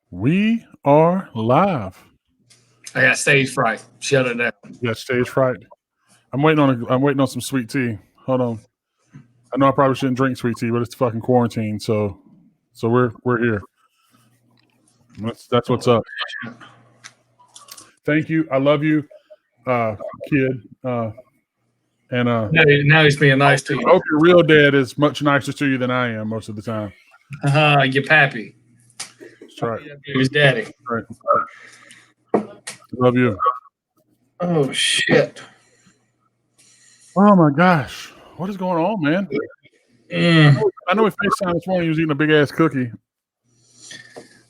We are live. I got stage fright. Shut it down. You got stage fright. I'm waiting on some sweet tea. Hold on. I know I probably shouldn't drink sweet tea, but it's fucking quarantine, so we're here. That's what's up. Thank you. I love you, kid. And Now he's being nice to I you. hope your real dad is much nicer to you than I am most of the time. Your pappy. That's right. His daddy. Right. Love you. Oh shit. Oh my gosh. What is going on, man? I know we FaceTime this morning. He was eating a big ass cookie.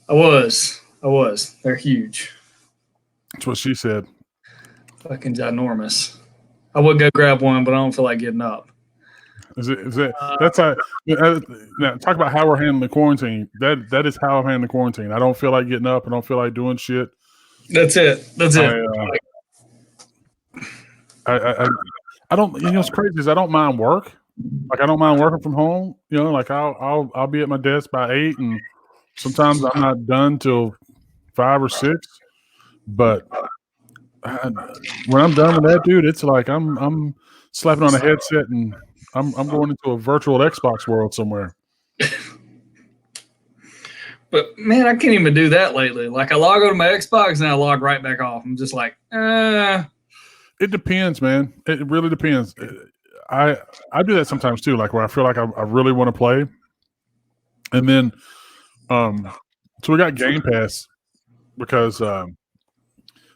I was. They're huge. That's what she said. Fucking ginormous. I would go grab one, but I don't feel like getting up. Is it? That's how. Now, talk about how we're handling the quarantine. That is how I'm handling the quarantine. I don't feel like getting up. I don't feel like doing shit. That's it. I don't. You know, what's crazy is I don't mind work. Like I don't mind working from home. You know, like I'll be at my desk by 8, and sometimes I'm not done till 5 or 6. But when I'm done with that, dude, it's like I'm slapping on a headset and I'm going into a virtual Xbox world somewhere. But man, I can't even do that lately. Like I log on to my Xbox and I log right back off. I'm just like, It depends, man. It really depends. I do that sometimes too, like where I feel like I really want to play. And then so we got Game Pass because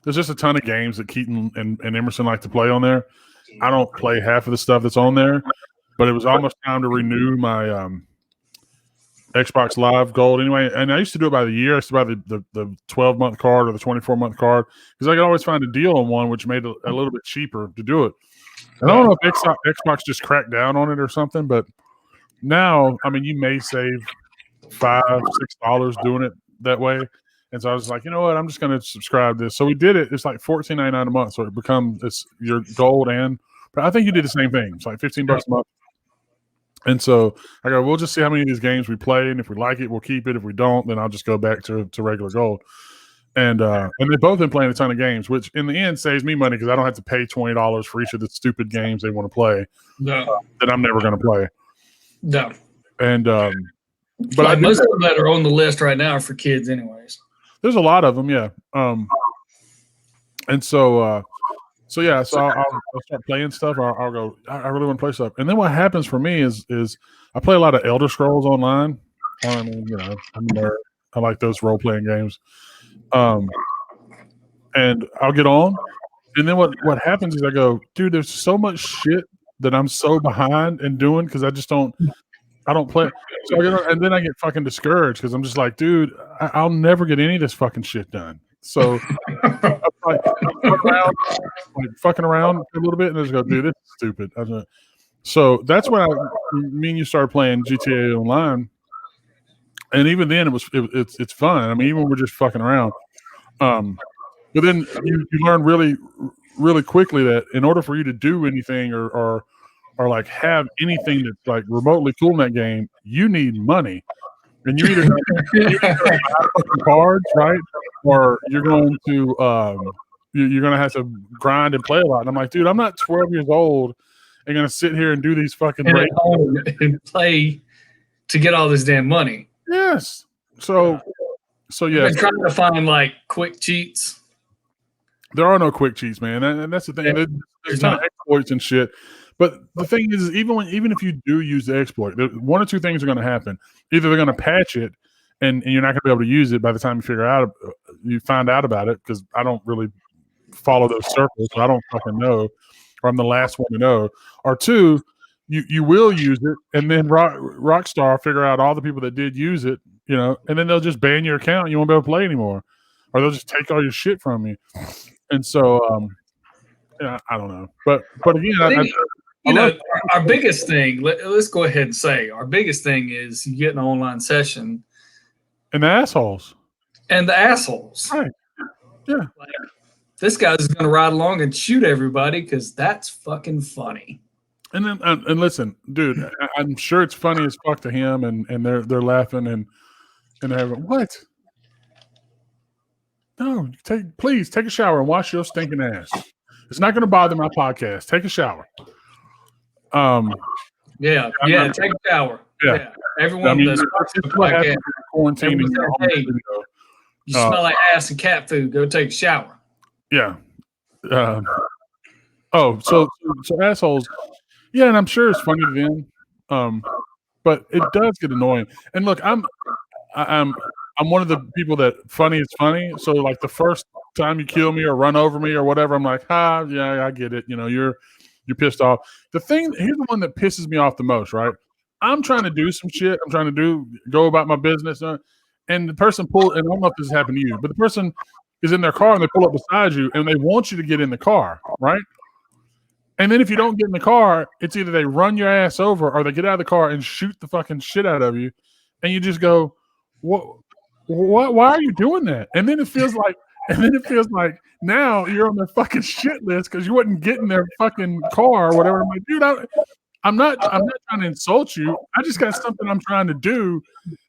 there's just a ton of games that Keaton and Emerson like to play on there. I don't play half of the stuff that's on there, but it was almost time to renew my Xbox Live Gold anyway. And I used to do it by the year. I used to buy the 12-month card or the 24-month card because I could always find a deal on one, which made it a little bit cheaper to do it. And I don't know if Xbox just cracked down on it or something, but now, I mean, you may save $5-6 doing it that way. And so I was like, you know what? I'm just going to subscribe to this. So we did it. It's like $14.99 a month. So it becomes your gold but I think you did the same thing. It's like $15 a month. And so I go, we'll just see how many of these games we play. And if we like it, we'll keep it. If we don't, then I'll just go back to regular gold. And they've both been playing a ton of games, which in the end saves me money because I don't have to pay $20 for each of the stupid games they want to play that I'm never going to play. No. And but like most of them that are on the list right now are for kids anyways. There's a lot of them, yeah. And so yeah, so I'll start playing stuff. I'll go, I really want to play stuff. And then what happens for me is I play a lot of Elder Scrolls online. I mean, you know, I'm a nerd. I like those role-playing games. And I'll get on. And then what happens is I go, dude, there's so much shit that I'm so behind in doing because I don't play. So I get on, and then I get fucking discouraged because I'm just like, dude, I'll never get any of this fucking shit done. So I'm fucking around a little bit and just go, dude, this is stupid. So that's when me and you started playing GTA Online. And even then it's fun. I mean, even when we're just fucking around. But then you learn really, really quickly that in order for you to do anything or like have anything that's like remotely cool in that game, you need money. And you either buy cards, right? Or you're going to you're going to have to grind and play a lot. And I'm like, dude, I'm not 12 years old and going to sit here and do these fucking and play to get all this damn money. Yes. So yeah. I've been trying to find like quick cheats. There are no quick cheats, man. And that's the thing. Yeah, there's a ton of exploits and shit. But the thing is, even if you do use the exploit, one or two things are going to happen. Either they're going to patch it, and you're not going to be able to use it by the time you find out about it. Because I don't really follow those circles, so I don't fucking know, or I'm the last one to know. Or two, you will use it, and then Rockstar figure out all the people that did use it, you know, and then they'll just ban your account. And you won't be able to play anymore, or they'll just take all your shit from you. And so, yeah, I don't know, but again, our biggest thing. Let's go ahead and say our biggest thing is you get an online session, and the assholes, right? Yeah, like, this guy's going to ride along and shoot everybody because that's fucking funny. And then, and listen, dude, I'm sure it's funny as fuck to him, and they're laughing and they're what? No, please take a shower and wash your stinking ass. It's not going to bother my podcast. Take a shower. Yeah, take a shower. Yeah. Everyone that's watching the podcast, quarantine. Hey, you smell like ass and cat food. Go take a shower. Yeah. So assholes. Yeah, and I'm sure it's funny to them. But it does get annoying. And look, I'm one of the people that funny is funny. So like the first time you kill me or run over me or whatever, I'm like, yeah, I get it. You know, you're pissed off. Here's the one that pisses me off the most, right? I'm trying to do some shit. I'm trying to go about my business. And the person and I don't know if this has happened to you, but the person is in their car and they pull up beside you and they want you to get in the car, right? And then if you don't get in the car, it's either they run your ass over or they get out of the car and shoot the fucking shit out of you. And you just go, what? Why are you doing that? And then it feels like now you're on their fucking shit list because you wouldn't get in their fucking car or whatever. I'm like, dude, I'm not trying to insult you. I just got something I'm trying to do.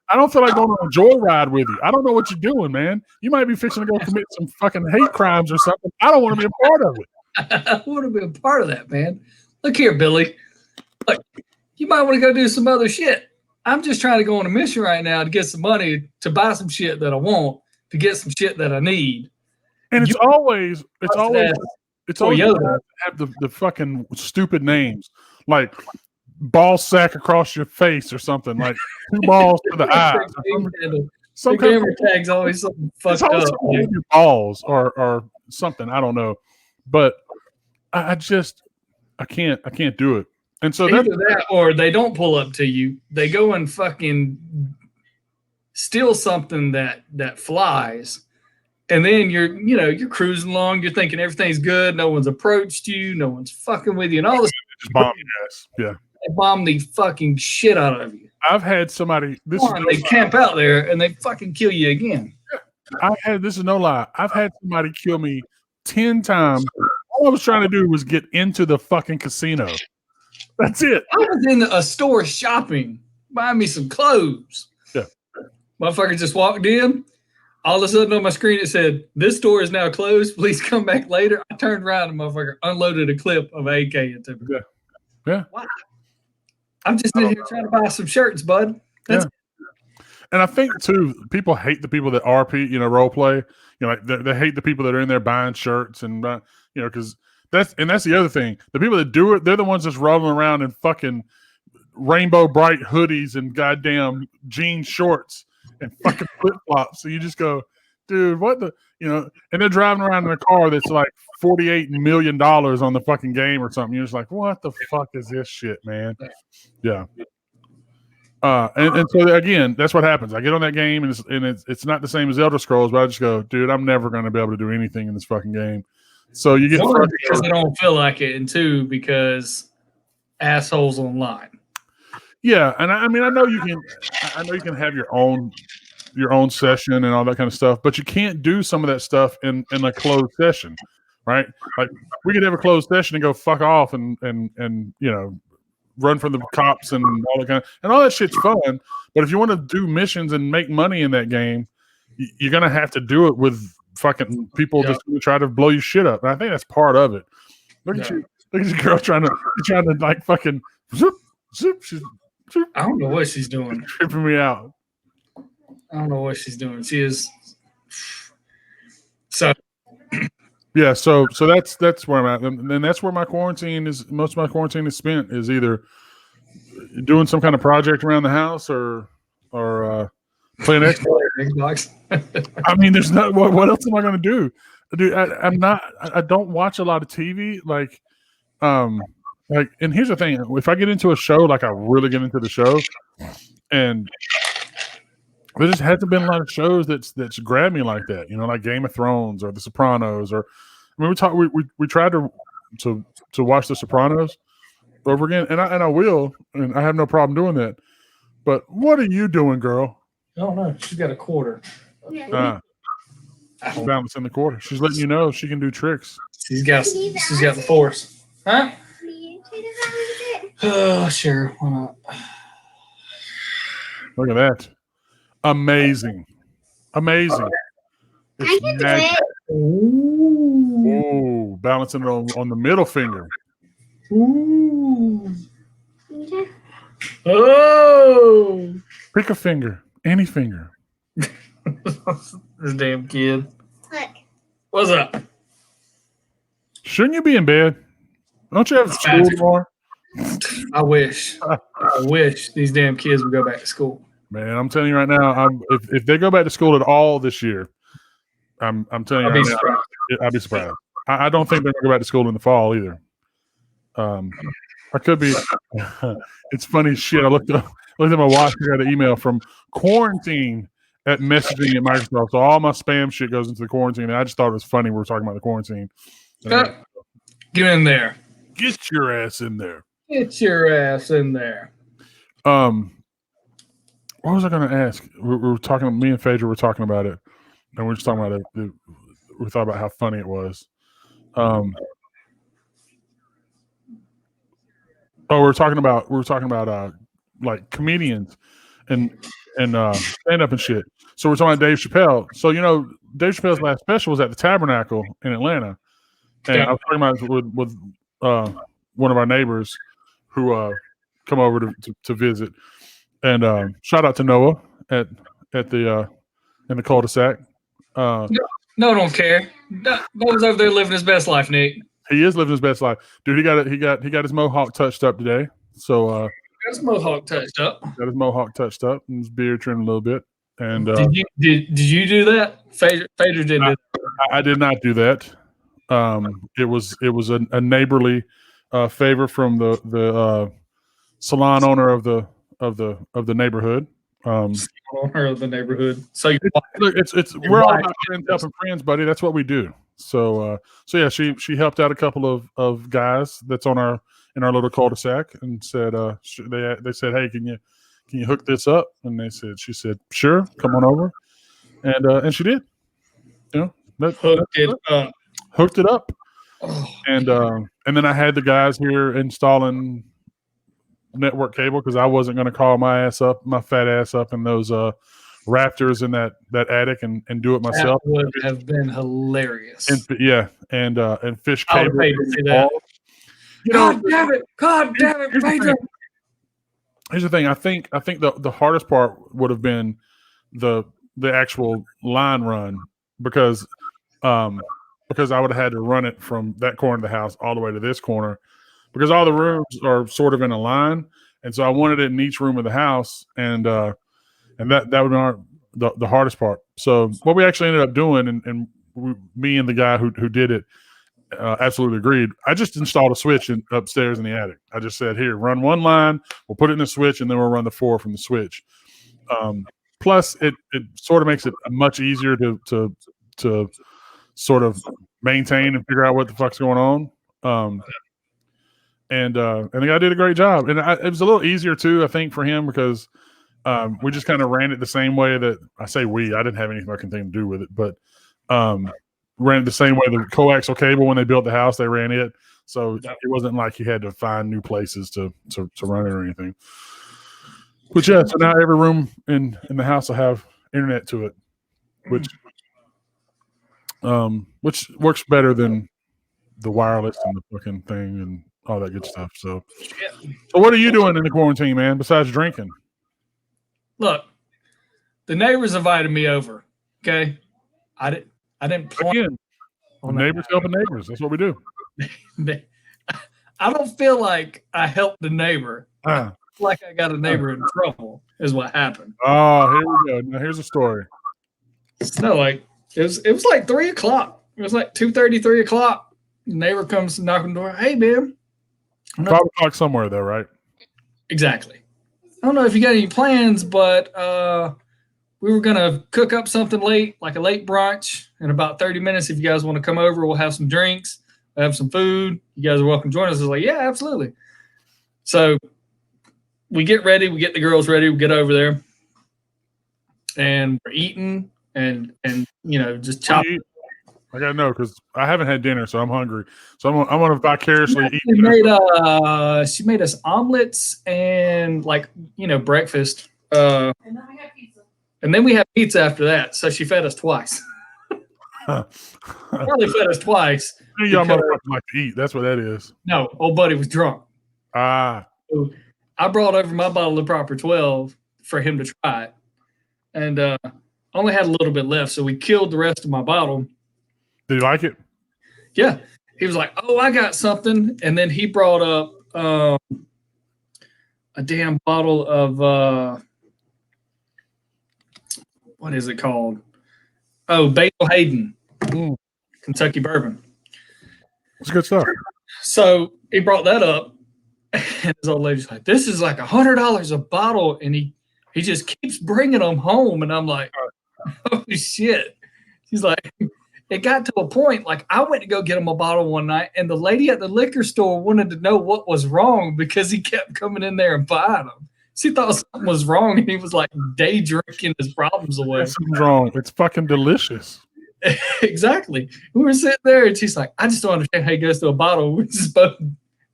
I don't feel like going on a joyride with you. I don't know what you're doing, man. You might be fixing to go commit some fucking hate crimes or something. I don't want to be a part of it. I want to be a part of that, man. Look here, Billy. Look, you might want to go do some other shit. I'm just trying to go on a mission right now to get some money to buy some shit that I want, to get some shit that I need. And it's always have the fucking stupid names like ball sack across your face or something, like 2 balls to the eye. Some camera tag's always something fucked up. Like your balls or something. I don't know, but I can't do it. And so either that or they don't pull up to you. They go and fucking steal something that flies. And then you're cruising along. You're thinking everything's good. No one's approached you. No one's fucking with you. And all this just bomb your ass. Yeah. They bomb the fucking shit out of you. I've had somebody. They camp out there and they fucking kill you again. This is no lie. I've had somebody kill me 10 times. All I was trying to do was get into the fucking casino. That's it. I was in a store shopping, buying me some clothes. Yeah. Motherfucker just walked in. All of a sudden on my screen it said, "This store is now closed. Please come back later." I turned around and motherfucker unloaded a clip of AK into me. Yeah. Wow. I'm just in here trying to buy some shirts, bud. And I think too, people hate the people that RP, role play. Like they hate the people that are in there buying shirts and because that's the other thing. The people that do it, they're the ones just rolling around in fucking rainbow bright hoodies and goddamn jean shorts and fucking flip flops. So you just go, dude, what the and they're driving around in a car that's like $48 million on the fucking game or something. You're just like, what the fuck is this shit, man? Yeah. And so again, that's what happens. I get on that game and it's not the same as Elder Scrolls, but I just go, dude, I'm never going to be able to do anything in this fucking game. So you get because I don't feel like it, and 2 because assholes online. Yeah, and I mean I know you can have your own session and all that kind of stuff, but you can't do some of that stuff in a closed session, right? Like we could have a closed session and go fuck off and run from the cops and all that and all that shit's fun. But if you want to do missions and make money in that game, you're gonna have to do it with fucking people just try to blow your shit up. And I think that's part of it. Look at your girl trying to like fucking zoop. I don't know what she's doing. Tripping me out. I don't know what she's doing. She is so. Yeah, so that's where I'm at, and that's where my quarantine is. Most of my quarantine is spent is either doing some kind of project around the house or playing Xbox. I mean, there's not. What else am I going to do? Dude, I don't watch a lot of TV. And here's the thing: if I get into a show, like I really get into the show, and there just hasn't been a lot of shows that's grabbed me like that, like Game of Thrones or The Sopranos, or I mean, we tried to watch The Sopranos over again, and I will, and I have no problem doing that. But what are you doing, girl? I don't know. She's got a quarter. She's balancing the quarter. She's letting you know she can do tricks. She's got the force, huh? Oh, sure. Why not? Look at that. Amazing. It's magic. Ooh. Ooh, balancing it on the middle finger. Ooh. Oh. Pick a finger, any finger. This damn kid. Look. What's up? Shouldn't you be in bed? Don't you have school tomorrow? I wish. I wish these damn kids would go back to school. Man, I'm telling you right now, if they go back to school at all this year, I'm telling you I'll right be now, surprised. I'd be surprised. I don't think they're going to go back to school in the fall either. I could be. It's funny as shit. I looked at my watch. I got an email from quarantine at messaging at Microsoft. So all my spam shit goes into the quarantine. And I just thought it was funny. We were talking about the quarantine. Get in there. Get your ass in there. Get your ass in there. What was I going to ask? We were talking. Me and Phaedra were talking about it, and we were just talking about it. We thought about how funny it was. We were talking about like comedians and stand up and shit. So we're talking about Dave Chappelle. So Dave Chappelle's last special was at the Tabernacle in Atlanta, and I was talking about it with one of our neighbors who come over to visit. And shout out to Noah at the in the cul-de-sac. No, don't care. Noah's over there living his best life, Nick. He is living his best life, dude. He got his mohawk touched up today. So got his mohawk touched up. Got his mohawk touched up and his beard trimmed a little bit. And did you do that? Phaedra did it. I did not do that. It was a neighborly favor from the salon owner of the neighborhood. Owner of the neighborhood. So it's we're all about friends helping friends, buddy. That's what we do. So yeah, she helped out a couple of guys that's in our little cul-de-sac and said they said, hey, can you hook this up? And she said sure, come on over, and she did. Hooked it up. Oh. And then I had the guys here installing network cable because I wasn't going to call my fat ass up in those rafters in that attic and do it myself. That would have been hilarious. And fish I cable. would pay to see that. God damn it, Phaedra. Here's the thing. I think the hardest part would have been the actual line run because I would have had to run it from that corner of the house all the way to this corner because all the rooms are sort of in a line, and so I wanted it in each room of the house, and that would be the hardest part. So what we actually ended up doing, and me and the guy who did it absolutely agreed. I just installed a switch upstairs in the attic. I just said, here, run one line, we'll put it in the switch, and then we'll run the 4 from the switch. Plus, it sort of makes it much easier to sort of maintain and figure out what the fuck's going on. And the guy did a great job. And it was a little easier, too, I think, for him because we just kind of ran it the same way that I say we. I didn't have any fucking thing to do with it. But ran it the same way the coaxial cable when they built the house, they ran it. So it wasn't like you had to find new places to run it or anything. But yeah, so now every room in the house will have internet to it, which works better than the wireless and the fucking thing and all that good stuff. So what are you doing in the quarantine, man, besides drinking? Look, the neighbors invited me over. Okay, I didn't plan. Again, neighbors helping neighbors. That's what we do. I don't feel like I helped the neighbor. I feel like I got a neighbor in trouble is what happened. Oh, here we go. Now here's a story. No, like it was like 3 o'clock. It was like 2:30, 3 o'clock. The neighbor comes knocking on the door. Hey, man. 5 o'clock somewhere though, right? Exactly. I don't know if you got any plans, but we were gonna cook up something late, like a late brunch, in about 30 minutes. If you guys want to come over, we'll have some drinks, we'll have some food. You guys are welcome to join us. I was like, yeah, absolutely. So we get ready, we get the girls ready, we get over there, and we're eating and just chopping. I gotta know because I haven't had dinner, so I'm hungry. So I'm gonna vicariously eat. She made us omelets and breakfast. And then we had pizza after that. So she fed us twice. Probably fed us twice. Y'all motherfuckers like to eat. That's what that is. No, old buddy was drunk. Ah. So I brought over my bottle of Proper 12 for him to try it. And only had a little bit left, so we killed the rest of my bottle. Did you like it? Yeah. He was like, oh, I got something. And then he brought up a damn bottle of, what is it called? Oh, Basil Hayden, Kentucky bourbon. It's good stuff. So he brought that up, and his old lady's like, this is like $100 a bottle. And he just keeps bringing them home. And I'm like, oh, shit. She's like, it got to a point, like I went to go get him a bottle one night, and the lady at the liquor store wanted to know what was wrong because he kept coming in there and buying them. She thought something was wrong, and he was like day drinking his problems away. Something's wrong. It's fucking delicious. Exactly. We were sitting there, and she's like, I just don't understand how he goes to a bottle. We just both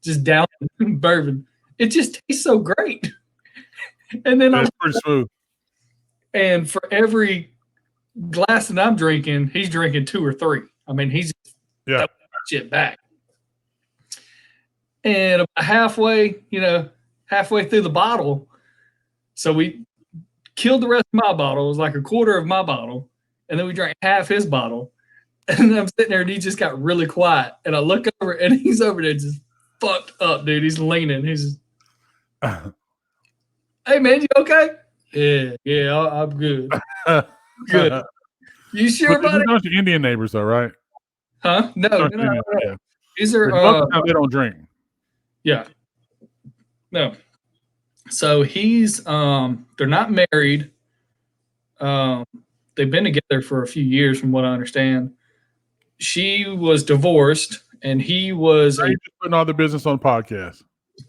just down bourbon. It just tastes so great. And then it's pretty smooth. And for every glass that I'm drinking, he's drinking 2 or 3. I mean, he's throwing shit back. And about halfway through the bottle, so we killed the rest of my bottle. It was like a quarter of my bottle. And then we drank half his bottle. And then I'm sitting there, and he just got really quiet. And I look over, and he's over there just fucked up, dude. He's leaning. He's just, hey, man, you okay? Yeah, I'm good. Good. You sure, buddy? Those are Indian neighbors, though, right? Huh? No. Yeah. These are they don't drink. Yeah. No. So he's they're not married. They've been together for a few years, from what I understand. She was divorced, and he was just putting all the business on podcast.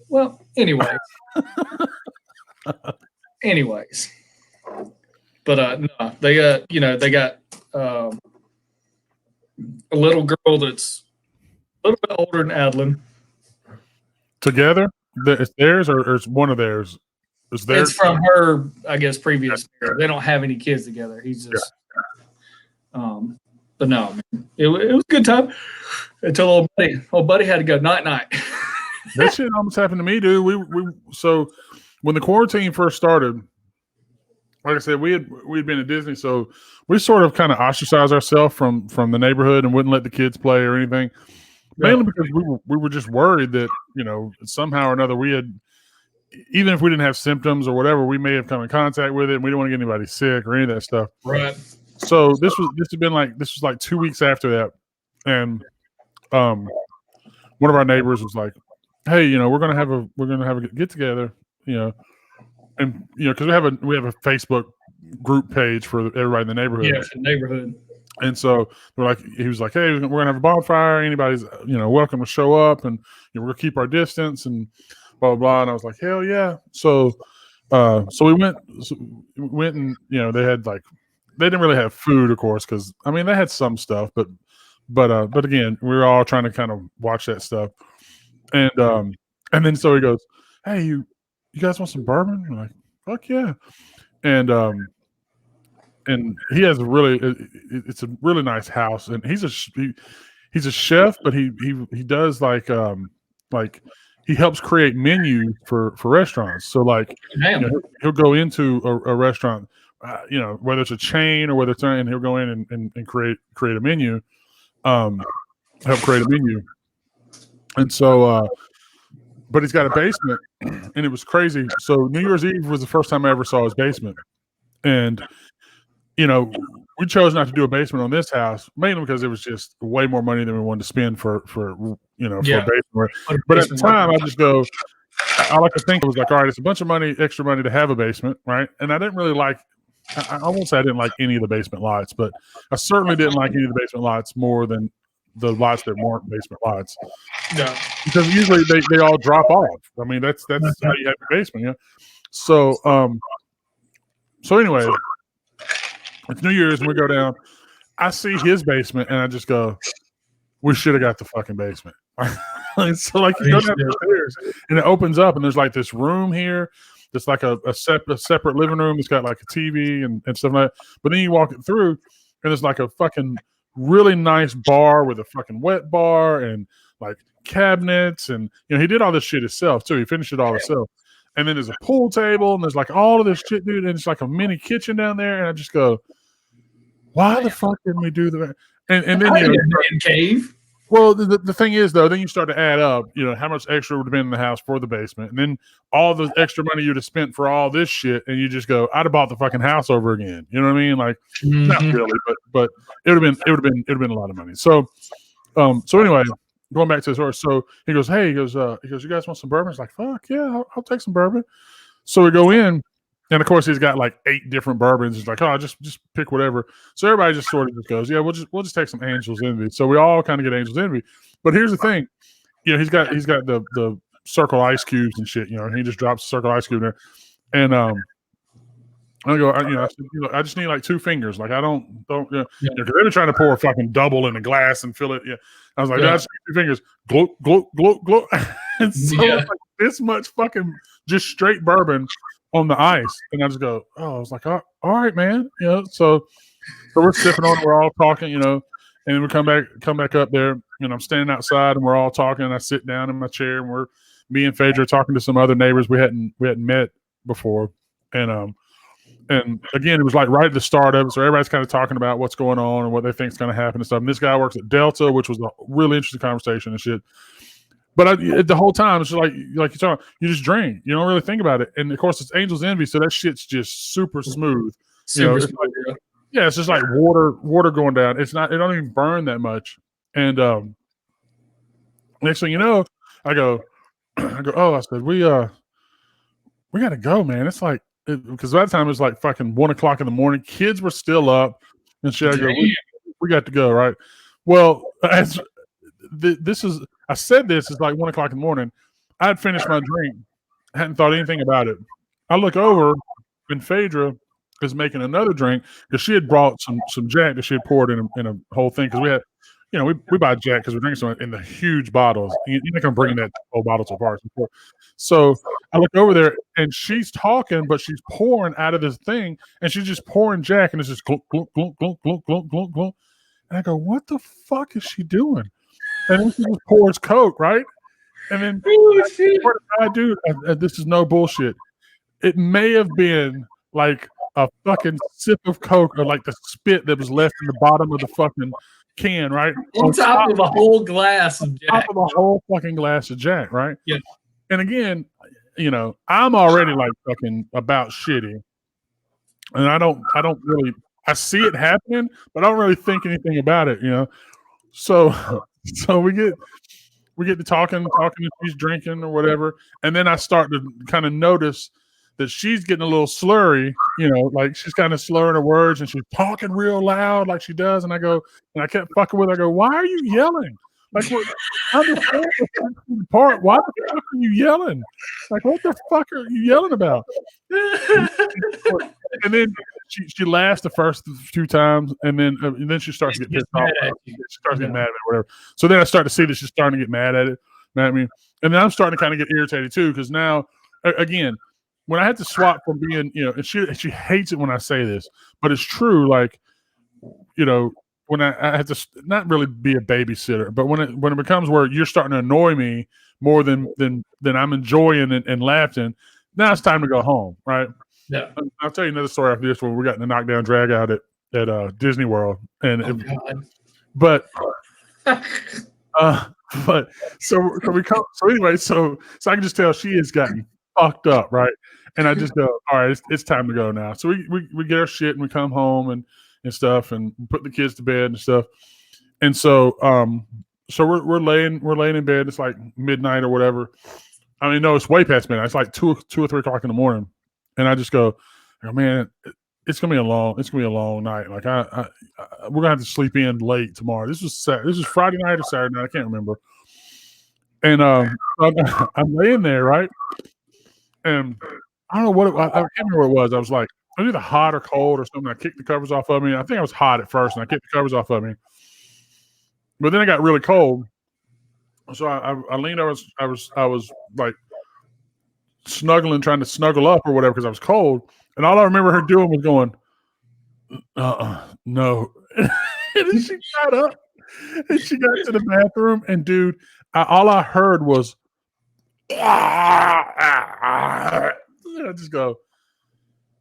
Well, anyways. But no, they got a little girl that's a little bit older than Adeline. Together? It's theirs, or it's one of theirs? It's from her, I guess, previous marriage. They don't have any kids together. He's just, but no, man, it was a good time until old buddy had to go night. That shit almost happened to me, dude. So when the quarantine first started, like I said, we'd been to Disney, so we sort of kind of ostracized ourselves from the neighborhood and wouldn't let the kids play or anything. Mainly because we were just worried that, somehow or another we had, even if we didn't have symptoms or whatever, we may have come in contact with it, and we didn't want to get anybody sick or any of that stuff. Right. So this was like 2 weeks after that, and one of our neighbors was like, "Hey, we're gonna have a get together, and because we have a Facebook group page for everybody in the neighborhood. Yeah, for the neighborhood. And so he was like, hey, we're gonna have a bonfire. Anybody's welcome to show up, and we're gonna keep our distance and blah blah blah. And I was like, hell yeah. So we went and they had they didn't really have food, of course, because they had some stuff, but again, we were all trying to kind of watch that stuff. And then so he goes, hey, you guys want some bourbon? I'm like, fuck yeah. And he has it's a really nice house, and he's a chef, but he does he helps create menus for restaurants. So he'll go into a restaurant, whether it's a chain or whether it's and he'll go in and create a menu, help create a menu. And so, but he's got a basement, and it was crazy. So New Year's Eve was the first time I ever saw his basement, and we chose not to do a basement on this house, mainly because it was just way more money than we wanted to spend for a basement. But at the time, I just go, I like to think it was like, all right, it's a bunch of money, extra money to have a basement, right? And I didn't really I won't say I didn't like any of the basement lots, but I certainly didn't like any of the basement lots more than the lots that weren't basement lots. Yeah. Because usually they all drop off. I mean, that's how you have your basement, So anyway, it's New Year's and we go down. I see his basement and I just go, we should have got the fucking basement. So you go down the stairs and it opens up and there's this room here. It's like a separate living room. It's got a TV and stuff like that. But then you walk it through and there's a fucking really nice bar with a fucking wet bar and like cabinets, and he did all this shit himself too. He finished it all himself. And then there's a pool table, and there's like all of this shit, dude. And it's like a mini kitchen down there. And I just go, why the fuck didn't we do that? And then man cave. Well, the thing is, though, then you start to add up, how much extra would have been in the house for the basement, and then all the extra money you'd have spent for all this shit, and you just go, I'd have bought the fucking house over again. You know what I mean? Like, not really, but it would have been a lot of money. So anyway, going back to his horse. So he goes, hey, he goes, you guys want some bourbon? It's like, fuck yeah, I'll take some bourbon. So we go in. And of course, he's got like 8 different bourbons. He's like, oh, just pick whatever. So everybody just sort of just goes, yeah, we'll just take some Angel's Envy. So we all kind of get Angel's Envy. But here's the thing, he's got the Circle Ice cubes and shit. He just drops the Circle Ice cube there, and I go, I said, I just need like 2 fingers. Like I don't, because they've been trying to pour a fucking double in a glass and fill it. Yeah, I was like, I just need 2 fingers. Gloat, gloat, gloat, gloat. And so it's like this much fucking just straight bourbon on the ice, and I just go, I was like, all right, man, So we're sipping on it, we're all talking, and then we come back up there, and I'm standing outside, and we're all talking, and I sit down in my chair, and me and Phaedra are talking to some other neighbors we hadn't met before, and again, it was like right at the start of it, so everybody's kind of talking about what's going on and what they think is going to happen and stuff. And this guy works at Delta, which was a really interesting conversation and shit. But the whole time, it's just like you're talking, you just drink. You don't really think about it. And, of course, it's Angel's Envy, so that shit's just super smooth. Super smooth. Like, it's just like water going down. It don't even burn that much. And next thing you know, I go, I said, we got to go, man. It's like, because by the time it was like fucking 1 o'clock in the morning, kids were still up and shit. I go, we got to go, right? Well, I said this is like 1 o'clock in the morning. I had finished my drink, hadn't thought anything about it. I look over, and Phaedra is making another drink because she had brought some Jack that she had poured in a whole thing, because we had, we buy Jack because we're drinking some in the huge bottles. You're not gonna bring that whole bottle to a party. So I look over there, and she's talking, but she's pouring out of this thing, and she's just pouring Jack, and it's just glunk, glunk, glunk, glunk, glunk, glunk, glunk, glunk. And I go, what the fuck is she doing? And then she just pours Coke, right? And then dude, this is no bullshit. It may have been like a fucking sip of Coke, or like the spit that was left in the bottom of the fucking can, right? On top of a whole glass of Jack. Top of a whole fucking glass of Jack, right? Yeah. And again, I'm already like fucking about shitty, and I don't really. I see it happening, but I don't really think anything about it, So we get to talking, and she's drinking or whatever, and then I start to kind of notice that she's getting a little slurry, like she's kind of slurring her words, and she's talking real loud like she does. And I kept fucking with her. I go, why are you yelling? Like, why the fuck are you yelling? Like, what the fuck are you yelling about? And then she laughs the first 2 times, and then she starts to get pissed off. She starts getting mad at it, whatever. So then I start to see that she's starting to get mad at it. You know what I mean? And then I'm starting to kind of get irritated too, because now, again, when I had to swap from being, and she hates it when I say this, but it's true. Like, when I had to not really be a babysitter, but when it becomes where you're starting to annoy me more than I'm enjoying and laughing, now it's time to go home, right? Yeah. I'll tell you another story after this, where we got in the knockdown drag out at Disney World, and but so we come. So anyway, so I can just tell she has gotten fucked up, right? And I just go, all right, it's time to go now. So we get our shit, and we come home and stuff, and put the kids to bed and stuff. And so we're laying in bed. It's like midnight or whatever. I mean, no, it's way past midnight. It's like 2 or 3 o'clock in the morning. And I just go, man, it's gonna be a long night. Like we're gonna have to sleep in late tomorrow. This is Friday night or Saturday night. I can't remember. And I'm laying there, right? And I don't know what I can't remember what it was. I was like, I was either hot or cold or something. I kicked the covers off of me. I think I was hot at first, and I kicked the covers off of me. But then I got really cold. So I leaned over. I was like snuggling, trying to snuggle up or whatever, because I was cold. And all I remember her doing was going, no. And then she got up and she got to the bathroom, and dude, all I heard was, I just go,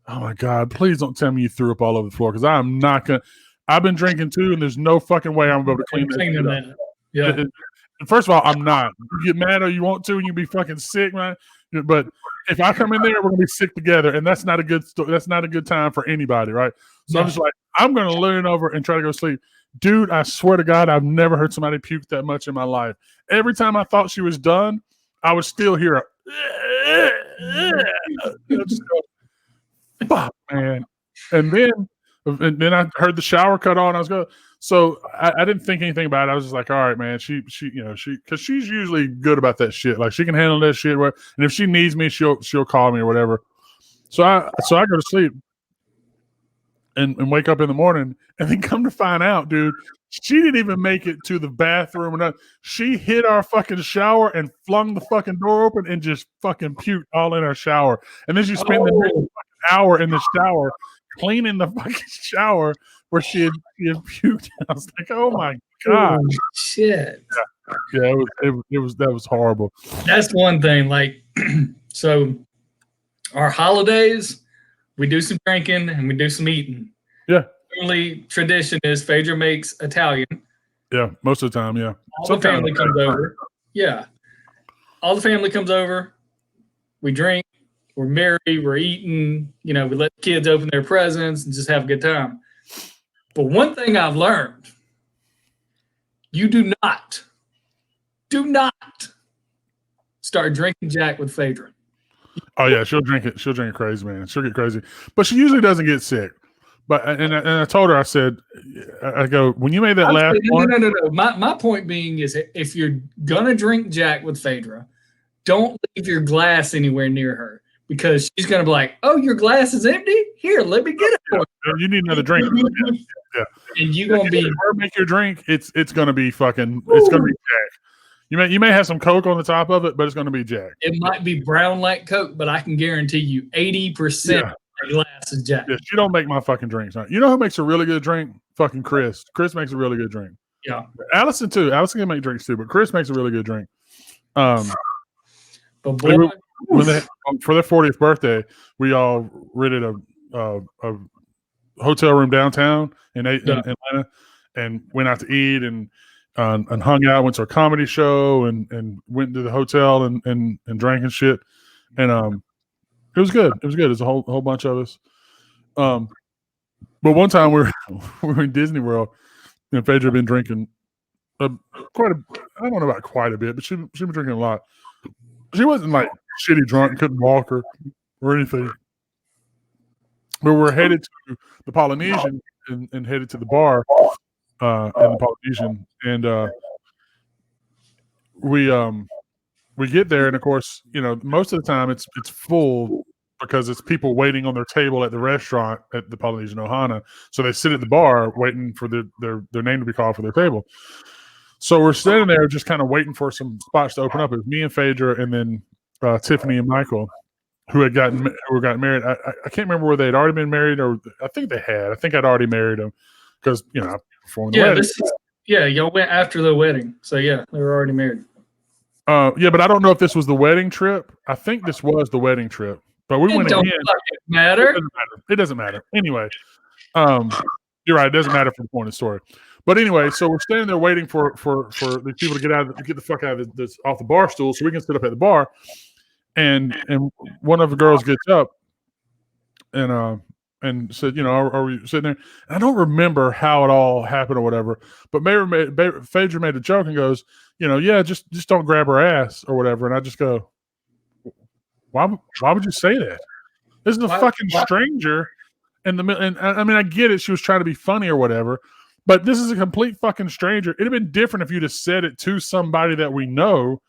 oh my God, please don't tell me you threw up all over the floor, because I'm not gonna. I've been drinking too, and there's no fucking way I'm going to clean that shit up. Yeah. First of all, I'm not. You get mad or you want to, and you be fucking sick, man. But if I come in there, we're gonna be sick together, and that's not a good. That's not a good time for anybody, right? So I'm just like, I'm gonna lean over and try to go sleep, dude. I swear to God, I've never heard somebody puke that much in my life. Every time I thought she was done, I would still hear her. Just go, fuck, man. And then I heard the shower cut on. I was going. So I didn't think anything about it. I was just like, all right, man. She, because she's usually good about that shit. Like, she can handle that shit. And if she needs me, she'll call me or whatever. So I go to sleep and wake up in the morning, and then come to find out, dude, she didn't even make it to the bathroom. She hit our fucking shower and flung the fucking door open and just fucking puked all in our shower. And then she spent the next fucking hour in the shower cleaning the fucking shower where she had puked. I was like, oh my God. Oh, shit. Yeah, that was horrible. That's one thing. Like, so our holidays, we do some drinking and we do some eating. Yeah. Only tradition is Phaedra makes Italian. Yeah, most of the time, yeah. All the family comes over. Yeah. All the family comes over. We drink. We're merry. We're eating. We let the kids open their presents and just have a good time. But one thing I've learned, you do not start drinking Jack with Phaedra. Oh yeah, she'll drink it. She'll drink it crazy, man. She'll get crazy, but she usually doesn't get sick. But and I told her, I said, I go, when you made that last one. No. My point being is, if you're gonna drink Jack with Phaedra, don't leave your glass anywhere near her, because she's gonna be like, "Oh, your glass is empty. Here, let me get it for you. You need another drink." Yeah. And you gonna be her make your drink. It's gonna be fucking. It's gonna be Jack. You may have some Coke on the top of it, but it's gonna be Jack. It might be brown like Coke, but I can guarantee you 80% of the glass is Jack. Yeah, she don't make my fucking drinks. You know who makes a really good drink? Fucking Chris. Chris makes a really good drink. Yeah. Allison too. Allison can make drinks too, but Chris makes a really good drink. But boy, for their 40th birthday, we all rented a hotel room downtown in Atlanta, and went out to eat and hung out. Went to a comedy show and went to the hotel and drank and shit. And it was good. It was good. There's a whole bunch of us. But one time we were in Disney World, and Phaedra had been drinking I don't know about quite a bit, but she been drinking a lot. She wasn't like shitty drunk, couldn't walk or anything. But we're headed to the Polynesian and headed to the bar in the Polynesian, and we get there, and of course, most of the time it's full because it's people waiting on their table at the restaurant at the Polynesian Ohana. So they sit at the bar waiting for their name to be called for their table. So we're standing there just kind of waiting for some spots to open up. It was me and Phaedra, and then Tiffany and Michael, who had gotten married. I can't remember whether they'd already been married, or I think they had. I think I'd already married them because I performed the wedding. Y'all went after the wedding, so yeah, they were already married. Yeah, but I don't know if this was the wedding trip. I think this was the wedding trip, but we went again. Matter. It doesn't matter. Anyway, you're right. It doesn't matter for the point of the story. But anyway, so we're standing there waiting for these people to get the fuck out of this off the bar stool so we can sit up at the bar. And one of the girls gets up and said, are we sitting there? And I don't remember how it all happened or whatever. But Phaedra made a joke and goes, yeah, just don't grab her ass or whatever. And I just go, why would you say that? This is a fucking stranger in the middle. And I mean, I get it. She was trying to be funny or whatever. But this is a complete fucking stranger. It'd have been different if you'd have said it to somebody that we know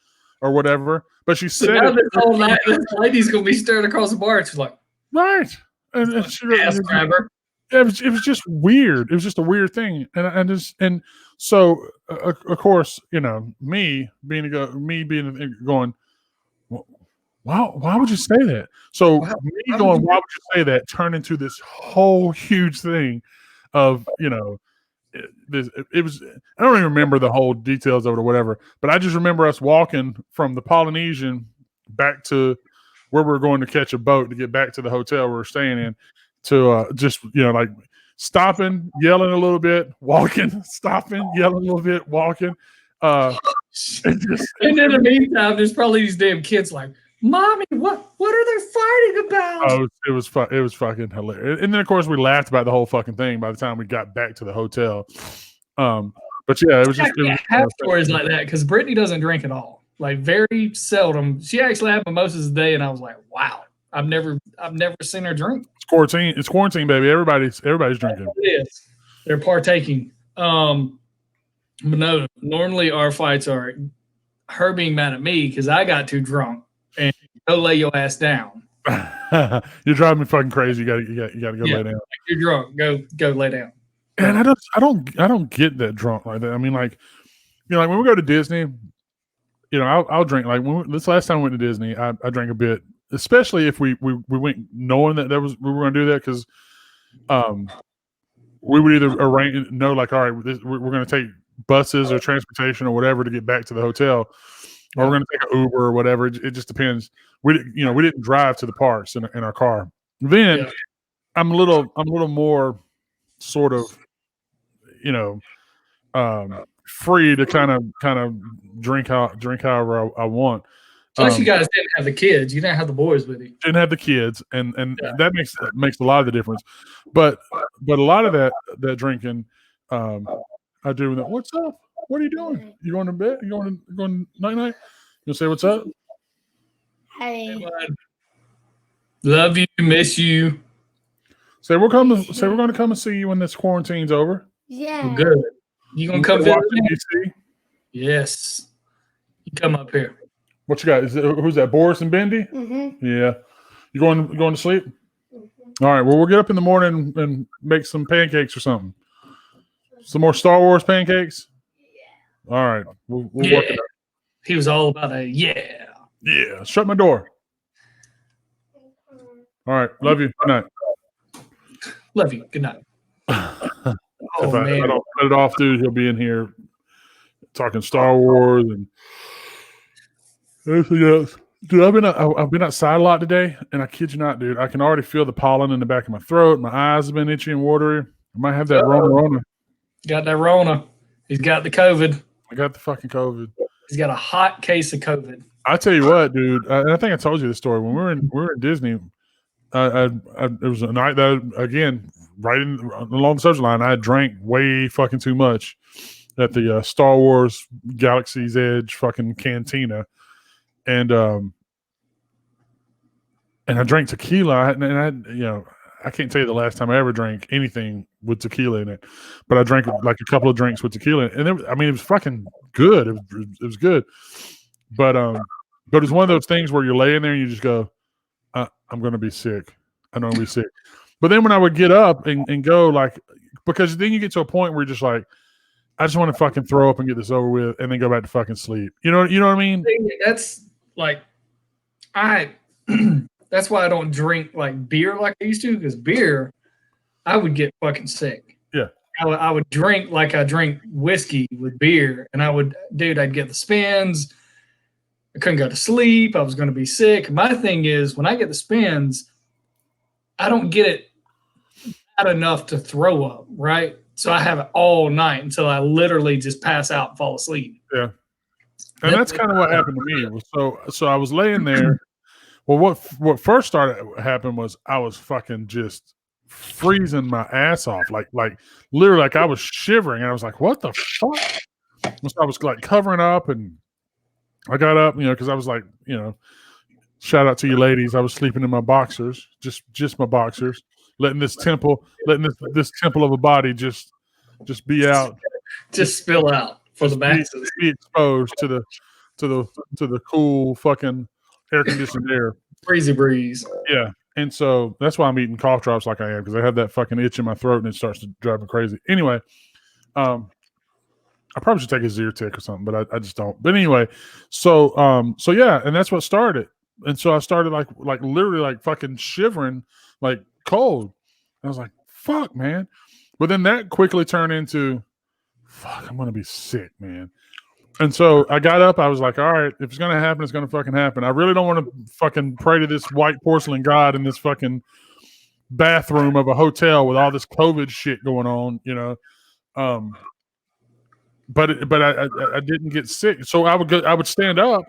or whatever. But she said it. This whole night, this lady's going to be staring across the bar. She's like, right. And she, ass grabber. It was just weird. It was just a weird thing. And so, of course, me being going, why would you say that? So why would you say that turned into this whole huge thing of, it was. I don't even remember the whole details of it or whatever, but I just remember us walking from the Polynesian back to where we were going to catch a boat to get back to the hotel we were staying in. To just like stopping, yelling a little bit, walking, stopping, yelling a little bit, walking. And in the meantime, there's probably these damn kids like, "Mommy, what are they fighting about?" Oh, it was fucking hilarious. And then of course we laughed about the whole fucking thing by the time we got back to the hotel. But yeah, it was just I have stories like that because Brittany doesn't drink at all. Like very seldom. She actually had mimosas a day, and I was like, wow, I've never seen her drink. It's quarantine, baby. Everybody's drinking. It is. They're partaking. But no, normally our fights are her being mad at me because I got too drunk and go lay your ass down. You're driving me fucking crazy. You gotta go lay down. You're drunk. Go lay down. And I don't get that drunk like that. I mean, like, like when we go to Disney, I'll drink. Like this last time we went to Disney, I drank a bit, especially if we went knowing that we were going to do that because, we would either know like, all right, we're going to take buses or transportation or whatever to get back to the hotel, or we're going to take an Uber or whatever. It just depends. We didn't drive to the parks in our car. Then I'm a little more sort of, free to kind of drink however I want. Plus, you guys didn't have the kids. You didn't have the boys with you. Didn't have the kids, and that makes a lot of the difference. But a lot of that drinking, I do. What's up? What are you doing? You going to bed? You going night night? You say what's up? Hey. Love you, miss you. Say we're going to come and see you when this quarantine's over. Yeah. Well, good. You gonna come visit me? DC? Yes. You come up here. What you got? Who's that? Boris and Bendy? Mm-hmm. Yeah. You going to sleep? Mm-hmm. All right. Well, we'll get up in the morning and make some pancakes or something. Some more Star Wars pancakes. Yeah. All right. We'll work it out. He was all about a yeah. Yeah. Shut my door. All right. Love you. Good night. Love you. Good night. If I don't cut it off, dude, he'll be in here talking Star Wars and everything else. Dude, I've been outside a lot today, and I kid you not, dude, I can already feel the pollen in the back of my throat. My eyes have been itchy and watery. I might have that Rona. Got that Rona. He's got the COVID. I got the fucking COVID. He's got a hot case of COVID. I tell you what, dude, and I think I told you this story when we were in Disney. It was a night that, again, right along the subject line, I drank way fucking too much at the Star Wars Galaxy's Edge fucking cantina, and I drank tequila, and I can't tell you the last time I ever drank anything with tequila in it, but I drank like a couple of drinks with tequila, and it was fucking good. It was good, but it's one of those things where you're laying there and you just go, I'm going to be sick. I'm going to be sick. But then when I would get up and go, like, because then you get to a point where you're just like, I just want to fucking throw up and get this over with and then go back to fucking sleep. You know what I mean? That's like, that's why I don't drink like beer like I used to, because beer, I would get fucking sick. Yeah. I would drink like I drink whiskey with beer, and I'd get the spins. I couldn't go to sleep. I was going to be sick. My thing is, when I get the spins, I don't get it bad enough to throw up, right? So I have it all night until I literally just pass out and fall asleep. Yeah. And that's kind of what happened to me. So I was laying there. Well, what first started happened was I was fucking just freezing my ass off. Like literally, like I was shivering. And I was like, what the fuck? So I was like covering up, and I got up, because I was like, shout out to you ladies. I was sleeping in my boxers, just my boxers, letting this temple of a body just be out, just spill out for the masses, be exposed to the cool fucking air conditioned air, breezy breeze. Yeah, and so that's why I'm eating cough drops like I am, because I have that fucking itch in my throat and it starts to drive me crazy. Anyway, I probably should take a Zyrtec or something, but I just don't. But anyway, so yeah, and that's what started. And so I started like literally like fucking shivering, like cold. I was like, fuck, man. But then that quickly turned into, fuck, I'm gonna be sick, man. And so I got up. I was like, all right, if it's gonna happen, it's gonna fucking happen. I really don't want to fucking pray to this white porcelain god in this fucking bathroom of a hotel with all this COVID shit going on, you know. But I didn't get sick, so I would stand up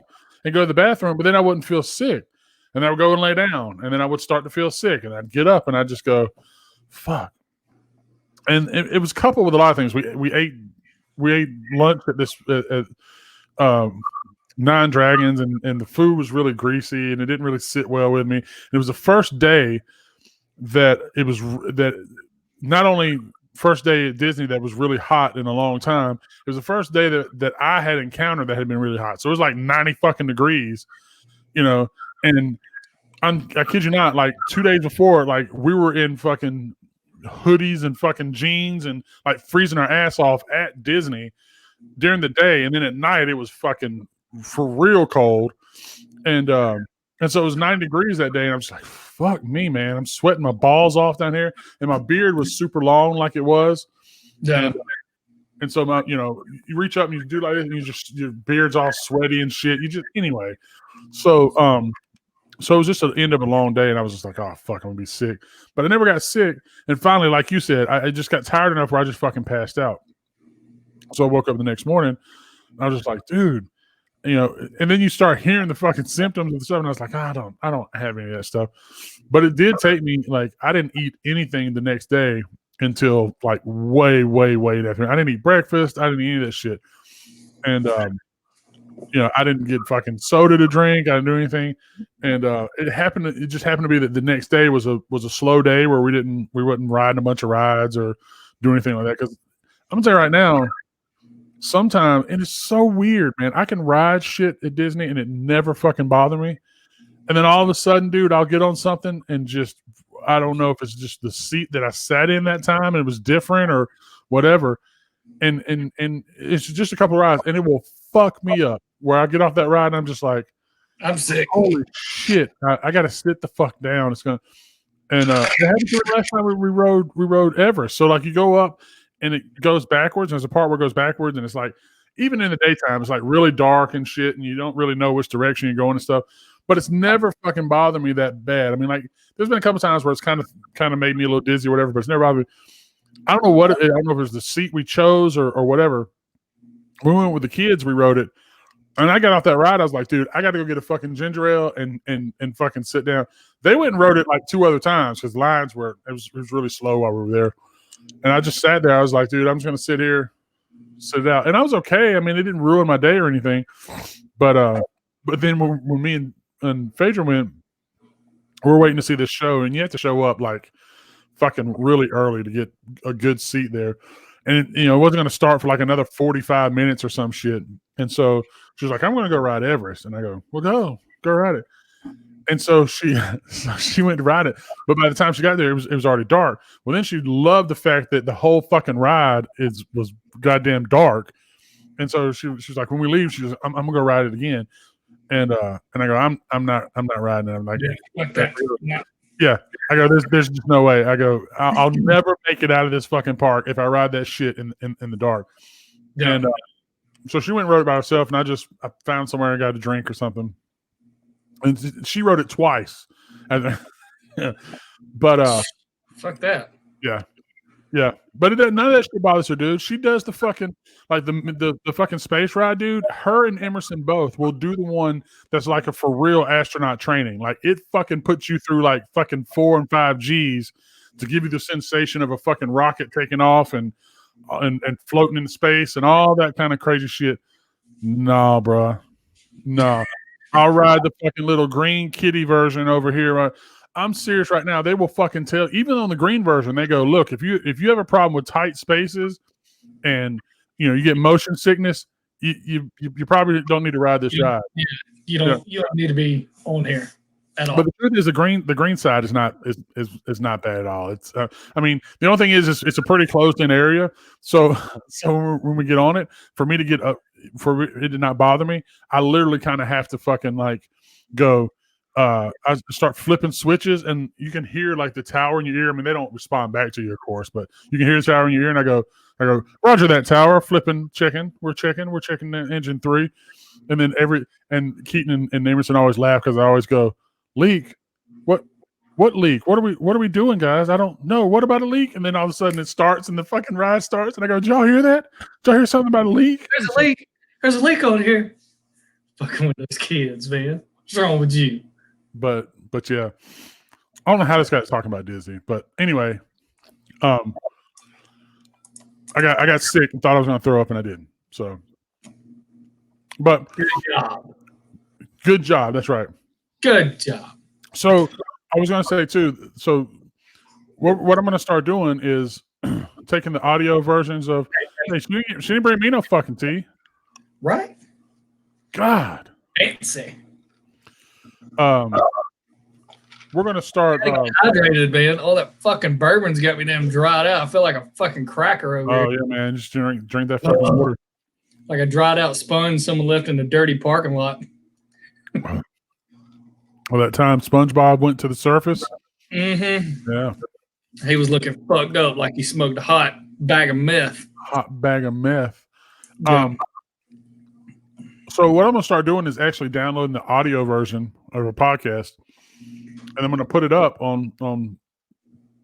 and go to the bathroom, but then I wouldn't feel sick, and I would go and lay down, and then I would start to feel sick, and I'd get up and I'd just go, fuck. And it was coupled with a lot of things. We ate lunch at this Nine Dragons, and the food was really greasy, and it didn't really sit well with me. And it was the first day that not only first day at Disney that was really hot in a long time. It was the first day that I had encountered that had been really hot. So it was like 90 fucking degrees, you know. And I kid you not, like 2 days before, like we were in fucking hoodies and fucking jeans and like freezing our ass off at Disney during the day, and then at night it was fucking for real cold. And so it was 90 degrees that day, and I'm just like, fuck me, man. I'm sweating my balls off down here, and my beard was super long like it was. Yeah. And so you reach up and you do like this, and your beard's all sweaty and shit. Anyway. So it was just the end of a long day, and I was just like, oh fuck, I'm gonna be sick. But I never got sick. And finally, like you said, I just got tired enough where I just fucking passed out. So I woke up the next morning, and I was just like, dude, you know, and then you start hearing the fucking symptoms and stuff, and I was like, I don't have any of that stuff. But it did take me, like, I didn't eat anything the next day until like way after. I didn't eat breakfast. I didn't eat any of that shit. And I didn't get fucking soda to drink. I didn't do anything. And it just happened to be that the next day was a slow day where we wasn't riding a bunch of rides or do anything like that. Because I'm gonna tell you right now, sometimes, and it's so weird, man. I can ride shit at Disney and it never fucking bother me. And then all of a sudden, dude, I'll get on something and just, I don't know if it's just the seat that I sat in that time and it was different or whatever. And it's just a couple of rides and it will fuck me up where I get off that ride and I'm just like, I'm sick. Holy shit. I got to sit the fuck down. It's going to, and it happened to me last time we rode Everest. So like you go up and it goes backwards. And there's a part where it goes backwards and it's like, even in the daytime, it's like really dark and shit. And you don't really know which direction you're going and stuff. But it's never fucking bothered me that bad. I mean, like, there's been a couple times where it's kind of made me a little dizzy or whatever, but it's never bothered me. I don't know I don't know if it was the seat we chose or whatever. We went with the kids, we rode it. And I got off that ride, I was like, dude, I got to go get a fucking ginger ale and fucking sit down. They went and rode it like 2 other times because lines it was really slow while we were there. And I just sat there. I was like, dude, I'm just going to sit here, sit it out. And I was okay. I mean, it didn't ruin my day or anything. But then when me and Phaedra went, we're waiting to see this show, and you have to show up like fucking really early to get a good seat there. And it wasn't going to start for like another 45 minutes or some shit. And so she was like, I'm going to go ride Everest. And I go, well, go ride it. And so she went to ride it. But by the time she got there, it was already dark. Well, then she loved the fact that the whole fucking ride was goddamn dark. And so she was like, when we leave, she was, I'm going to go ride it again. And I go, I'm not riding it. I'm like, yeah. I go, there's just no way. I go, I'll never make it out of this fucking park if I ride that shit in the dark. Yeah. And so she went and rode it by herself, and I found somewhere I got a drink or something. And she rode it twice. But fuck that. Yeah. Yeah, but none of that shit bothers her, dude. She does the fucking like the fucking space ride, dude. Her and Emerson both will do the one that's like a for real astronaut training. Like it fucking puts you through like fucking 4 and 5 Gs to give you the sensation of a fucking rocket taking off and floating in space and all that kind of crazy shit. No, bro. No. I'll ride the fucking little green kitty version over here. I'm serious right now. They will fucking tell, even on the green version, they go, look, if you have a problem with tight spaces and you get motion sickness, you probably don't need to ride this ride. Yeah, you don't need to be on here at all. But the truth is, the green side is not bad at all. It's I mean, the only thing is it's a pretty closed in area. So when we get on it, for me to get up, for it to not bother me, I literally kind of have to fucking like go. I start flipping switches, and you can hear like the tower in your ear. I mean, they don't respond back to you, of course, but you can hear the tower in your ear. And I go, Roger that, tower. Flipping, checking. We're checking the engine 3, and then and Keaton and Emerson always laugh because I always go, leak. What leak? What are we doing, guys? I don't know. What about a leak? And then all of a sudden it starts, and the fucking ride starts, and I go, did y'all hear that? Did y'all hear something about a leak? There's a leak. There's a leak on here. Fucking with those kids, man. What's wrong with you? But yeah, I don't know how this guy's talking about Disney, but anyway, I got sick and thought I was going to throw up, and I didn't. So, but good job. That's right. Good job. So I was going to say too. So what I'm going to start doing is taking the audio versions of. Hey, she didn't bring me no fucking tea. Right. God. Fancy. We're gonna start. Hydrated, man. All that fucking bourbon's got me damn dried out. I feel like a fucking cracker over here. Oh yeah, man. Just drink that fucking water. Like a dried out sponge someone left in the dirty parking lot. Well, that time SpongeBob went to the surface. Mm-hmm. Yeah. He was looking fucked up like he smoked a hot bag of meth. Hot bag of meth. Yeah. So what I'm gonna start doing is actually downloading the audio version of a podcast, and I'm gonna put it up on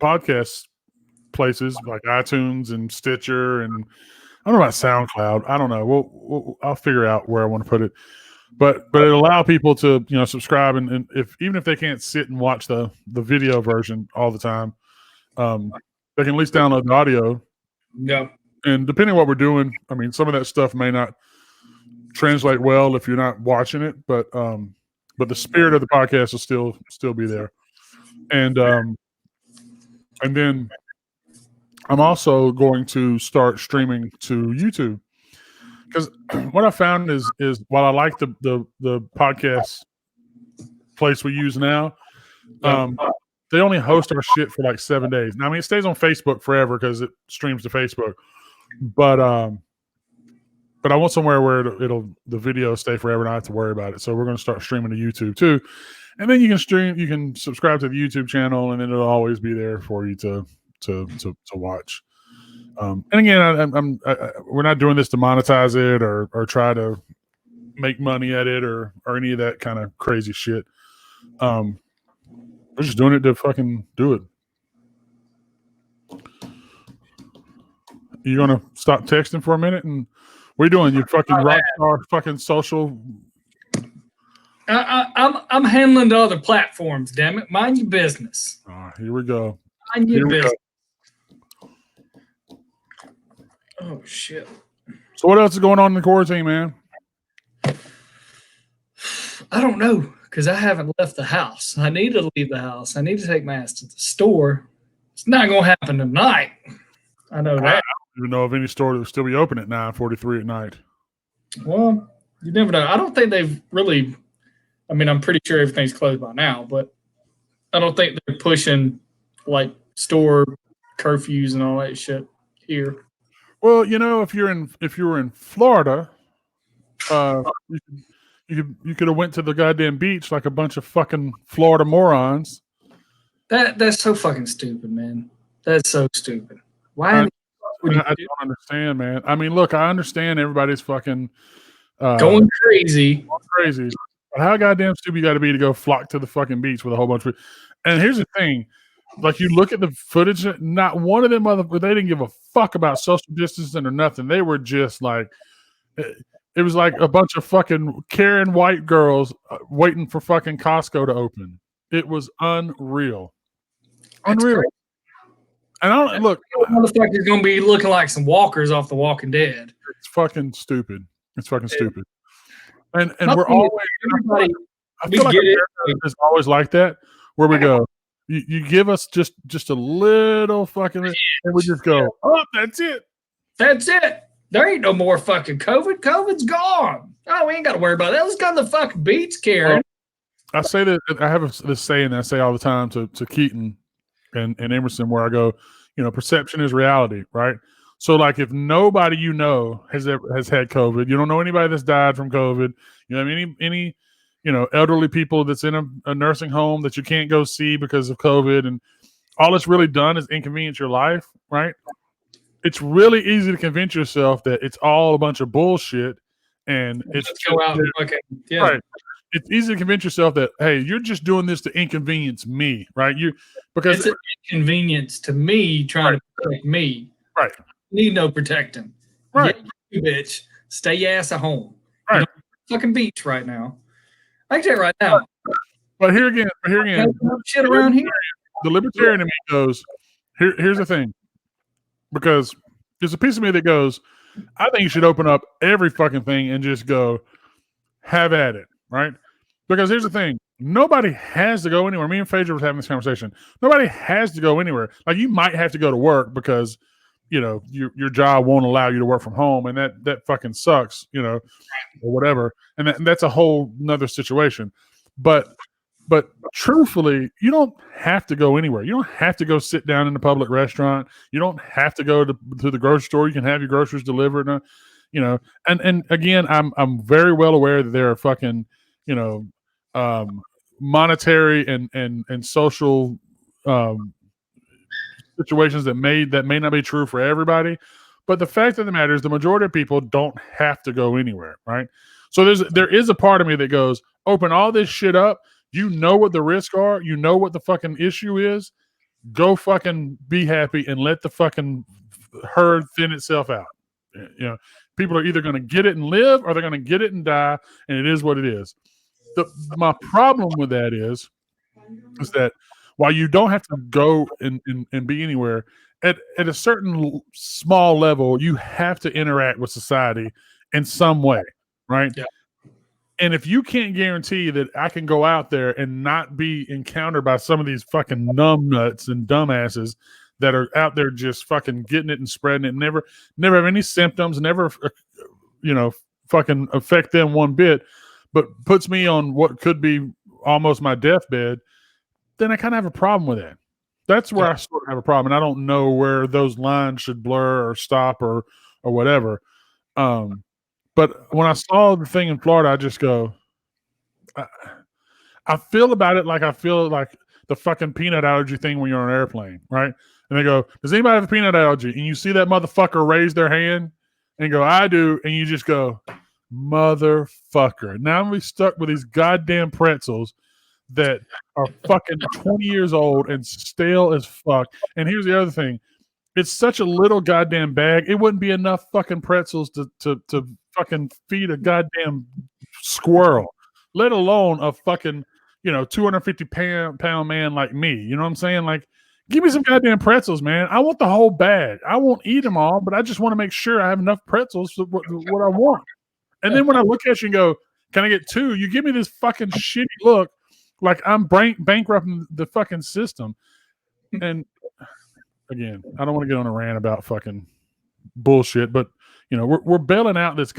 podcast places like iTunes and Stitcher, and I don't know about SoundCloud. I don't know. I'll figure out where I want to put it. But it allow people to subscribe, and even if they can't sit and watch the video version all the time, they can at least download the audio. Yeah. And depending on what we're doing, I mean, some of that stuff may not translate well if you're not watching it, but the spirit of the podcast will still be there. And then I'm also going to start streaming to YouTube, because what I found is while I like the podcast place we use now, they only host our shit for like 7 days. Now, I mean, it stays on Facebook forever because it streams to Facebook, but I want somewhere where the video stay forever and I don't have to worry about it. So we're going to start streaming to YouTube too, and then you can subscribe to the YouTube channel, and then it'll always be there for you to watch. And again, we're not doing this to monetize it or try to make money at it or any of that kind of crazy shit. We're just doing it to fucking do it. You gonna stop texting for a minute? And what are you doing? You fucking rock star fucking social. I'm handling the other platforms. Damn it, mind your business. Here we go. Mind your business. Oh shit. So what else is going on in the quarantine, man? I don't know, because I haven't left the house. I need to leave the house. I need to take my ass to the store. It's not going to happen tonight. I know that. I don't even know of any store that will still be open at 9:43 at night. Well, you never know. I don't think they've really. I mean, I'm pretty sure everything's closed by now, but I don't think they're pushing like store curfews and all that shit here. Well, if you were in Florida, you could have went to the goddamn beach like a bunch of fucking Florida morons. That's so fucking stupid, man. That's so stupid. Why? I don't understand, man. I mean, look, I understand everybody's fucking going crazy. But how goddamn stupid you got to be to go flock to the fucking beach with a whole bunch of. And here's the thing. Like, you look at the footage, not one of them they didn't give a fuck about social distancing or nothing. They were just like, it was like a bunch of fucking Karen white girls waiting for fucking Costco to open. It was unreal. Unreal. And I don't look. Motherfuckers gonna be looking like some walkers off The Walking Dead. It's fucking stupid. Stupid. And we're always. I feel like it's always like that, where we go. You give us just a little fucking, and we just go, oh, that's it. That's it. There ain't no more fucking COVID. COVID's gone. Oh, we ain't got to worry about that. Let's go to the fucking beach, Karen. I say that I have this saying that I say all the time to Keaton and Emerson, where I go, perception is reality, right? So, like, if nobody has had COVID, you don't know anybody that's died from COVID. You know, any elderly people that's in a nursing home that you can't go see because of COVID, and all it's really done is inconvenience your life, right? It's really easy to convince yourself that it's all a bunch of bullshit, and it's Let's go out and fucking right. It's easy to convince yourself that, hey, you're just doing this to inconvenience me, right? Because it's an inconvenience to me trying to protect me. Right. Need no protecting. Right. You bitch. Stay your ass at home. Right. Fucking beach right now. I can tell you right now. But here again, shit around here. The libertarian in me goes, here's the thing. Because there's a piece of me that goes, I think you should open up every fucking thing and just go, have at it, right? Because here's the thing. Nobody has to go anywhere. Me and Phaedra was having this conversation. Nobody has to go anywhere. Like, you might have to go to work because, your job won't allow you to work from home, and that fucking sucks, or whatever. And that's a whole nother situation. But truthfully, you don't have to go anywhere. You don't have to go sit down in a public restaurant. You don't have to go to the grocery store. You can have your groceries delivered. And again, I'm very well aware that there are fucking, monetary and social situations that may not be true for everybody. But the fact of the matter is, the majority of people don't have to go anywhere, right? So there is a part of me that goes, open all this shit up. You know what the risks are. You know what the fucking issue is. Go fucking be happy and let the fucking herd thin itself out. People are either going to get it and live, or they're going to get it and die, and it is what it is. My problem with that is that while you don't have to go and be anywhere, at a certain small level, you have to interact with society in some way, right? Yeah. And if you can't guarantee that I can go out there and not be encountered by some of these fucking numbnuts and dumbasses that are out there just fucking getting it and spreading it, never have any symptoms, never, fucking affect them one bit, but puts me on what could be almost my deathbed, then I kind of have a problem with that. That's where I sort of have a problem, and I don't know where those lines should blur or stop or whatever. But when I saw the thing in Florida, I just go, I feel about it like I feel like the fucking peanut allergy thing when you're on an airplane, right? And they go, does anybody have a peanut allergy? And you see that motherfucker raise their hand and go, I do. And you just go, motherfucker. Now I'm going to be stuck with these goddamn pretzels that are fucking 20 years old and stale as fuck. And here's the other thing. It's such a little goddamn bag. It wouldn't be enough fucking pretzels to fucking feed a goddamn squirrel, let alone a fucking, 250 pound man like me. You know what I'm saying? Like, give me some goddamn pretzels, man. I want the whole bag. I won't eat them all, but I just want to make sure I have enough pretzels for what I want. And then when I look at you and go, can I get two? You give me this fucking shitty look like I'm bankrupting the fucking system. And again, I don't want to get on a rant about fucking bullshit, but we're bailing out these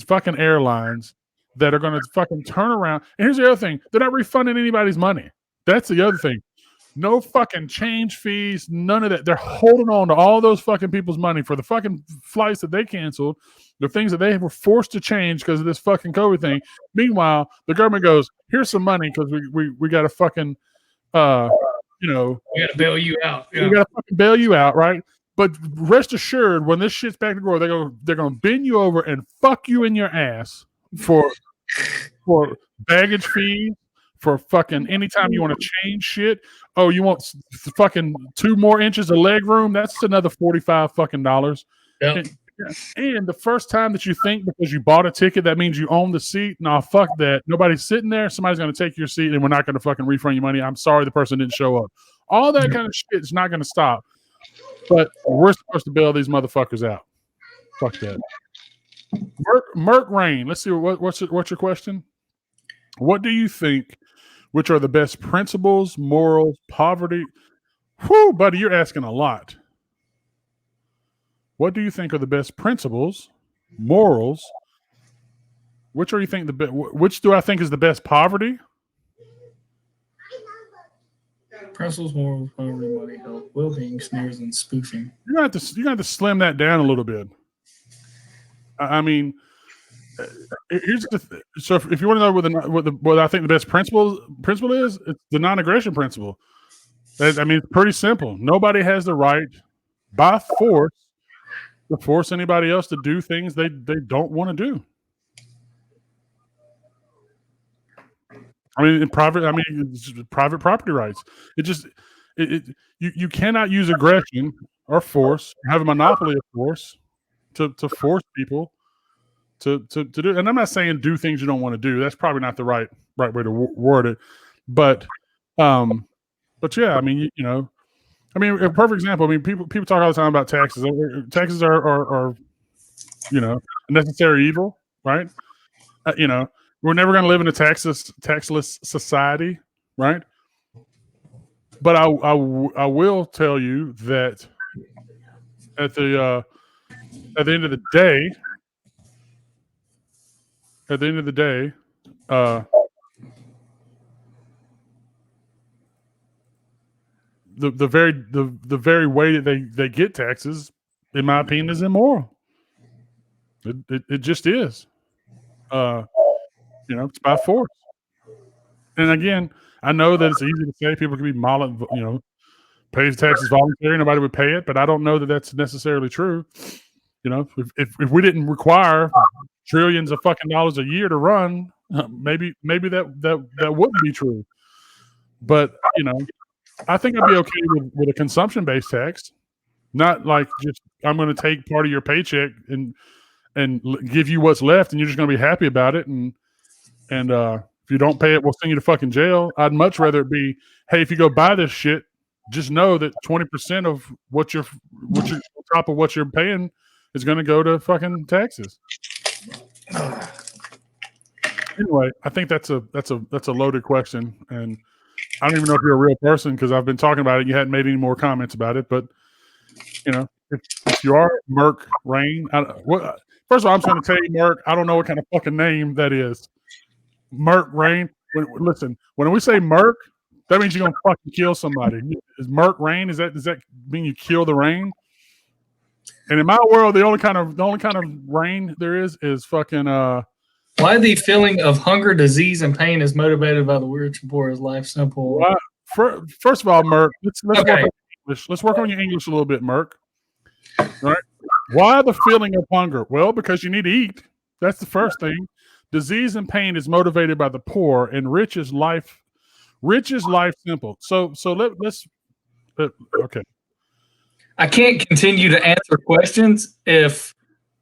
fucking airlines that are going to fucking turn around. And here's the other thing: they're not refunding anybody's money. That's the other thing. No fucking change fees, none of that. They're holding on to all those fucking people's money for the fucking flights that they canceled, the things that they were forced to change because of this fucking COVID thing. Meanwhile, the government goes, "Here's some money because we got to fucking, we got to bail you out. Yeah. We got to fucking bail you out, right?" But rest assured, when this shit's back to grow, they're gonna bend you over and fuck you in your ass for baggage fees, for fucking anytime you want to change shit. Oh, you want fucking 2 more inches of leg room? That's another $45 fucking dollars. Yep. And the first time that you think because you bought a ticket that means you own the seat, nah, fuck that. Nobody's sitting there. Somebody's gonna take your seat, and we're not gonna fucking refund your money. I'm sorry the person didn't show up. All that kind of shit is not gonna stop. But we're supposed to bail these motherfuckers out. Fuck that. Merc Rain. Let's see. What's your question? What do you think? Which are the best principles, morals, poverty? Whew, buddy, you're asking a lot. What do you think are the best principles, morals? Which do I think is the best poverty? Principles, morals, poverty, money, health, well-being, sneers, and spoofing. You're gonna have to slim that down a little bit. I mean, here's so if you want to know what I think the best principle is, it's the non-aggression principle. I mean, it's pretty simple. Nobody has the right by force to force anybody else to do things they don't want to do. I mean, it's private property rights. You cannot use aggression or force, have a monopoly of force to force people to do. And I'm not saying do things you don't want to do. That's probably not the right way to word it. But yeah, I mean, I mean, a perfect example. I mean, people talk all the time about taxes. Taxes are a necessary evil, right? We're never going to live in a taxless society, right? But I will tell you that at the end of the day, the very way that they get taxes, in my opinion, is immoral. It just is. It's by force. And again, I know that it's easy to say people can be pays taxes voluntary, nobody would pay it, but I don't know that that's necessarily true. If we didn't require trillions of fucking dollars a year to run, maybe that wouldn't be true. But I think I'd be okay with a consumption-based tax, not like just I'm going to take part of your paycheck and give you what's left, and you're just going to be happy about it. And if you don't pay it, we'll send you to fucking jail. I'd much rather it be, hey, if you go buy this shit, just know that 20% of what you're on top of what you're paying is going to go to fucking taxes. Anyway, I think that's a loaded question, and I don't even know if you're a real person because I've been talking about it. You hadn't made any more comments about it, but if you are Merc Rain, first of all, I'm trying to tell you, Merc, I don't know what kind of fucking name that is. Merc Rain. Listen, when we say Merc, that means you're gonna fucking kill somebody. Is Merc Rain? Does that mean you kill the rain? And in my world, the only kind of rain there is fucking. Why the feeling of hunger, disease, and pain is motivated by the rich and poor is life simple? Why, first of all, Merc, let's work on English. Let's work on your English a little bit, Merc. All right. Why the feeling of hunger? Well, because you need to eat. That's the first thing. Disease and pain is motivated by the poor, and rich is life simple. So let's okay. I can't continue to answer questions if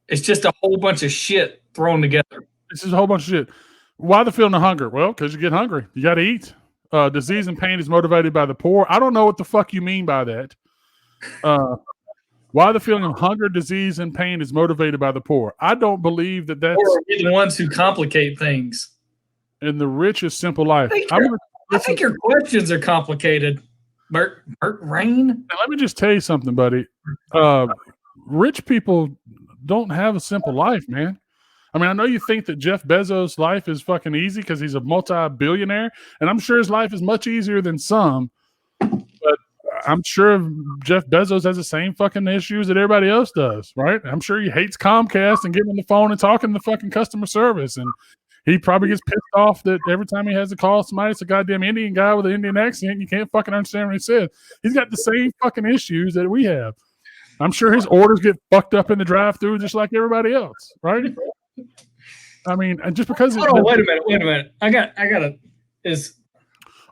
it's just a whole bunch of shit thrown together. This is a whole bunch of shit. Why the feeling of hunger? Well, because you get hungry. You got to eat. Disease and pain is motivated by the poor. I don't know what the fuck you mean by that. Why the feeling of hunger, disease, and pain is motivated by the poor. I don't believe that's... Or we're the ones who complicate things. In the richest simple life. I think your questions are complicated. Merc Rain? Now, let me just tell you something, buddy. Rich people don't have a simple life, man. I mean, I know you think that Jeff Bezos' life is fucking easy because he's a multi-billionaire, and I'm sure his life is much easier than some, but I'm sure Jeff Bezos has the same fucking issues that everybody else does, right? I'm sure he hates Comcast and getting on the phone and talking to fucking customer service, and he probably gets pissed off that every time he has to call somebody, it's a goddamn Indian guy with an Indian accent, and you can't fucking understand what he says. He's got the same fucking issues that we have. I'm sure his orders get fucked up in the drive-thru just like everybody else, right? I mean, just because... Hold on, wait a minute. I got is...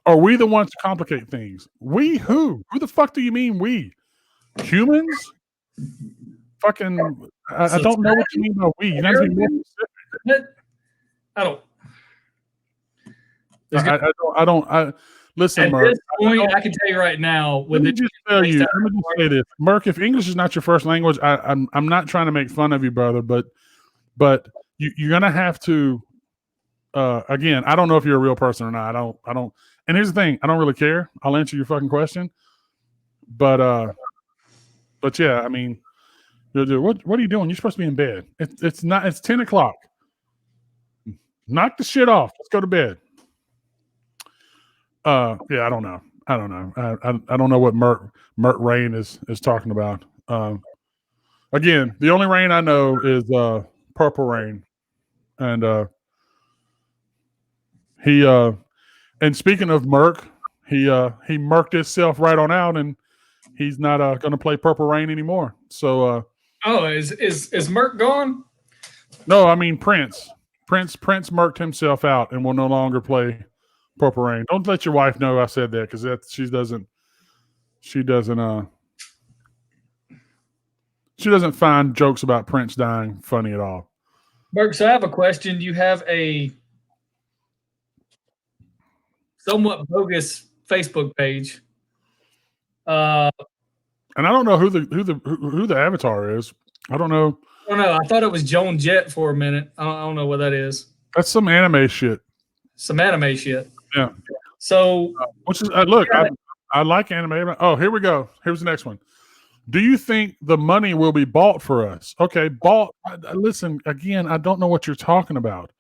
Are we the ones to complicate things? We who? Who the fuck do you mean we? Humans? Fucking... I don't know what you mean by we. You have to be more specific. Listen, at Merc. This point, I can tell you right now. Let me just say this, Merc. If English is not your first language, I'm not trying to make fun of you, brother, but you're gonna have to. Again, I don't know if you're a real person or not. I don't. And here's the thing: I don't really care. I'll answer your fucking question. But yeah, I mean, what are you doing? You're supposed to be in bed. It's not. It's 10 o'clock. Knock the shit off. Let's go to bed. Yeah, I don't know. I don't know what Merc Rain is talking about. Again, the only rain I know is Purple Rain. and he and speaking of Merc, he murked himself right on out, and he's not going to play Purple Rain anymore. So is Merc gone? no, I mean Prince murked himself out and will no longer play Purple Rain. Don't let your wife know I said that, because she doesn't find jokes about Prince dying funny at all. Merc, so I have a question. You have a somewhat bogus Facebook page. And I don't know who the avatar is. I don't know. I don't know. I thought it was Joan Jett for a minute. I don't know what that is. That's some anime shit. Some anime shit. Yeah. So, which is look, I like anime. Oh, here we go. Here's the next one. Do you think the money will be bought for us? Okay, bought. Listen, again, I don't know what you're talking about.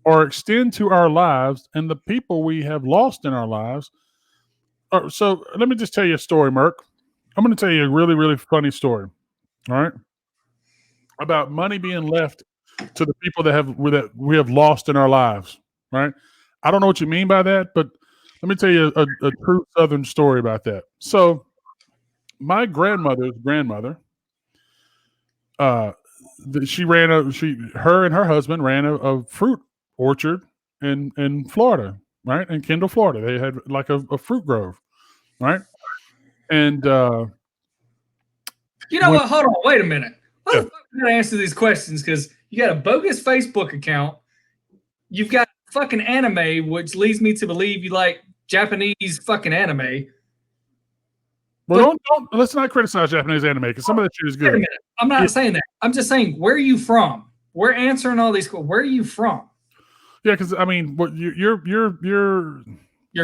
Or extend to our lives and the people we have lost in our lives. So let me just tell you a story, Merc. I'm going to tell you a really, really funny story. All right, about money being left to the people that we have lost in our lives. Right? I don't know what you mean by that, but let me tell you a true Southern story about that. So, my grandmother's grandmother, her and her husband ran a fruit orchard in Florida, right? In Kendall, Florida. They had like a fruit grove, right? And you know what? Hold on, wait a minute. How the fuck am I gonna answer these questions? Because you got a bogus Facebook account, you've got fucking anime, which leads me to believe you like Japanese fucking anime. Well, let's not criticize Japanese anime, because some of that shit is good. Wait a minute. I'm not saying that. I'm just saying, where are you from? We're answering all these. Where are you from? Yeah, because I mean, what your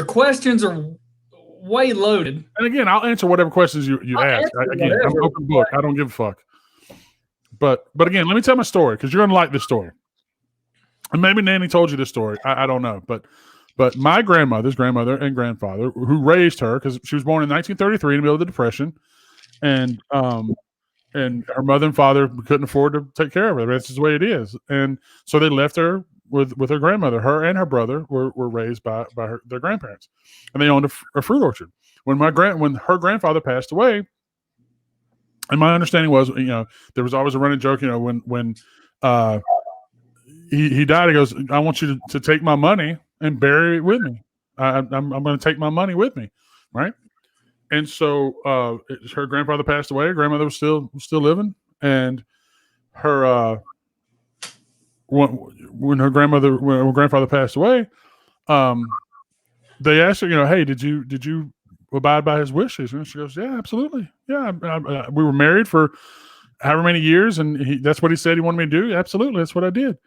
questions are way loaded. And again, I'll answer whatever questions you ask. Again, I'm an open book. I don't give a fuck. But again, let me tell my story, because you're gonna like this story. And maybe Nanny told you this story. I don't know, but my grandmother's grandmother and grandfather, who raised her, because she was born in 1933 in the middle of the Depression, and her mother and father couldn't afford to take care of her. That's just the way it is. And so they left her with her grandmother. Her and her brother were raised by their grandparents, and they owned a fruit orchard. When her grandfather passed away, and my understanding was, there was always a running joke, when he died, he goes, I want you to take my money and bury it with me. I'm going to take my money with me, right? And so her grandfather passed away. Her grandmother was still living, and her when her grandfather passed away, they asked her, hey, did you abide by his wishes? And she goes, yeah, absolutely. Yeah, we were married for however many years, and that's what he said he wanted me to do. Absolutely, that's what I did.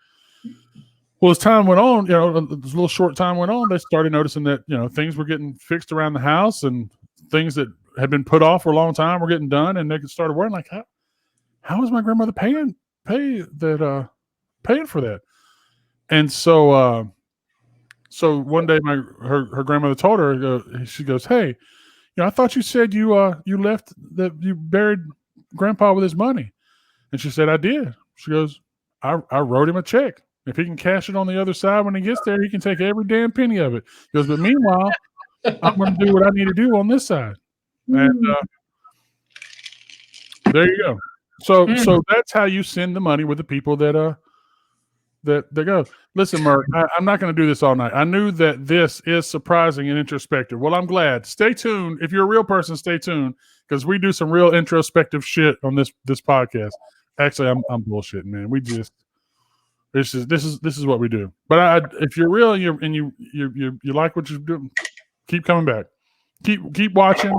Well, as time went on, a little short time went on, they started noticing that, things were getting fixed around the house, and things that had been put off for a long time were getting done, and they started worrying, like, how is my grandmother paying for that? And so one day her grandmother told her, she goes, hey, I thought you said you buried Grandpa with his money. And she said, I did. She goes, I wrote him a check. If he can cash it on the other side when he gets there, he can take every damn penny of it. He goes, but meanwhile, I'm going to do what I need to do on this side. And there you go. So that's how you send the money with the people that go. Listen, Merc, I'm not going to do this all night. I knew that this is surprising and introspective. Well, I'm glad. Stay tuned. If you're a real person, stay tuned, because we do some real introspective shit on this podcast. Actually, I'm bullshitting, man. This is what we do. But if you're real and you like what you're doing, keep coming back. Keep watching.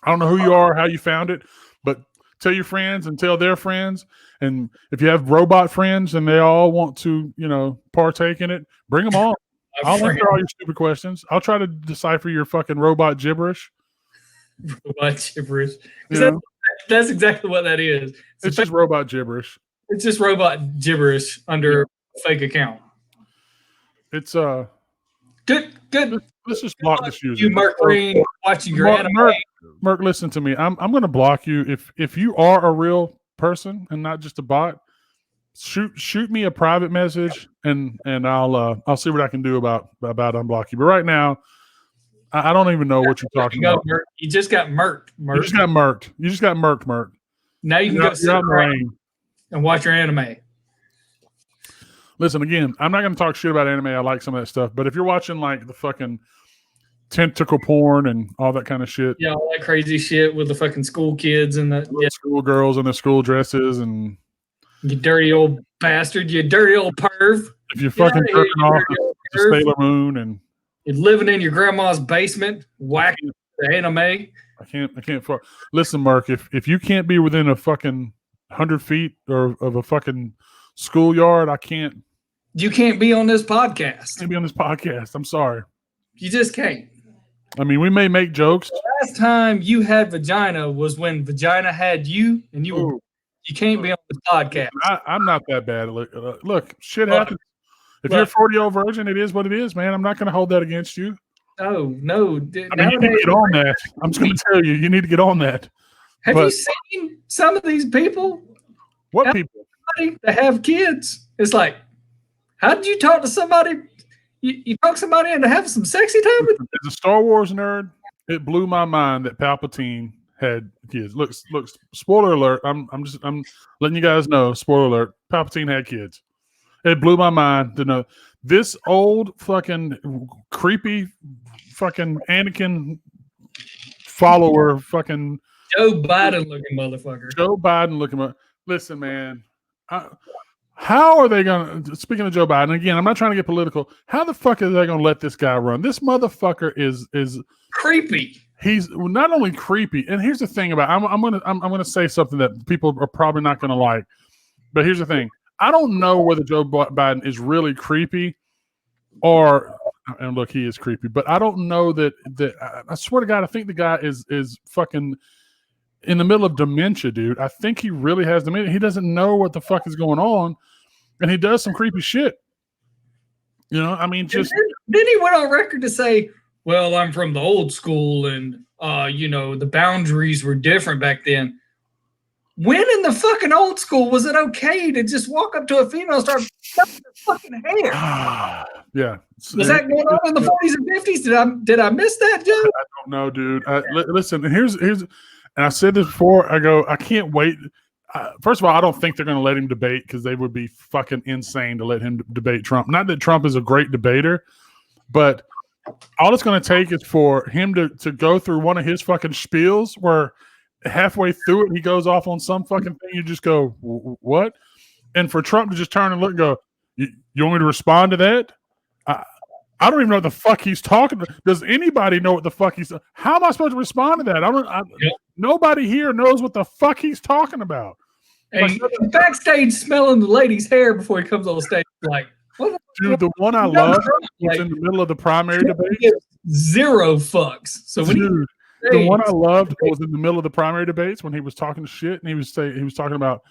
I don't know who you are, how you found it, but tell your friends and tell their friends. And if you have robot friends and they all want to, partake in it, bring them on. I'll answer all your stupid questions. I'll try to decipher your fucking robot gibberish. Robot gibberish. That's exactly what that is. It's just robot gibberish. It's just robot gibberish under a fake account. It's good. Let's just block this user. You, Merc Green, watching your anime. Merc, listen to me. I'm going to block you if you are a real person and not just a bot. shoot me a private message, and I'll see what I can do about unblock you. But right now, I don't even know what you're talking about. You just got murked. You just got murked. You just got murked. Now you can go sit around and watch your anime. Listen, again, I'm not going to talk shit about anime. I like some of that stuff. But if you're watching like the fucking tentacle porn and all that kind of shit. Yeah, all that crazy shit with the fucking school kids and the school girls in their school dresses and you dirty old bastard, you dirty old perv. If you're fucking jerking off the Sailor Moon and you're living in your grandma's basement, whacking the anime. I can't fuck. Listen, Mark, if you can't be within a fucking 100 feet of a fucking schoolyard, I can't. You can't be on this podcast. Can't be on this podcast. I'm sorry. You just can't. I mean, we may make jokes. The last time you had vagina was when vagina had you, and you can't be on this podcast. I'm not that bad. Look, shit happens. If you're a 40-year-old virgin, it is what it is, man. I'm not going to hold that against you. No. I mean, you need to get on that. I'm just going to tell you, you need to get on that. Have you seen some of these people? What people? That have kids. It's like, how did you talk to somebody? You talk somebody into having some sexy time with them? As a Star Wars nerd, it blew my mind that Palpatine had kids. Look, spoiler alert. I'm letting you guys know, spoiler alert, Palpatine had kids. It blew my mind to know this old fucking creepy fucking Anakin follower fucking Joe Biden looking motherfucker. Listen, man. How are they going to, speaking of Joe Biden, again, I'm not trying to get political. How the fuck are they going to let this guy run? This motherfucker is creepy. He's not only creepy, and here's the thing about I'm gonna say something that people are probably not going to like, but here's the thing. I don't know whether Joe Biden is really creepy or, and look, he is creepy, but I don't know that I swear to God, I think the guy is fucking in the middle of dementia, dude. I think he really has dementia. He doesn't know what the fuck is going on, and he does some creepy shit. You know, I mean, just then he went on record to say, well, I'm from the old school and, the boundaries were different back then. When in the fucking old school was it okay to just walk up to a female and start cutting her fucking hair? Yeah. Was that going on in the 40s and 50s? Did I miss that, Joe? I don't know, dude. Listen, here's, and I said this before. I can't wait. First of all, I don't think they're going to let him debate because they would be fucking insane to let him debate Trump. Not that Trump is a great debater, but all it's going to take is for him to go through one of his fucking spiels where halfway through it, he goes off on some fucking thing. You just go, what? And for Trump to just turn and look and go, you want me to respond to that? I don't even know what the fuck he's talking about. Does anybody know what the fuck he's? How am I supposed to respond to that? Nobody here knows what the fuck he's talking about. And like, backstage smelling the lady's hair before he comes on stage, like, dude, the one I love was in the middle of the primary debate. Zero fucks. So when the one I loved was in the middle of the primary debates when he was talking shit and he was talking about,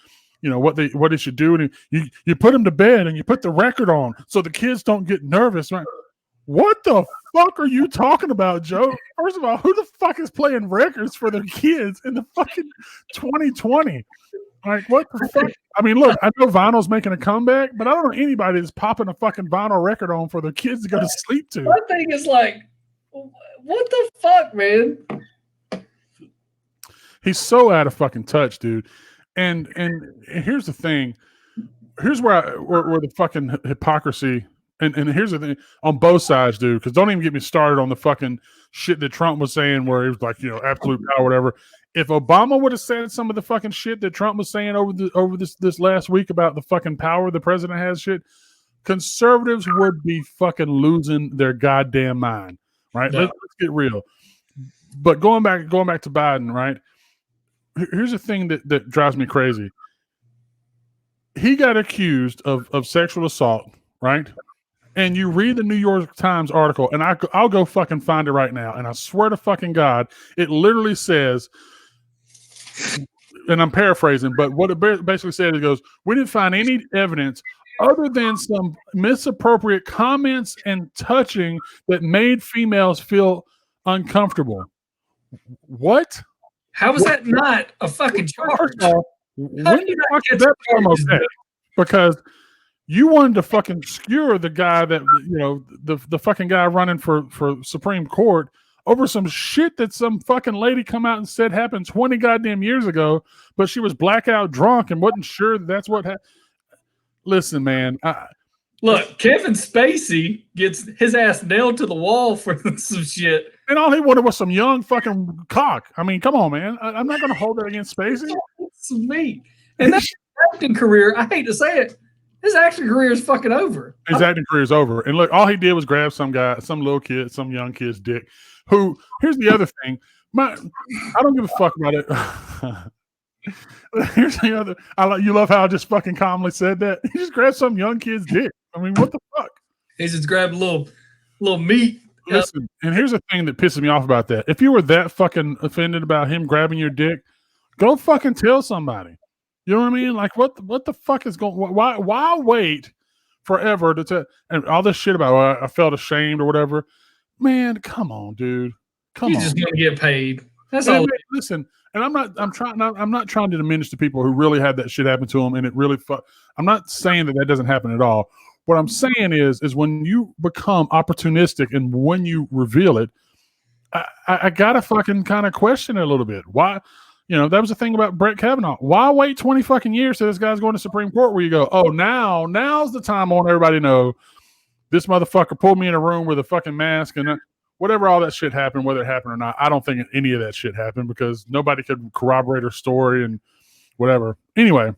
what they should do, and you put them to bed and you put the record on so the kids don't get nervous, right? What the fuck are you talking about, Joe? First of all, who the fuck is playing records for their kids in the fucking 2020? Like, what the fuck? I mean, look, I know vinyl's making a comeback, but I don't know anybody that's popping a fucking vinyl record on for their kids to go to sleep to. My thing is like, what the fuck, man? He's so out of fucking touch, dude. And here's the thing. Here's where the fucking hypocrisy. And here's the thing on both sides, dude, because don't even get me started on the fucking shit that Trump was saying where he was like, absolute power, whatever. If Obama would have said some of the fucking shit that Trump was saying over this last week about the fucking power the president has, shit, conservatives would be fucking losing their goddamn mind, right? Yeah. Let's get real. But going back to Biden, right? Here's the thing that drives me crazy. He got accused of sexual assault, right? And you read the New York Times article, and I'll go fucking find it right now. And I swear to fucking God, it literally says, and I'm paraphrasing, but what it basically said, it goes, we didn't find any evidence other than some misappropriate comments and touching that made females feel uncomfortable. What? How is that not a fucking charge? First of all, when the fuck did that become okay? because you wanted to fucking skewer the guy that the fucking guy running for Supreme Court over some shit that some fucking lady come out and said happened 20 goddamn years ago, but she was blackout drunk and wasn't sure that's what happened. Listen, man. Look, Kevin Spacey gets his ass nailed to the wall for some shit. And all he wanted was some young fucking cock. I mean, come on, man. I'm not going to hold that against Spacey. It's me. And that acting career, I hate to say it, his acting career is fucking over. His acting career is over. And look, all he did was grab some guy, some little kid, some young kid's dick. Who? Here's the other thing. I don't give a fuck about it. Here's the other. You love how I just fucking calmly said that. He just grabbed some young kid's dick. I mean, what the fuck? He just grabbed a little meat. Listen, and here's the thing that pisses me off about that. If you were that fucking offended about him grabbing your dick, go fucking tell somebody. You know what I mean? Like, what the fuck is going? Why wait forever to tell? And all this shit about I felt ashamed or whatever. Man, come on, dude. Come on. He's just gonna get paid. That's And all. listen, and I'm not trying to diminish the people who really had that shit happen to them, and it really I'm not saying that doesn't happen at all. What I'm saying is when you become opportunistic and when you reveal it, I gotta fucking kind of question it a little bit. Why? That was the thing about Brett Kavanaugh. Why wait 20 fucking years till this guy's going to Supreme Court where you go, oh, now's the time I want everybody to know this motherfucker pulled me in a room with a fucking mask and whatever all that shit happened, whether it happened or not. I don't think any of that shit happened because nobody could corroborate her story and whatever. Anyway,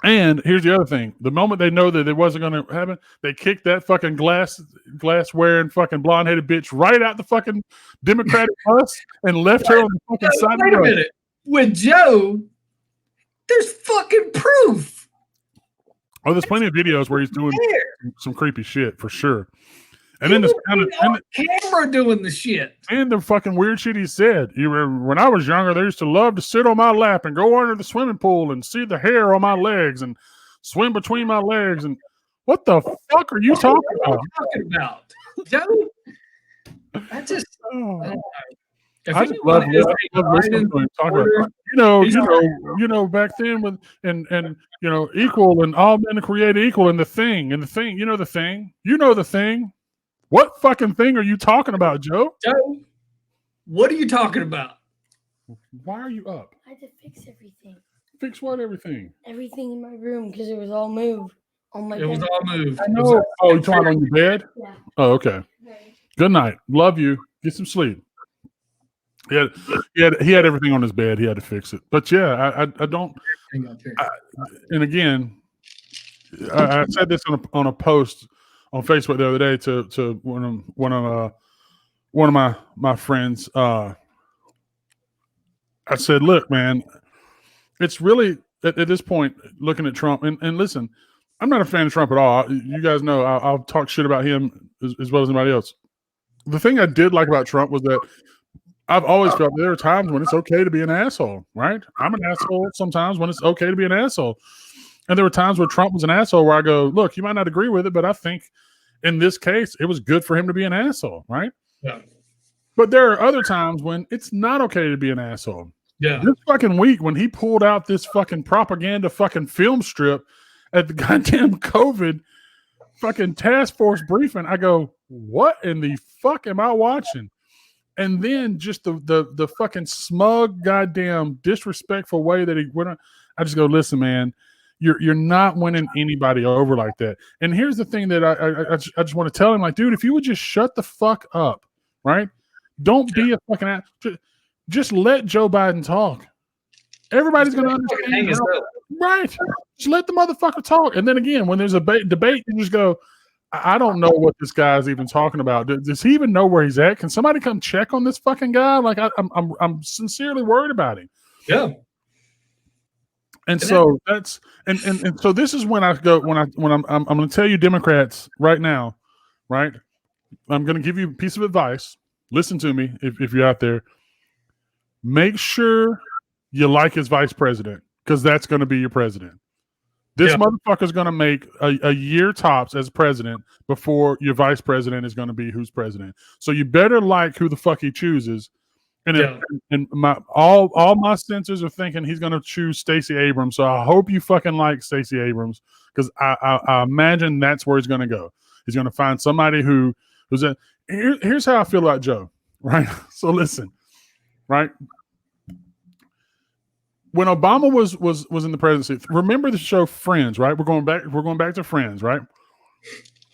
and here's the other thing. The moment they know that it wasn't going to happen, they kicked that fucking glass wearing fucking blonde headed bitch right out the fucking Democratic bus and left her on the fucking side of the road. Wait a minute. With Joe, there's fucking proof. Oh, there's plenty of videos where he's doing some creepy shit for sure. And then this on camera doing the shit. And the fucking weird shit he said. When I was younger, they used to love to sit on my lap and go under the swimming pool and see the hair on my legs and swim between my legs. And what the fuck are you talking about? Joe? I just love listening to him talk about back then with and equal and all men are created equal and the thing. The thing. What fucking thing are you talking about, Joe? Joe, what are you talking about? Why are you up? I had to fix everything. Fix what? Everything? Everything in my room because it was all moved. It was all moved. I know. Oh, you talking on your bed? Yeah. Oh, okay. Good night. Love you. Get some sleep. He had everything on his bed. He had to fix it. But yeah, I don't. And again, I said this on a post on Facebook the other day to one of my friends. I said, look, man, it's really at this point looking at Trump and listen, I'm not a fan of Trump at all. You guys know I'll talk shit about him as well as anybody else. The thing I did like about Trump was that I've always felt there are times when it's okay to be an asshole, right? I'm an asshole sometimes when it's okay to be an asshole. And there were times where Trump was an asshole where I go, look, you might not agree with it, but I think in this case, it was good for him to be an asshole, right? Yeah. But there are other times when it's not okay to be an asshole. Yeah. This fucking week when he pulled out this fucking propaganda fucking film strip at the goddamn COVID fucking task force briefing, I go, what in the fuck am I watching? And then just the fucking smug, goddamn disrespectful way that he went on. I just go, listen, man, you're not winning anybody over like that. And here's the thing that I just want to tell him, like, dude, if you would just shut the fuck up, right? Don't be a fucking ass. Just let Joe Biden talk. Everybody's going to understand. Right. Just let the motherfucker talk. And then again, when there's a debate, you just go, I don't know what this guy's even talking about. Does he even know where he's at? Can somebody come check on this fucking guy? Like I'm sincerely worried about him. Yeah. And so that's and so this is when I go when I'm going to tell you Democrats right now, right? I'm going to give you a piece of advice. Listen to me if you're out there. Make sure you like his vice president because that's going to be your president. This motherfucker's going to make a year tops as president before your vice president is going to be who's president. So you better like who the fuck he chooses And Yeah. and all my sensors are thinking he's going to choose Stacey Abrams. So I hope you fucking like Stacey Abrams, because I imagine that's where he's going to go. He's going to find somebody who's a. Here's how I feel about Joe. Right. So listen. Right. When Obama was in the presidency, remember the show Friends, right? We're going back to Friends, right?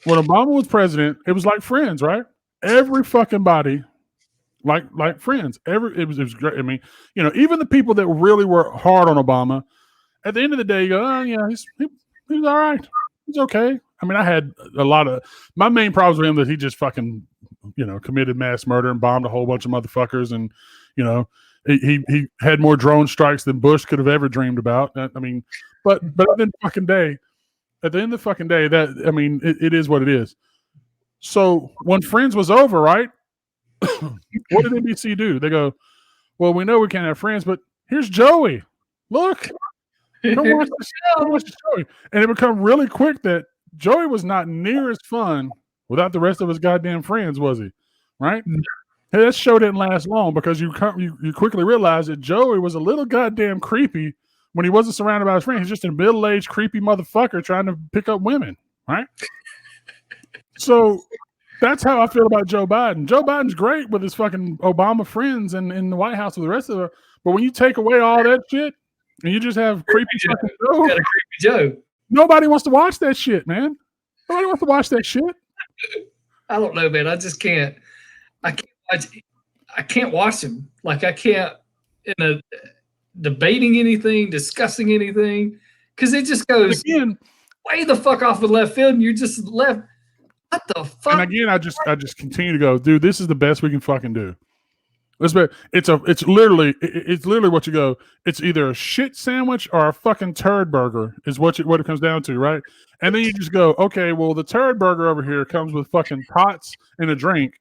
When Obama was president, it was like Friends, right? Every fucking body, like Friends. It was great. I mean, even the people that really were hard on Obama, at the end of the day, you go, oh yeah, he's all right. He's okay. I mean, I had a lot of my main problems with him that he just fucking, committed mass murder and bombed a whole bunch of motherfuckers, and he had more drone strikes than Bush could have ever dreamed about. I mean, but at the end of the fucking day, that, I mean, it is what it is. So when Friends was over, right? What did NBC do? They go, well, we know we can't have Friends, but here's Joey. Look, come watch the Joey. And it became really quick that Joey was not near as fun without the rest of his goddamn friends, was he? Right? Hey, that show didn't last long because you quickly realize that Joey was a little goddamn creepy when he wasn't surrounded by his friends. He's just a middle-aged creepy motherfucker trying to pick up women, right? So that's how I feel about Joe Biden. Joe Biden's great with his fucking Obama friends and in the White House with the rest of it. But when you take away all that shit and you just have creepy fucking Joe, Got a creepy Joe. Nobody wants to watch that shit, man. Nobody wants to watch that shit. I don't know, man. I just can't. I can't watch him. Like, I can't debating anything, discussing anything, because it just goes Again, way the fuck off the left field, and you're just left. What the fuck? and again, I just continue to go, dude. This is the best we can fucking do. It's literally what you go. It's either a shit sandwich or a fucking turd burger is what it comes down to, right? And then you just go, okay, well, the turd burger over here comes with fucking tots and a drink,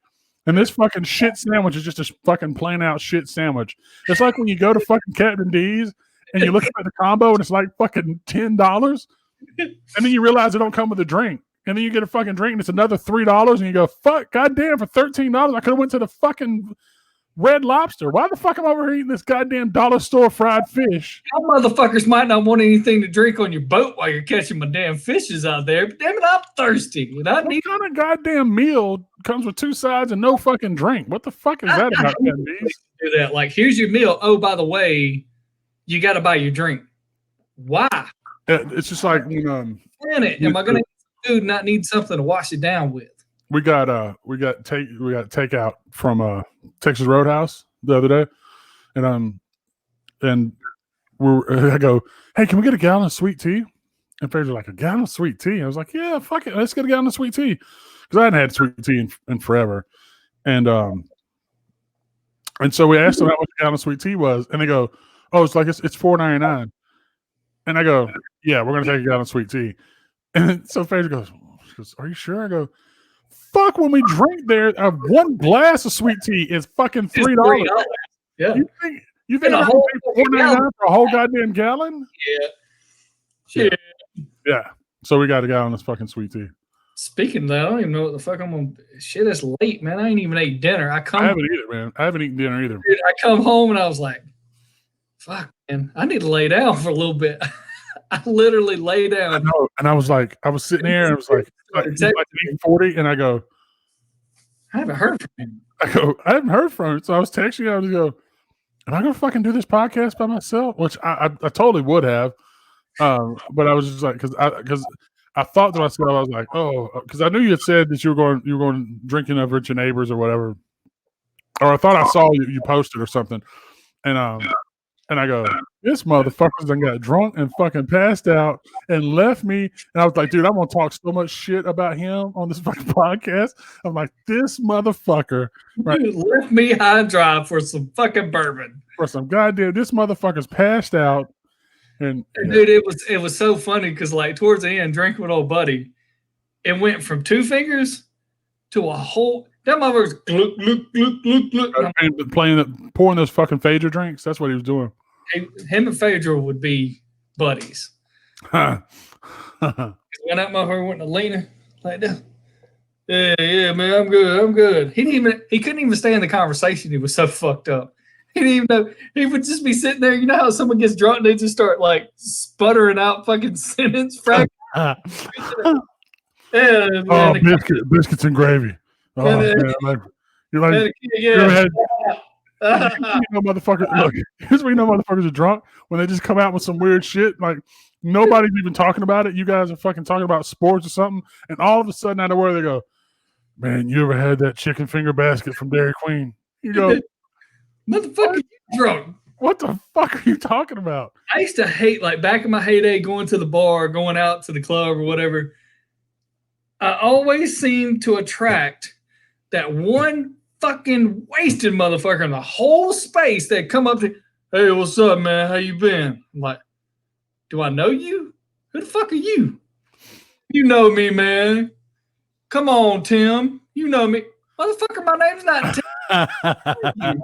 and this fucking shit sandwich is just a fucking plain out shit sandwich. It's like when you go to fucking Captain D's and you look at the combo and it's like fucking $10, and then you realize it don't come with a drink. And then you get a fucking drink and it's another $3, and you go, fuck, goddamn, for $13, I could have went to the fucking Red Lobster. Why the fuck am I over here eating this goddamn dollar store fried fish? Y'all motherfuckers might not want anything to drink on your boat while you're catching my damn fishes out there. But damn it, I'm thirsty. And I What need kind of goddamn meal comes with 2 sides and no fucking drink? What the fuck is that about, Captain D's? to do that. Like, here's your meal. Oh, by the way, you got to buy your drink. Why? It's just like when Planet, am I going to eat food and not need something to wash it down with? we got takeout from Texas Roadhouse the other day, and I go, hey, can we get a gallon of sweet tea? And Fraser's like, a gallon of sweet tea? I was like, yeah, fuck it, let's get a gallon of sweet tea, because I hadn't had sweet tea in forever, and so we asked them how much a gallon of sweet tea was, and they go, oh, it's $4.99, and I go, yeah, we're gonna take a gallon of sweet tea, and so Fraser goes, are you sure? I go, fuck, when we drink there, one glass of sweet tea is fucking $3. Yeah. You think And a I'm whole pay $4.99 for a whole goddamn gallon? Yeah. Yeah. So we got a gallon of this fucking sweet tea. Speaking of that, I don't even know what the fuck I'm going to. Shit, it's late, man. I ain't even ate dinner. I haven't either, man. I haven't eaten dinner either. Dude, I come home and I was like, fuck, man, I need to lay down for a little bit. I literally lay down. I know. And I was sitting there and I was like, it's like 8:40, and I go, I haven't heard from him. I haven't heard from him. So I was texting you. I was go, am I gonna fucking do this podcast by myself? Which I totally would have, but I was just like, because I thought to myself, I was like, oh, because I knew you had said that you were going drinking over at your neighbors or whatever, or I thought I saw you posted or something, and I go, this motherfucker's done got drunk and fucking passed out and left me. And I was like, dude, I'm going to talk so much shit about him on this fucking podcast. I'm like, this motherfucker. Right? Dude, left me high and dry for some fucking bourbon. For some goddamn, this motherfucker's passed out. And dude, it was so funny because, like, towards the end, drinking with old buddy, it went from 2 fingers to a whole. That motherfucker's gluk, gluk, gluk, gluk, gluk. And pouring those fucking Phaedra drinks. That's what he was doing. Him and Phaedra would be buddies. When that motherfucker went to Lena like that. Yeah, man, I'm good. He couldn't even stay in the conversation. He was so fucked up. He didn't even know. He would just be sitting there. You know how someone gets drunk and they just start like sputtering out fucking sentence fragments. Yeah, Oh, man, biscuits and gravy. Oh, And then- man, like, you're like, and you ever yeah. had, motherfuckers. Look, here's where you know motherfuckers are drunk when they just come out with some weird shit. Like nobody's even talking about it. You guys are fucking talking about sports or something, and all of a sudden out of nowhere they go, "Man, you ever had that chicken finger basket from Dairy Queen?" You go, Motherfucker, you drunk. "What the fuck are you talking about?" I used to hate, like back in my heyday, going to the bar, going out to the club or whatever. I always seemed to attract that one fucking wasted motherfucker in the whole space that come up to, hey, what's up, man? How you been? I'm like, do I know you? Who the fuck are you? You know me, man. Come on, Tim. You know me. Motherfucker, my name's not Tim.